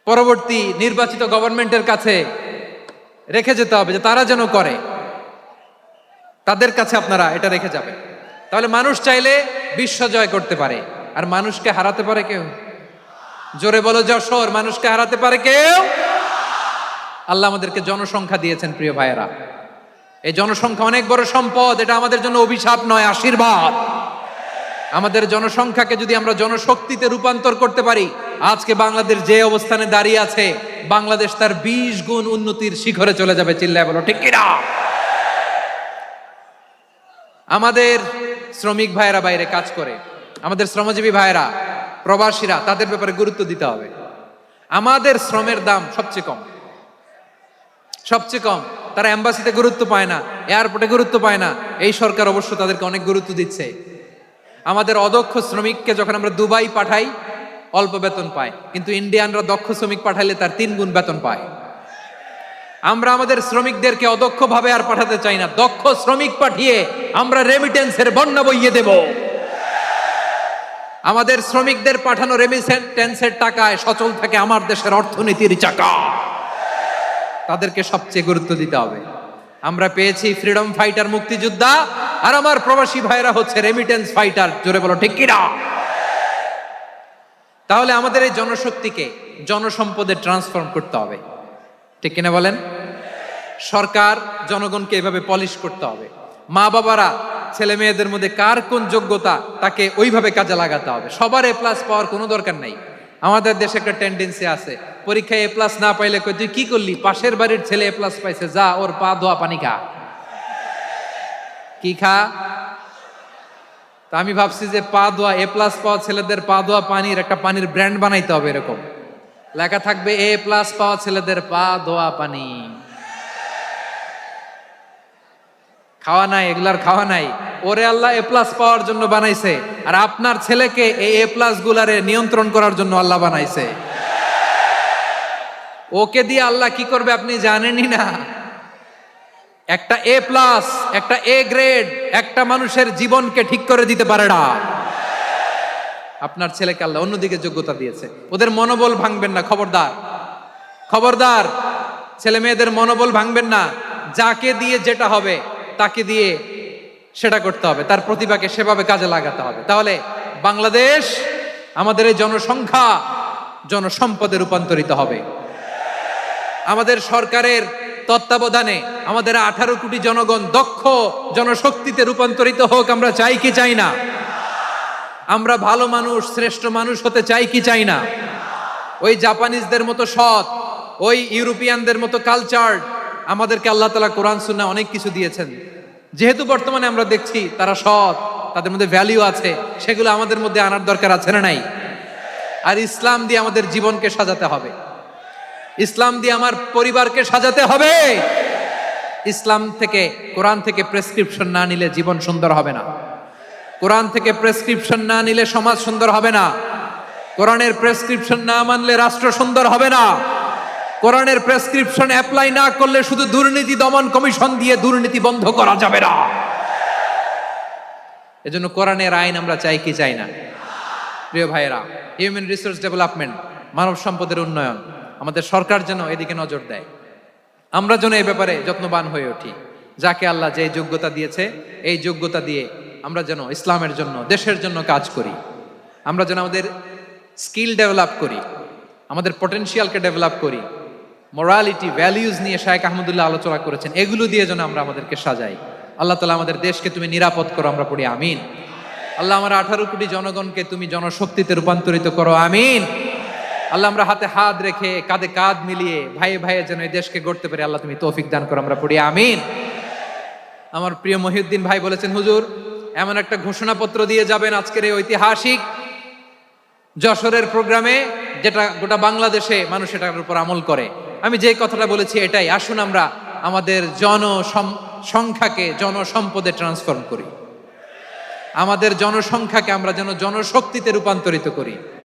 A: পরবর্তী নির্বাচিত গভর্নমেন্টের কাছে রেখে যেতে হবে, যে তারা যেন করে, তাদের কাছে আপনারা এটা রেখে যাবেন। তাহলে মানুষ চাইলে বিশ্ব জয় করতে পারে, আর মানুষকে হারাতে পারে কেউ? জোরে বলো যশোর, মানুষকে হারাতে পারে কেউ? আল্লাহ আমাদেরকে জনসংখ্যা দিয়েছেন প্রিয় ভাইয়েরা, এই জনসংখ্যা অনেক বড় সম্পদ, এটা আমাদের জন্য অভিশাপ নয়, আশীর্বাদ। আমাদের জনসংখ্যাকে যদি আমরা জনশক্তিতে রূপান্তর করতে পারি, আজকে বাংলাদেশ যে অবস্থানে দাঁড়িয়ে আছে, বাংলাদেশ তার 20 গুণ উন্নতির শিখরে চলে যাবে। চিল্লায় বলো ঠিক কিনা? আমাদের শ্রমিক ভাইয়েরা বাইরে কাজ করে, আমাদের শ্রমজীবী ভাইয়েরা, প্রবাসীরা, তাদের ব্যাপারে গুরুত্ব দিতে হবে। আমাদের শ্রমের দাম সবচেয়ে কম, সবচেয়ে কম। তারা এম্বাসিতে গুরুত্ব পায় না, এয়ারপোর্টে গুরুত্ব পায় না। এই সরকার অবশ্য তাদেরকে অনেক গুরুত্ব দিচ্ছে। আমাদের অদক্ষ শ্রমিককে যখন আমরা দুবাই পাঠাই, অল্প বেতন পায়, কিন্তু ইন্ডিয়ানরা দক্ষ শ্রমিক পাঠাইলে তার 3 গুণ বেতন পায়। আমরা আমাদের শ্রমিকদেরকে অদক্ষ ভাবে আর পাঠাতে চাই না, দক্ষ শ্রমিক পাঠিয়ে আমরা রেমিটেন্সের বন্যা বইয়ে দেব। আমাদের শ্রমিকদের পাঠানো রেমিটেন্সের টাকায় সচল থাকে আমার দেশের অর্থনীতির চাকা। তাদেরকে সবচেয়ে গুরুত্ব দিতে হবে। আমরা পেয়েছি ফ্রিডম ফাইটার, মুক্তিযোদ্ধা, আর আমার প্রবাসী ভাইরা হচ্ছে রেমিটেন্স ফাইটার। জোরে বলো ঠিক কিনা? তাহলে আমাদের এই জনশক্তিকে জনসম্পদে ট্রান্সফর্ম করতে হবে, ঠিক কিনা বলেন? সরকার জনগণকে এভাবে পলিশ করতে হবে। মা বাবারা ছেলে মেয়েদের মধ্যে কার কোন যোগ্যতা, তাকে ওইভাবে কাজে লাগাতে হবে। সবার এ প্লাস পাওয়ার কোনো দরকার নাই। আমাদের দেশে একটা টেন্ডেন্সি আছে, পরীক্ষায় এ প্লাস না পাইলে কই তুই কি করলি, পাশের বাড়ির ছেলে এ প্লাস পাইছে, যা ওর পা ধোয়া পানি খা। কি খা? তা আমি ভাবছি যে পা ধোয়া, এ প্লাস পাওয়া ছেলেদের পা ধোয়া পানির একটা পানির ব্র্যান্ড বানাইতে হবে, এরকম লেখা থাকবে, এ প্লাস পাওয়া ছেলেদের পা ধোয়া পানি। খাওয়া নাই, এগুলার খাওয়া নাই। ওরে আল্লাহ এ প্লাস পাওয়ার জন্য বানাইছে, আর আপনার ছেলেকে এই এ প্লাস গুলারে নিয়ন্ত্রণ করার জন্য আল্লাহ বানাইছে। ওকে দিয়ে আল্লাহ কি করবে আপনি জানেনই না। একটা এ প্লাস, একটা এ গ্রেড একটা মানুষের জীবনকে ঠিক করে দিতে পারে না। আপনার ছেলেকে আল্লাহ অন্যদিকে যোগ্যতা দিয়েছে। ওদের মনোবল ভাঙবেন না, খবরদার, খবরদার। ছেলে মেয়েদের মনোবল ভাঙবেন না। যাকে দিয়ে যেটা হবে তাকে দিয়ে সেটা করতে হবে, তার প্রতিভাকে সেভাবে কাজে লাগাতে হবে। তাহলে বাংলাদেশ, আমাদের এই জনসংখ্যা জনসম্পদে রূপান্তরিত হবে। আমাদের সরকারের তত্ত্বাবধানে আমাদের 18 কোটি জনগণ দক্ষ জনশক্তিতে রূপান্তরিত হোক, আমরা চাই কি চাই না? আমরা ভালো মানুষ, শ্রেষ্ঠ মানুষ হতে চাই কি চাই না? ওই জাপানিজদের মতো সৎ, ওই ইউরোপিয়ানদের মতো কালচার্ড, আমাদেরকে আল্লাহ তাআলা কোরআন সুন্নাহ অনেক কিছু দিয়েছেন। যেহেতু বর্তমানে আমরা দেখছি তারা সৎ, তাদের মধ্যে ভ্যালু আছে, সেগুলো আমাদের মধ্যে আনার দরকার আছে না নাই? আর ইসলাম দিয়ে আমাদের জীবনকে সাজাতে হবে, ইসলাম দিয়ে আমার পরিবারকে সাজাতে হবে। ইসলাম থেকে, কোরআন থেকে প্রেসক্রিপশন না নিলে জীবন সুন্দর হবে না। কোরআন থেকে প্রেসক্রিপশন না নিলে সমাজ সুন্দর হবে না। কোরআনের প্রেসক্রিপশন না মানলে রাষ্ট্র সুন্দর হবে না। কোরআনের প্রেসক্রিপশন অ্যাপ্লাই না করলে শুধু দুর্নীতি দমন কমিশন দিয়ে দুর্নীতি বন্ধ করা যাবে না। এজন্য কোরআনের আইন আমরা চাই কি চাই না? প্রিয় ভাইয়েরা, হিউম্যান রিসোর্স ডেভেলপমেন্ট মানব সম্পদের উন্নয়ন, আমাদের সরকার যেন এদিকে নজর দেয়। আমরা যেন এই ব্যাপারে যত্নবান হয়ে উঠি। যাকে আল্লাহ যে যোগ্যতা দিয়েছে, এই যোগ্যতা দিয়ে আমরা যেন ইসলামের জন্য, দেশের জন্য কাজ করি। আমরা যেন আমাদের স্কিল ডেভেলপ করি, আমাদের পটেনশিয়ালকে ডেভেলপ করি। মোরালিটি, ভ্যালিউজ নিয়ে শায়েখ আহমদুল্লাহ আলোচনা করেছেন, এগুলো দিয়ে যেন আমরা আমাদেরকে সাজাই। আল্লাহ তাআলা আমাদের দেশকে তুমি নিরাপদ করো, আমরা পড়ি আমিন। আল্লাহ আমার 18 কোটি জনগণকে তুমি জনশক্তিতে রূপান্তরিত করো, আমিন। আল্লাহ আমরা হাতে হাত রেখে, কাঁধে কাঁধ মিলিয়ে ভাইয়ে ভাইয়ে যেন এই দেশকে গড়তে পারি, আল্লাহ তুমি তৌফিক দান করো, আমরা পড়ি আমিন। আমার প্রিয় মহিউদ্দিন ভাই বলেছেন, হুজুর এমন একটা ঘোষণাপত্র দিয়ে যাবেন আজকের এই ঐতিহাসিক যশোরের প্রোগ্রামে, যেটা গোটা বাংলাদেশে মানুষ এটার উপর আমল করে। আমি যে কথাটা বলেছি এটাই, আসুন আমরা আমাদের জনসংখ্যাকে জনসম্পদে ট্রান্সফর্ম করি, আমাদের জনসংখ্যাকে আমরা যেন জনশক্তিতে রূপান্তরিত করি।